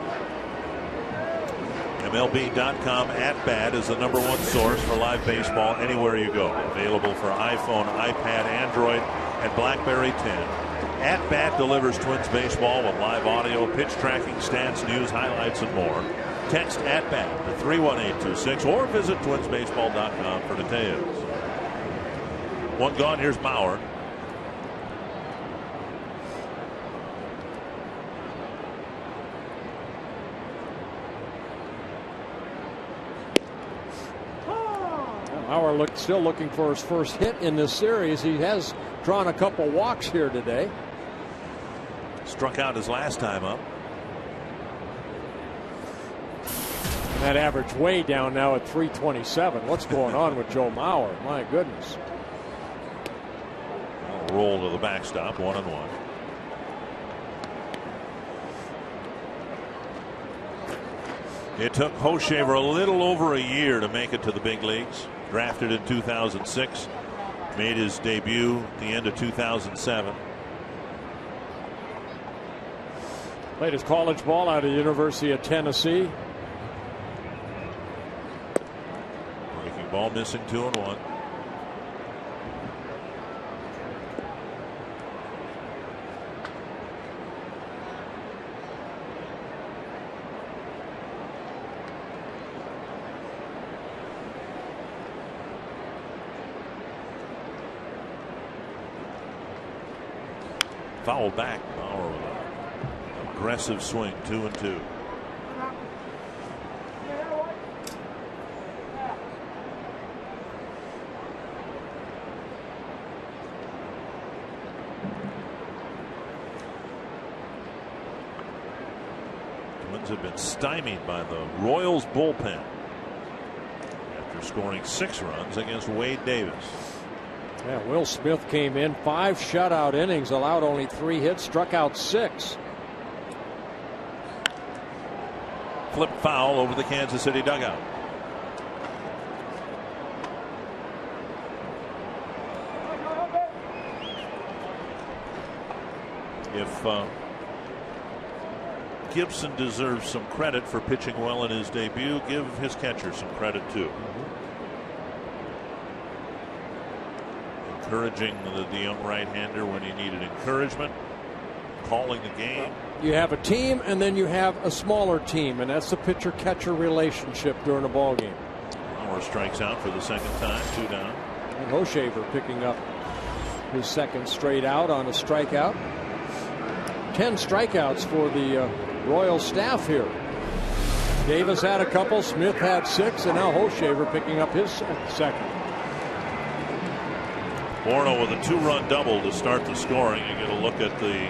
MLB.com @bat is the #1 source for live baseball anywhere you go. Available for iPhone, iPad, Android, and BlackBerry 10. @bat delivers Twins baseball with live audio, pitch tracking, stats, news, highlights, and more. Text @bat to 31826 or visit twinsbaseball.com for details. 1 gone. Here's Bauer. Bauer still looking for his first hit in this series. He has drawn a couple walks here today. Struck out his last time up. And that average way down now at 327. What's going on with Joe Mauer? My goodness. Roll to the backstop, 1-1. It took Hochevar a little over a year to make it to the big leagues. Drafted in 2006, made his debut at the end of 2007. Played his college ball out of the University of Tennessee. Breaking ball missing, 2-1. Foul back. Bauer with an aggressive swing, 2-2. Twins have been stymied by the Royals bullpen after scoring 6 runs against Wade Davis. Yeah, Will Smith came in 5 shutout innings, allowed only 3 hits, struck out 6. Flip foul over the Kansas City dugout. If Gibson deserves some credit for pitching well in his debut, give his catcher some credit too. Encouraging the young right-hander when he needed encouragement, calling the game. You have a team and then you have a smaller team, and that's the pitcher-catcher relationship during a ball game. Lauer strikes out for the second time, 2 down. And Hoshaver picking up his second straight out on a strikeout. 10 strikeouts for the Royal staff here. Davis had a couple, Smith had 6, and now Hoshaver picking up his second. Borno with a 2-run double to start the scoring. You get a look at the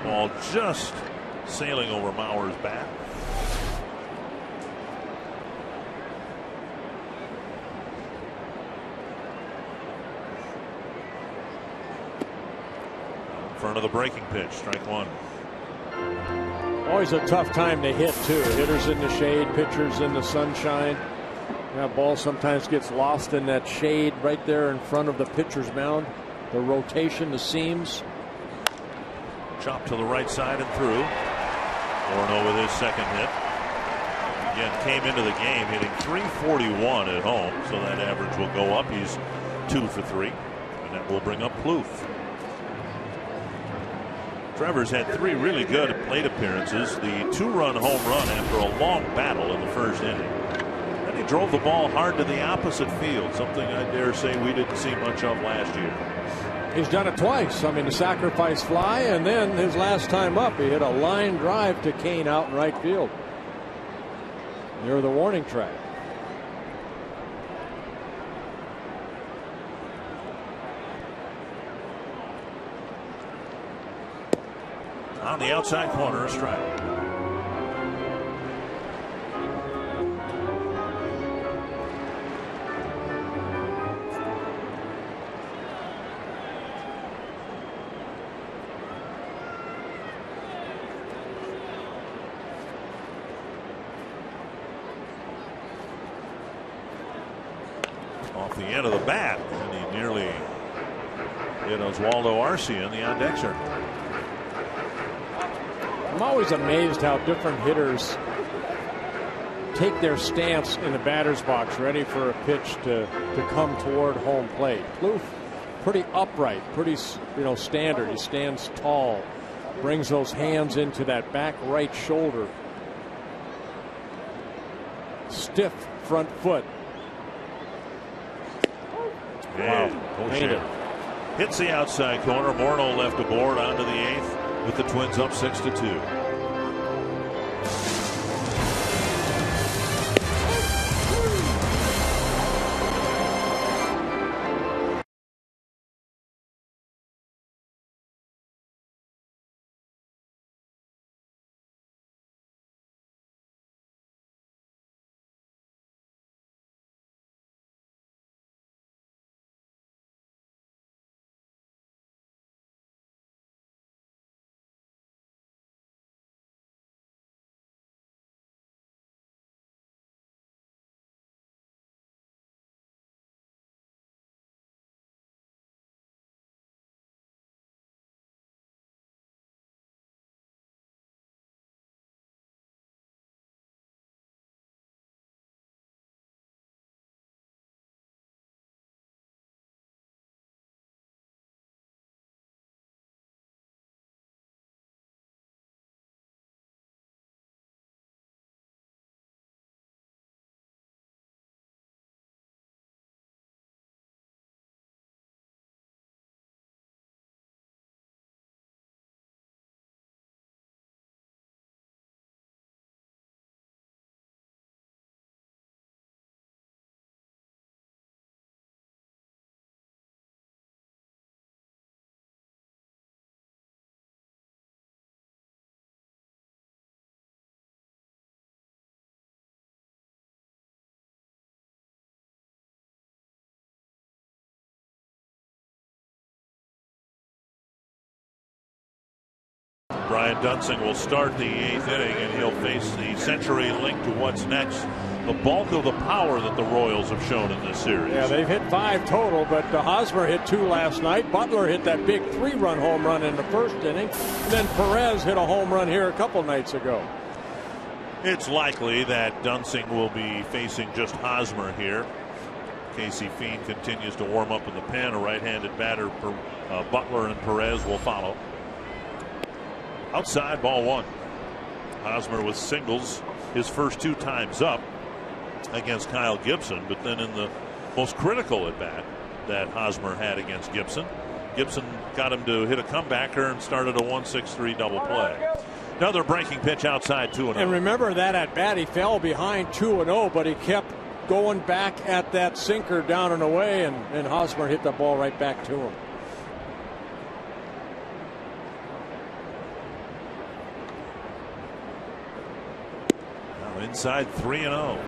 ball just sailing over Mauer's bat. In front of the breaking pitch, strike 1. Always a tough time to hit too. Hitters in the shade, pitchers in the sunshine. That ball sometimes gets lost in that shade right there in front of the pitcher's mound. The rotation, the seams. Chopped to the right side and through. Borno with his second hit. Again, came into the game hitting .341 at home, so that average will go up. He's 2 for 3, and that will bring up Plouffe. Trevor's had 3 really good plate appearances. The 2-run home run after a long battle in the first inning. Then he drove the ball hard to the opposite field, something I dare say we didn't see much of last year. He's done it twice. I mean, the sacrifice fly, and then his last time up, he hit a line drive to Kane out in right field near the warning track. On the outside corner, a strike. Off the end of the bat, and he nearly hit Oswaldo Arce in the on-deck circle. I'm always amazed how different hitters take their stance in the batter's box, ready for a pitch to come toward home plate. Plouffe, pretty upright, pretty standard. He stands tall, brings those hands into that back right shoulder. Stiff front foot. Wow. Hits the outside corner. Borno left aboard onto the 8th with the Twins up 6-2. Brian Dunsing will start the 8th inning, and he'll face the century linked to what's next. The bulk of the power that the Royals have shown in this series. Yeah, they've hit 5 total, but Hosmer hit 2 last night. Butler hit that big 3-run home run in the first inning. And then Perez hit a home run here a couple nights ago. It's likely that Dunsing will be facing just Hosmer here. Casey Fiend continues to warm up in the pen. A right-handed batter for Butler and Perez will follow. Outside, ball 1. Hosmer with singles his first 2 times up against Kyle Gibson, but then in the most critical at bat that Hosmer had against Gibson, Gibson got him to hit a comebacker and started a 1-6-3 double play. Another breaking pitch outside 2-0. And remember that at bat he fell behind 2-0, but he kept going back at that sinker down and away, and Hosmer hit the ball right back to him. Now inside 3-0.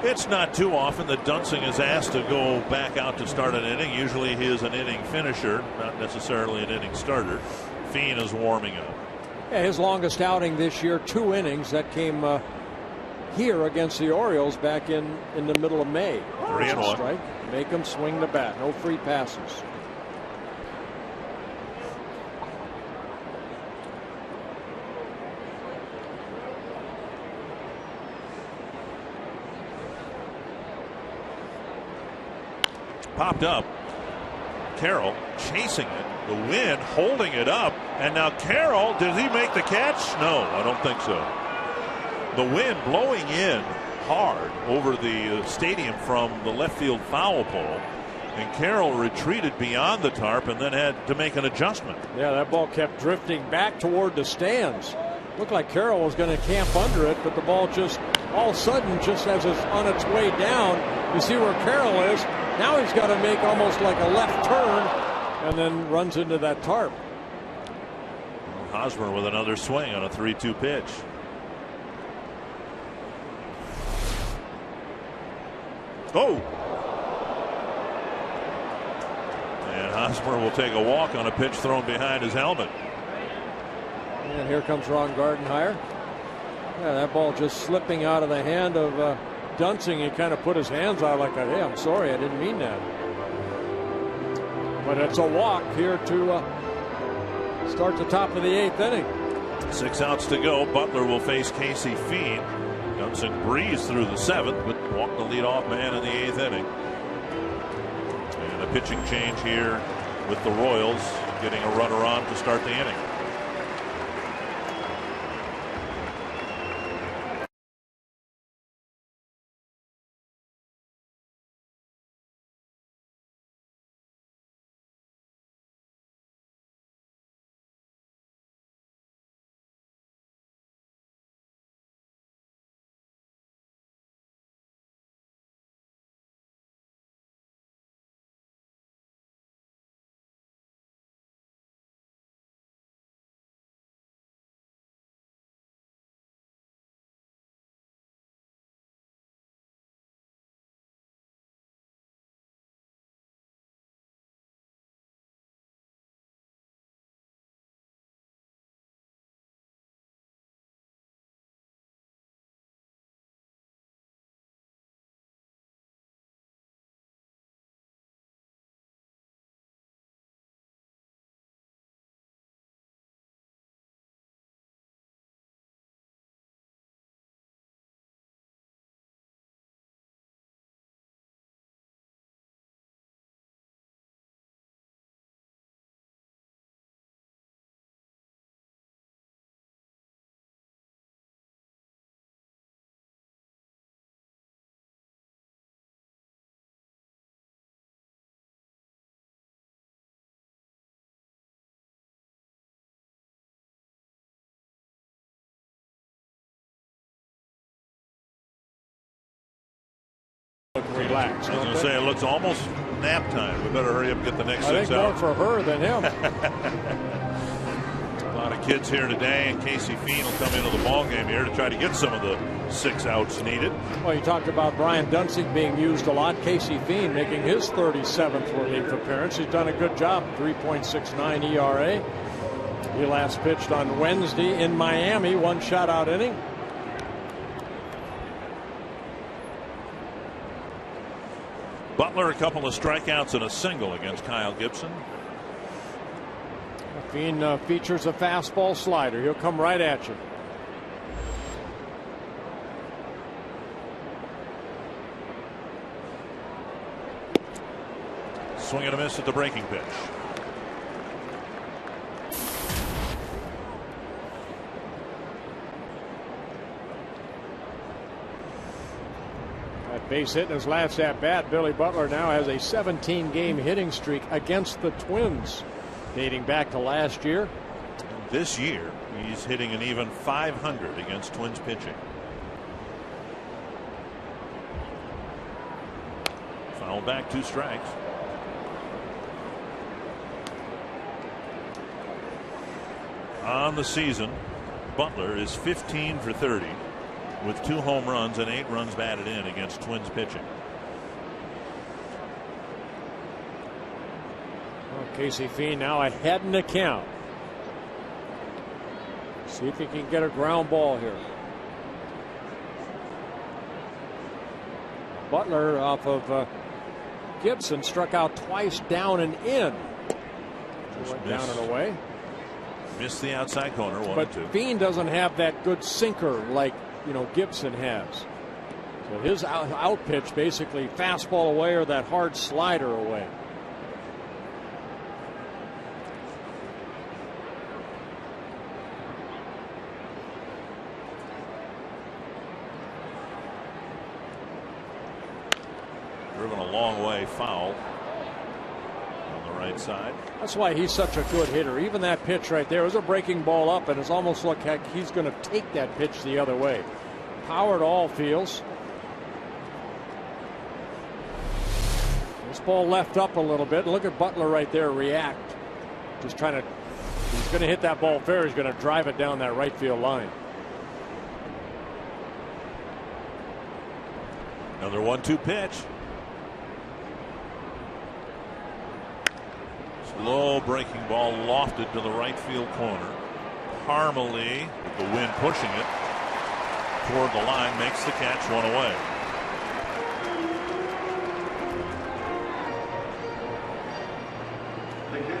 It's not too often that Dunsing is asked to go back out to start an inning. Usually he is an inning finisher, not necessarily an inning starter. Fiend is warming up. Yeah, his longest outing this year, 2 innings. That came here against the Orioles back in the middle of May. 3-1. Strike. Make him swing the bat. No free passes. Popped up. Carroll chasing it. The wind holding it up. And now Carroll, did he make the catch? No, I don't think so. The wind blowing in hard over the stadium from the left field foul pole. And Carroll retreated beyond the tarp and then had to make an adjustment. Yeah, that ball kept drifting back toward the stands. Looked like Carroll was going to camp under it, but the ball just all of a sudden, just as it's on its way down, you see where Carroll is. Now he's got to make almost like a left turn and then runs into that tarp. Hosmer with another swing on a 3-2 pitch. Oh! And Hosmer will take a walk on a pitch thrown behind his helmet. And here comes Ron Gardenhire. Yeah, that ball just slipping out of the hand of Dunsing. He kind of put his hands out like, hey, I'm sorry, I didn't mean that. But it's a walk here to start the top of the 8th inning. 6 outs to go. Butler will face Casey Fiend. Dunsing breezed through the 7th, but walked the leadoff man in the 8th inning. And a pitching change here with the Royals, getting a runner on to start the inning. Relax. I was going to say, it looks almost nap time. We better hurry up and get the next 6 I think out. more for her than him. A lot of kids here today, and Casey Fiend will come into the ball game here to try to get some of the 6 outs needed. Well, you talked about Brian Dunsing being used a lot. Casey Fiend making his 37th relief appearance. He's done a good job. 3.69 ERA. He last pitched on Wednesday in Miami, 1 shutout inning. Butler, a couple of strikeouts and a single against Kyle Gibson. Fein features a fastball slider. He'll come right at you. Swing and a miss at the breaking pitch. That base hit in his last at bat. Billy Butler now has a 17-game hitting streak against the Twins, dating back to last year. This year, he's hitting an even .500 against Twins pitching. Foul back, 2 strikes. On the season, Butler is 15 for 30 with 2 home runs and 8 runs batted in against Twins pitching. Well, Casey Fein now ahead in the count. See if he can get a ground ball here. Butler off of Gibson struck out twice down and in. Just went down and away. Missed the outside corner, 1-2. But Fein doesn't have that good sinker like Gibson has. So his out pitch basically fastball away or that hard slider away. Driven a long way foul on the right side. That's why he's such a good hitter. Even that pitch right there was a breaking ball up, and it's almost like he's going to take that pitch the other way. Power to all fields. This ball left up a little bit. Look at Butler right there react. Just trying to. He's going to hit that ball fair. He's going to drive it down that right field line. Another 1-2 pitch. Low breaking ball lofted to the right field corner. Parmalee, with the wind pushing it toward the line, makes the catch, 1 away.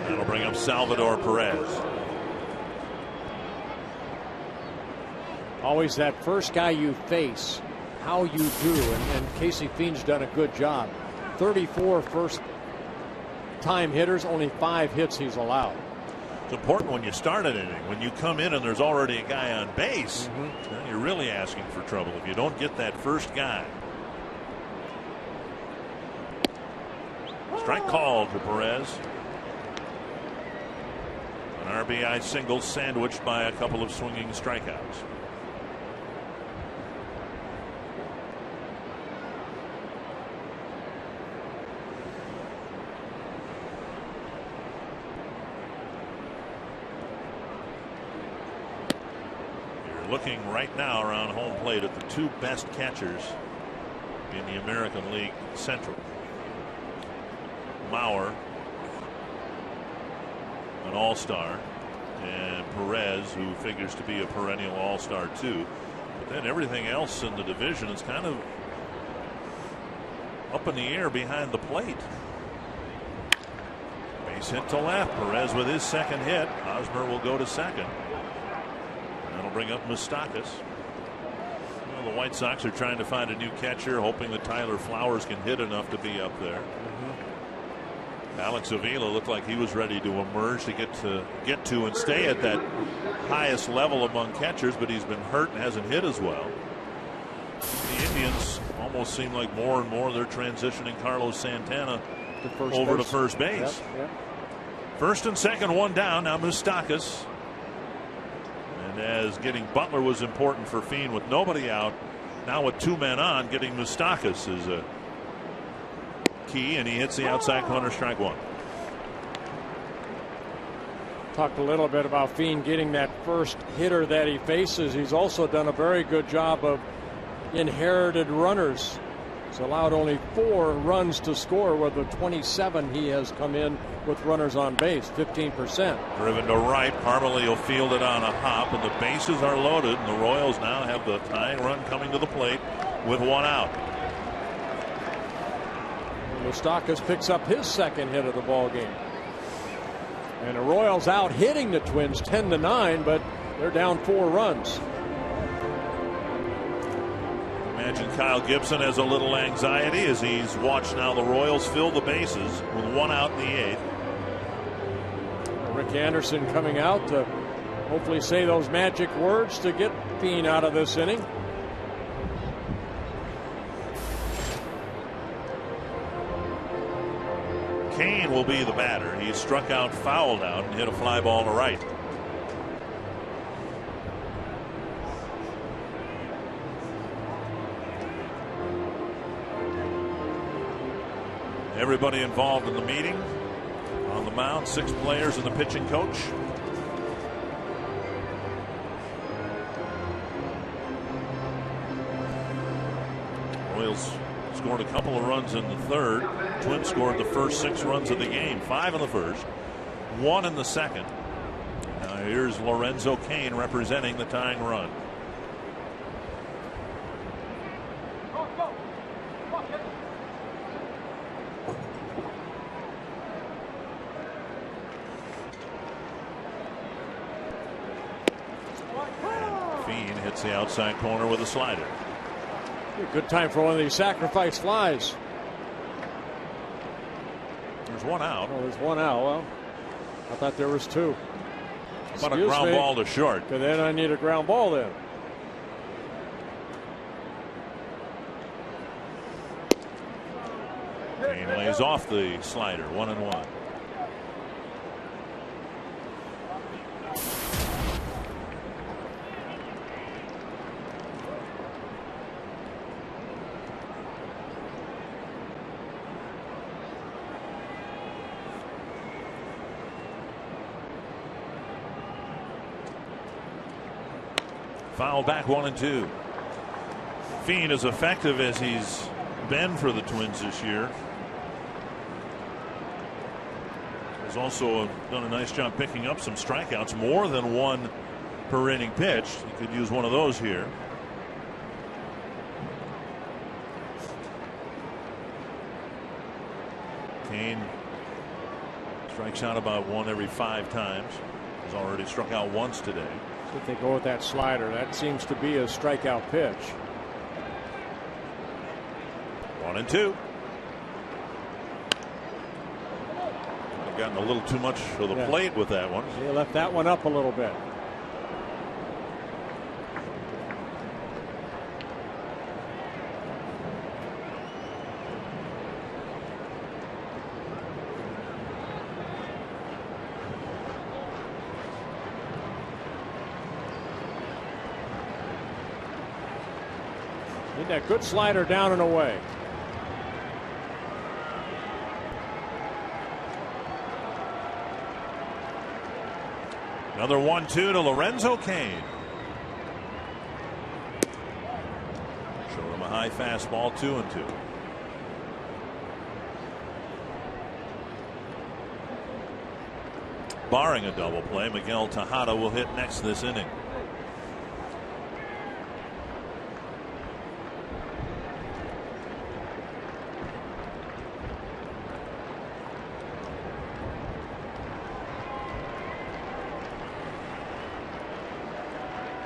That'll bring up Salvador Perez. Always that first guy you face, how you do, and Casey Fein's done a good job. 34 first time hitters, only 5 hits he's allowed. It's important when you start an inning. When you come in and there's already a guy on base, you're really asking for trouble if you don't get that first guy. Strike called to Perez. An RBI single sandwiched by a couple of swinging strikeouts. Looking right now around home plate at the 2 best catchers in the American League Central. Mauer, an all-star, and Perez, who figures to be a perennial all-star too. But then everything else in the division is kind of up in the air behind the plate. Base hit to left. Perez with his second hit. Hosmer will go to second. That'll bring up Moustakas. Well, the White Sox are trying to find a new catcher, hoping that Tyler Flowers can hit enough to be up there. Alex Avila looked like he was ready to emerge to get to and stay at that highest level among catchers, but he's been hurt and hasn't hit as well. The Indians almost seem like more and more they're transitioning Carlos Santana over to first base. Yep. First and second, 1 down. Now Moustakas. And as getting Butler was important for Fein with nobody out, now with 2 men on, getting Moustakas is a key, and he hits the outside corner, strike 1. Talked a little bit about Fein getting that first hitter that he faces. He's also done a very good job of inherited runners. He's allowed only 4 runs to score with the 27 he has come in with runners on base, 15%. Driven to right. Parmalee will field it on a hop, and the bases are loaded. And the Royals now have the tying run coming to the plate with one out. Moustakas picks up his second hit of the ball game. And the Royals out hitting the Twins 10-9, but they're down 4 runs. Imagine Kyle Gibson has a little anxiety as he's watched now the Royals fill the bases with one out in the 8th. Rick Anderson coming out to hopefully say those magic words to get Fein out of this inning. Kane will be the batter. He struck out, fouled out, and hit a fly ball to right. Everybody involved in the meeting on the mound, 6 players and the pitching coach. Royals scored a couple of runs in the 3rd. Twins scored the first 6 runs of the game, 5 in the 1st, 1 in the 2nd. Now here's Lorenzo Cain representing the tying run. Hits the outside corner with a slider. Good time for one of these sacrifice flies. There's one out. Oh, there's one out. Well, I thought there was 2. How about a ground ball to short? And then I need a ground ball then. Cain lays off the slider, 1-1. Foul back, 1-2. Fein as effective as he's been for the Twins this year. Has also done a nice job picking up some strikeouts, more than 1 per inning pitched. He could use one of those here. Cain strikes out about 1 every 5 times. He's already struck out once today. If they go with that slider, that seems to be a strikeout pitch. 1-2. I've gotten a little too much of the plate with that one. They left that one up a little bit. That good slider down and away. Another 1-2 to Lorenzo Cain. Show him a high fastball, 2-2. Barring a double play, Miguel Tejada will hit next this inning.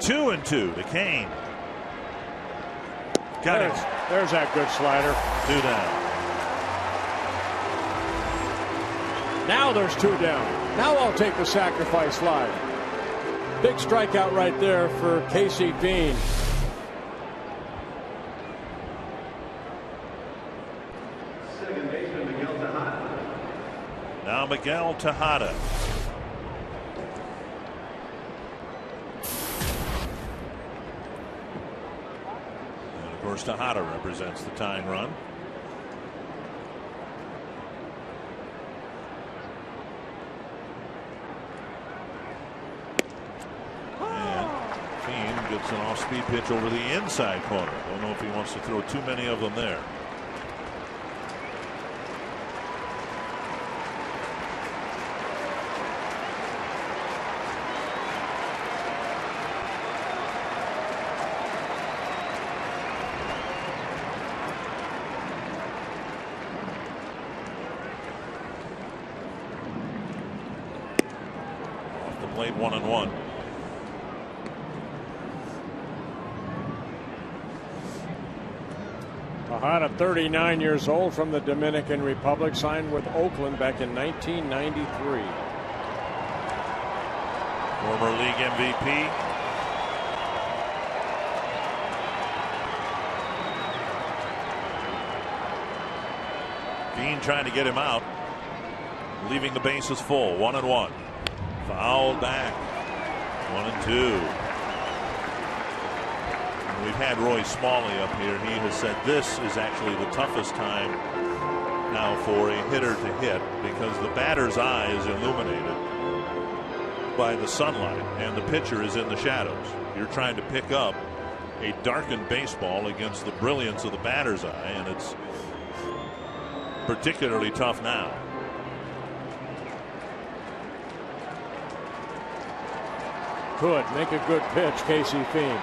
Two and 2 to Cain. Got it. There's that good slider. 2 down. Now there's 2 down. Now I'll take the sacrifice fly. Big strikeout right there for KC Fein. Now Miguel Tejada. Tejada represents the tying run. And Fein gets an off-speed pitch over the inside corner. Don't know if he wants to throw too many of them there. plate, 1-1. Tejada, 39 years old, from the Dominican Republic, signed with Oakland back in 1993. Former league MVP. Bean trying to get him out, leaving the bases full. 1-1. Fouled back. 1-2. We've had Roy Smalley up here. He has said this is actually the toughest time now for a hitter to hit, because the batter's eye is illuminated by the sunlight and the pitcher is in the shadows. You're trying to pick up a darkened baseball against the brilliance of the batter's eye, and it's particularly tough now. Could make a good pitch, Casey Fiend.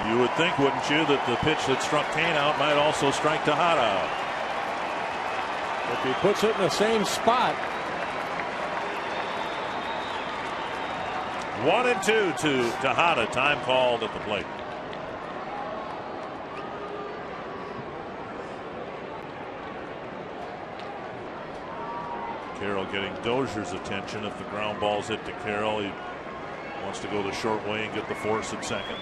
You would think, wouldn't you, that the pitch that struck Kane out might also strike Tejada out. If he puts it in the same spot. 1-2 to Tejada. Time called at the plate. Carroll getting Dozier's attention. If the ground ball's hit to Carroll, he wants to go the short way and get the force at second.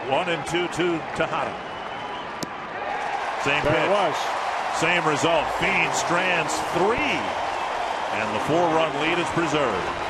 1-2 to Tejada. Same pitch. Same result. Fiend strands 3. And the 4-run lead is preserved.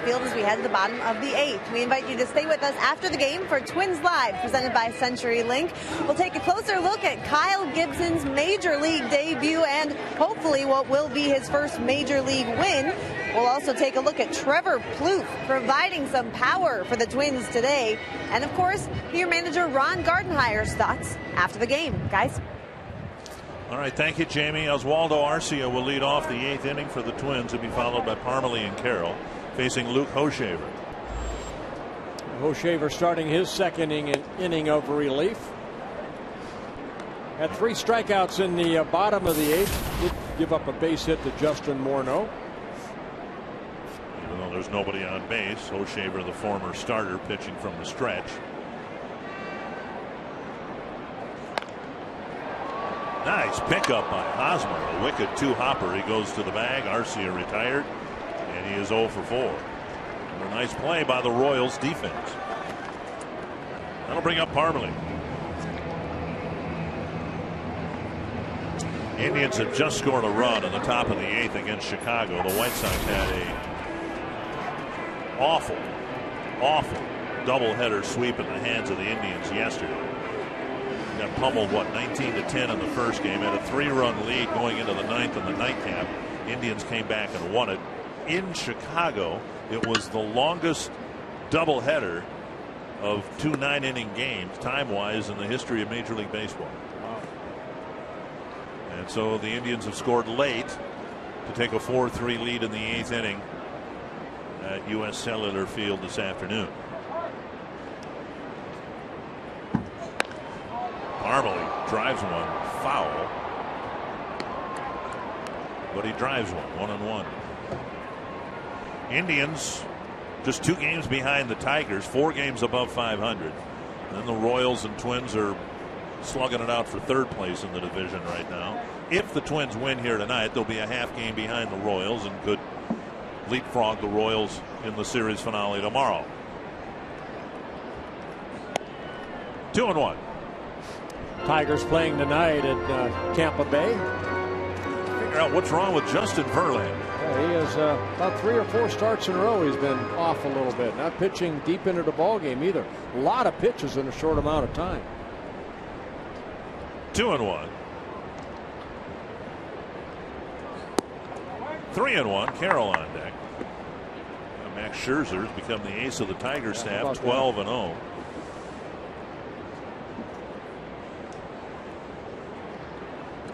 Field as we head to the bottom of the 8th. We invite you to stay with us after the game for Twins Live, presented by CenturyLink. We'll take a closer look at Kyle Gibson's major league debut and hopefully what will be his first major league win. We'll also take a look at Trevor Plouffe providing some power for the Twins today. And of course, hear manager Ron Gardenhire's thoughts after the game. Guys. All right, thank you, Jamie. Oswaldo Arcia will lead off the 8th inning for the Twins. He'll be followed by Parmelee and Carroll, facing Luke Hochevar. Hochevar starting his second inning of relief. Had 3 strikeouts in the bottom of the 8th. Did give up a base hit to Justin Morneau. Even though there's nobody on base, Hochevar, the former starter, pitching from the stretch. Nice pickup by Hosmer. A wicked 2-hopper. He goes to the bag. Arcia retired, and he is 0 for 4. And a nice play by the Royals defense. That'll bring up Parmelee. Indians have just scored a run in the top of the 8th against Chicago. The White Sox had a awful doubleheader sweep in the hands of the Indians yesterday. Got pummeled, 19-10 in the first game. Had a 3-run lead going into the ninth in the nightcap. Indians came back and won it. In Chicago, it was the longest doubleheader of 2 9-inning games, time-wise, in the history of Major League Baseball. Wow. And so the Indians have scored late to take a 4-3 lead in the 8th inning at U.S. Cellular Field this afternoon. Parmalee drives one foul, but he drives one 1-1. Indians just 2 games behind the Tigers, 4 games above 500. And then the Royals and Twins are slugging it out for 3rd place in the division right now. If the Twins win here tonight, they'll be a half game behind the Royals and could leapfrog the Royals in the series finale tomorrow. 2-1. Tigers playing tonight at Tampa Bay. Figure out what's wrong with Justin Verlander. Yeah, he has about 3 or 4 starts in a row. He's been off a little bit. Not pitching deep into the ball game either. A lot of pitches in a short amount of time. 2-1. 3-1. Carroll on deck. Max Scherzer's become the ace of the Tiger staff, 12-0.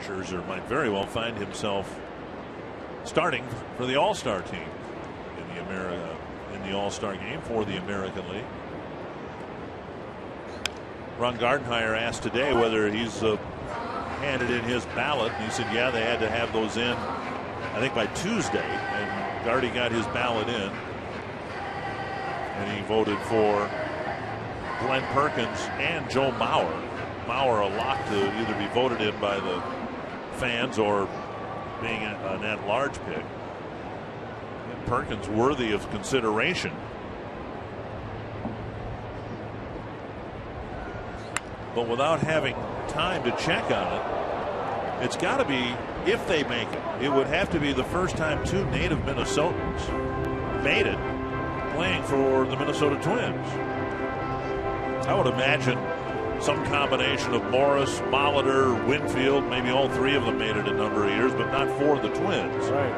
Scherzer might very well find himself starting for the All-Star team in the All-Star game for the American League. Ron Gardenhire asked today whether he's handed in his ballot, and he said yeah, they had to have those in I think by Tuesday, and Gardy got his ballot in and he voted for Glenn Perkins and Joe Mauer. Mauer a lock to either be voted in by the fans or being an at-large pick. And Perkins worthy of consideration. But without having time to check on it, it's got to be, if they make it, it would have to be the first time 2 native Minnesotans made it playing for the Minnesota Twins. I would imagine some combination of Morris, Molitor, Winfield, maybe all 3 of them made it a number of years, but not for the Twins. Right.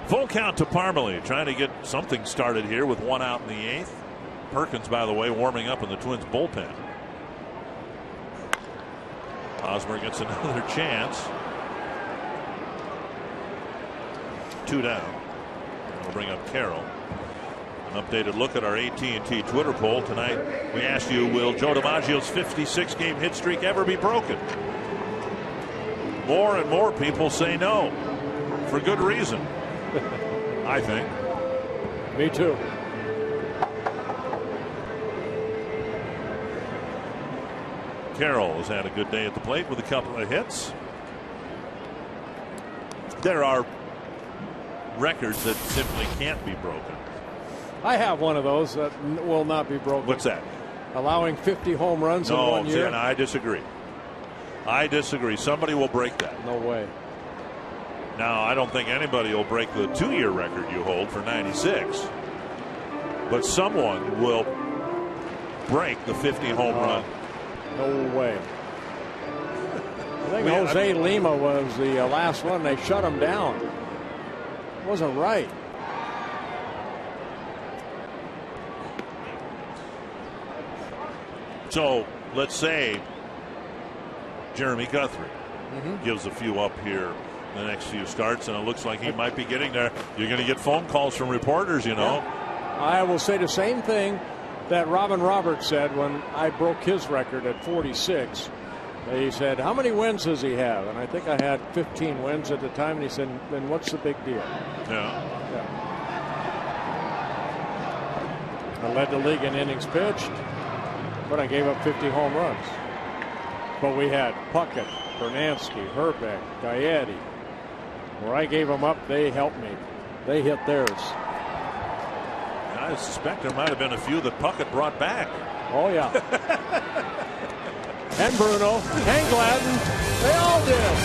Full count to Parmalee, trying to get something started here with 1 out in the 8th. Perkins, by the way, warming up in the Twins bullpen. Hosmer gets another chance. 2 down. We'll bring up Carroll. An updated look at our AT&T Twitter poll tonight. We asked you, will Joe DiMaggio's 56-game hit streak ever be broken? More and more people say no, for good reason. I think. Me too. Carroll has had a good day at the plate with a couple of hits. There are records that simply can't be broken. I have one of those that will not be broken. What's that? Allowing 50 home runs in 1 year. No, I disagree. I disagree. Somebody will break that. No way. Now, I don't think anybody will break the 2-year record you hold for 96. But someone will break the 50 home run. No way. I think Jose Lima was the last one. They shut him down. It wasn't right. So let's say Jeremy Guthrie gives a few up here in the next few starts, and it looks like he might be getting there. You're going to get phone calls from reporters, you know. Yeah. I will say the same thing that Robin Roberts said when I broke his record at 46. He said, how many wins does he have? And I think I had 15 wins at the time. And he said, then what's the big deal? Yeah. I led the league in innings pitched, but I gave up 50 home runs. But we had Puckett, Bernansky, Herbeck, Gaetti. Where I gave them up, they helped me. They hit theirs. I suspect there might have been a few that Puckett brought back. Oh, yeah. And Bruno and Gladden. They all did.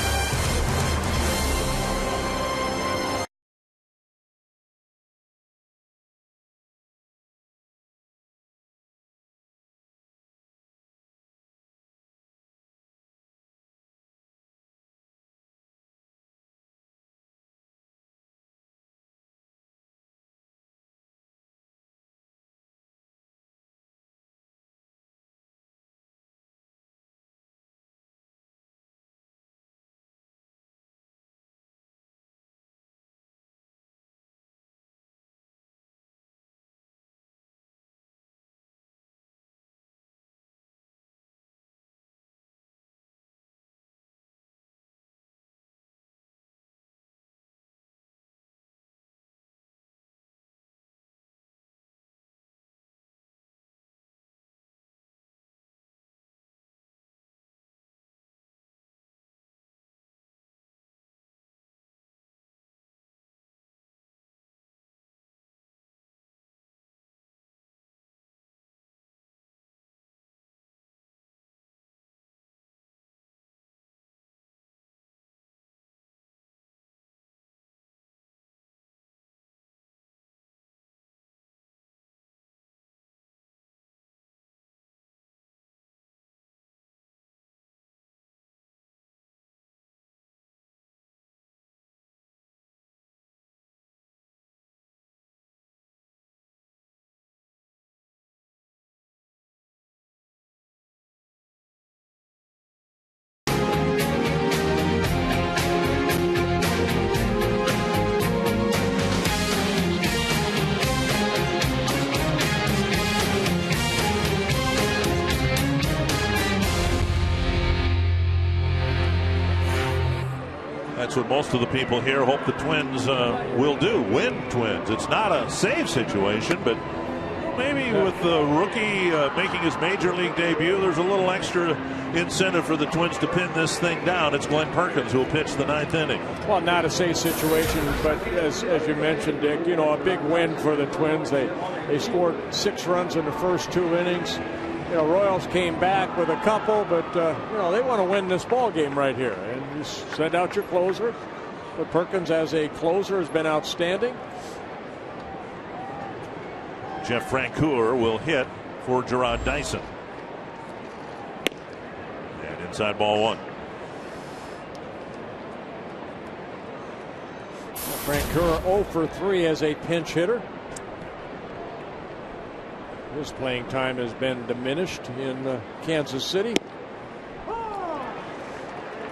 that's what most of the people here hope the Twins will do, win Twins. It's not a save situation, but maybe with the rookie making his major league debut, there's a little extra incentive for the Twins to pin this thing down. It's Glenn Perkins who will pitch the 9th inning. Well, not a safe situation, but as you mentioned, Dick, you know, a big win for the Twins. They scored 6 runs in the first 2 innings. You know, Royals came back with a couple, but you know, they want to win this ball game right here. And you send out your closer. But Perkins as a closer has been outstanding. Jeff Francoeur will hit for Gerard Dyson. And inside ball 1. Francoeur 0 for 3 as a pinch hitter. His playing time has been diminished in Kansas City.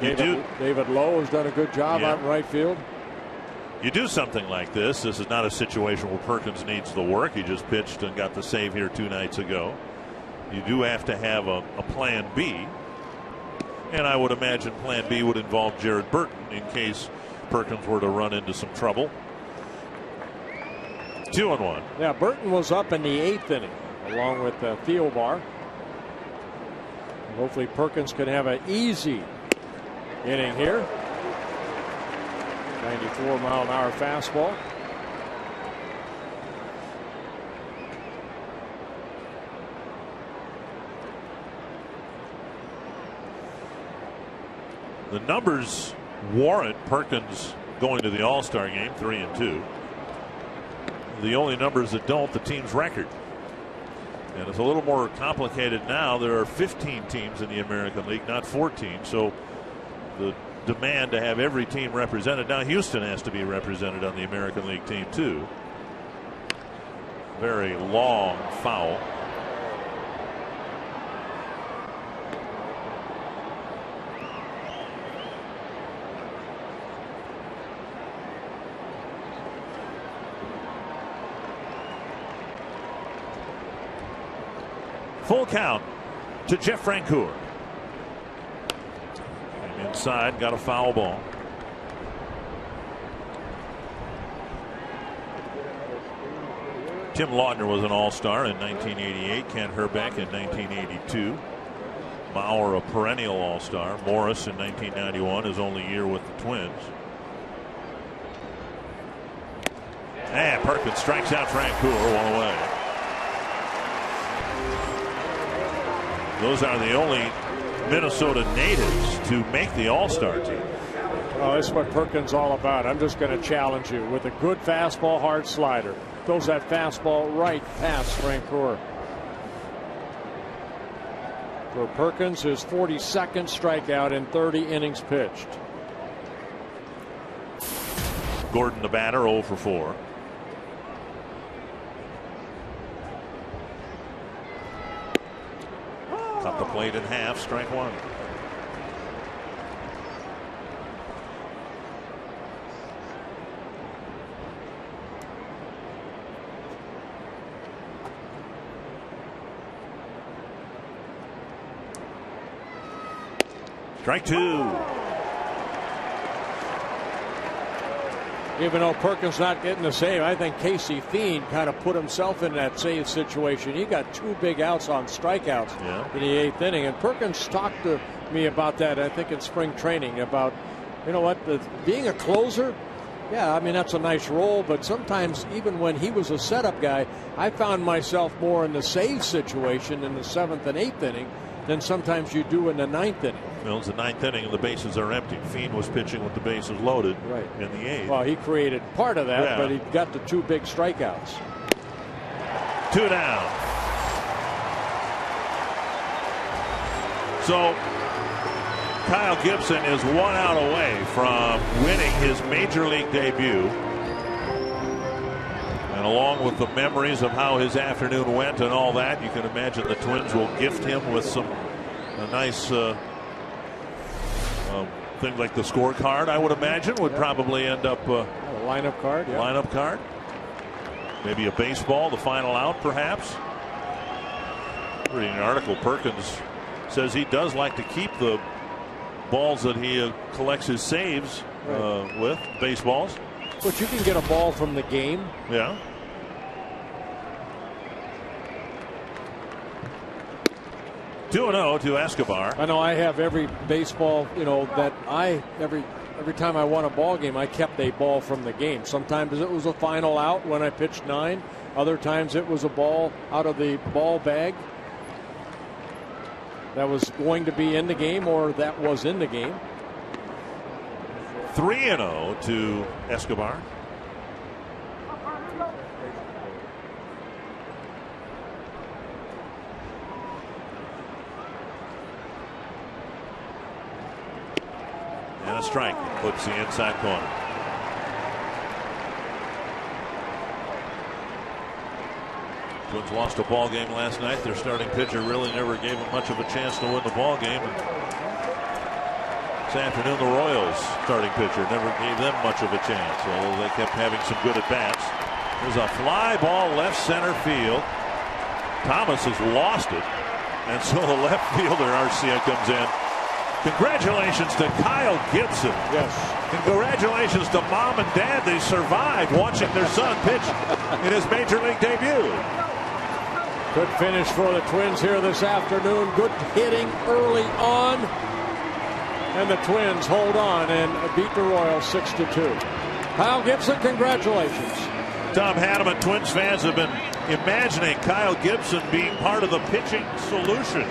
David Lowe has done a good job out in right field. You do something like this. This is not a situation where Perkins needs the work. He just pitched and got the save here 2 nights ago. You do have to have a plan B. And I would imagine plan B would involve Jared Burton in case Perkins were to run into some trouble. 2-1. Yeah, Burton was up in the 8th inning along with Theobar. Hopefully Perkins can have an easy inning here. 94-mile-an-hour fastball. The numbers warrant Perkins going to the All-Star game, 3-2. The only numbers that don't, the team's record. And it's a little more complicated now. There are 15 teams in the American League, not 14. So the demand to have every team represented. Now Houston has to be represented on the American League team too. Very long foul. Full count to Jeff Francoeur. And inside, got a foul ball. Tim Lautner was an All-Star in 1988. Kent Hrbek in 1982. Mauer a perennial All-Star. Morris in 1991, his only year with the Twins. And Perkins strikes out Francoeur, 1 away. Those are the only Minnesota natives to make the All-Star team. Oh, that's what Perkins all about. I'm just going to challenge you with a good fastball, hard slider. Throws that fastball right past Francoeur. For Perkins, his 42nd strikeout in 30 innings pitched. Gordon the batter, 0 for 4. Cut the plate in half, strike 1. Strike 2. Even though Perkins not getting the save, I think Casey Fiend kind of put himself in that save situation. He got 2 big outs on strikeouts in the 8th inning. And Perkins talked to me about that, I think, in spring training, about, you know what, being a closer, yeah, I mean, that's a nice role. But sometimes, even when he was a setup guy, I found myself more in the save situation in the 7th and 8th inning than sometimes you do in the 9th inning. Well, it's the 9th inning and the bases are empty. Fiend was pitching with the bases loaded in the 8th. Well, he created part of that, but he got the 2 big strikeouts. 2 down. So Kyle Gibson is 1 out away from winning his major league debut. And along with the memories of how his afternoon went and all that, you can imagine the Twins will gift him with a nice thing like the scorecard, I would imagine, would probably end up a lineup card. Lineup card. Maybe a baseball, the final out, perhaps. Reading an article, Perkins says he does like to keep the balls that he collects his saves with baseballs. But you can get a ball from the game. Yeah. (2-0) to Escobar. I know I have every baseball, that every time I won a ball game, I kept a ball from the game. Sometimes it was a final out when I pitched 9. Other times it was a ball out of the ball bag that was going to be in the game or that was in the game. 3-0 to Escobar. And a strike. Puts the inside corner. Twins lost a ball game last night. Their starting pitcher really never gave them much of a chance to win the ball game. And this afternoon, the Royals starting pitcher never gave them much of a chance, although they kept having some good at-bats. There's a fly ball left center field. Thomas has lost it, and so the left fielder, Arcia, comes in. Congratulations to Kyle Gibson. Yes. Congratulations to mom and dad. They survived watching their son pitch in his major league debut. Good finish for the Twins here this afternoon. Good hitting early on. And the Twins hold on and beat the Royals 6-2. Kyle Gibson, congratulations. Tom Hanneman, Twins fans have been imagining Kyle Gibson being part of the pitching solution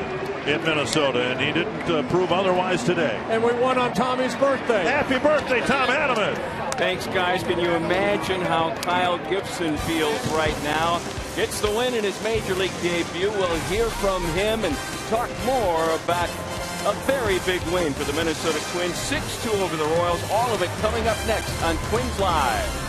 in Minnesota, and he didn't prove otherwise today. And we won on Tommy's birthday. Happy birthday, Tom Hanneman. Thanks, guys. Can you imagine how Kyle Gibson feels right now? Gets the win in his major league debut. We'll hear from him and talk more about a very big win for the Minnesota Twins. 6-2 over the Royals. All of it coming up next on Twins Live.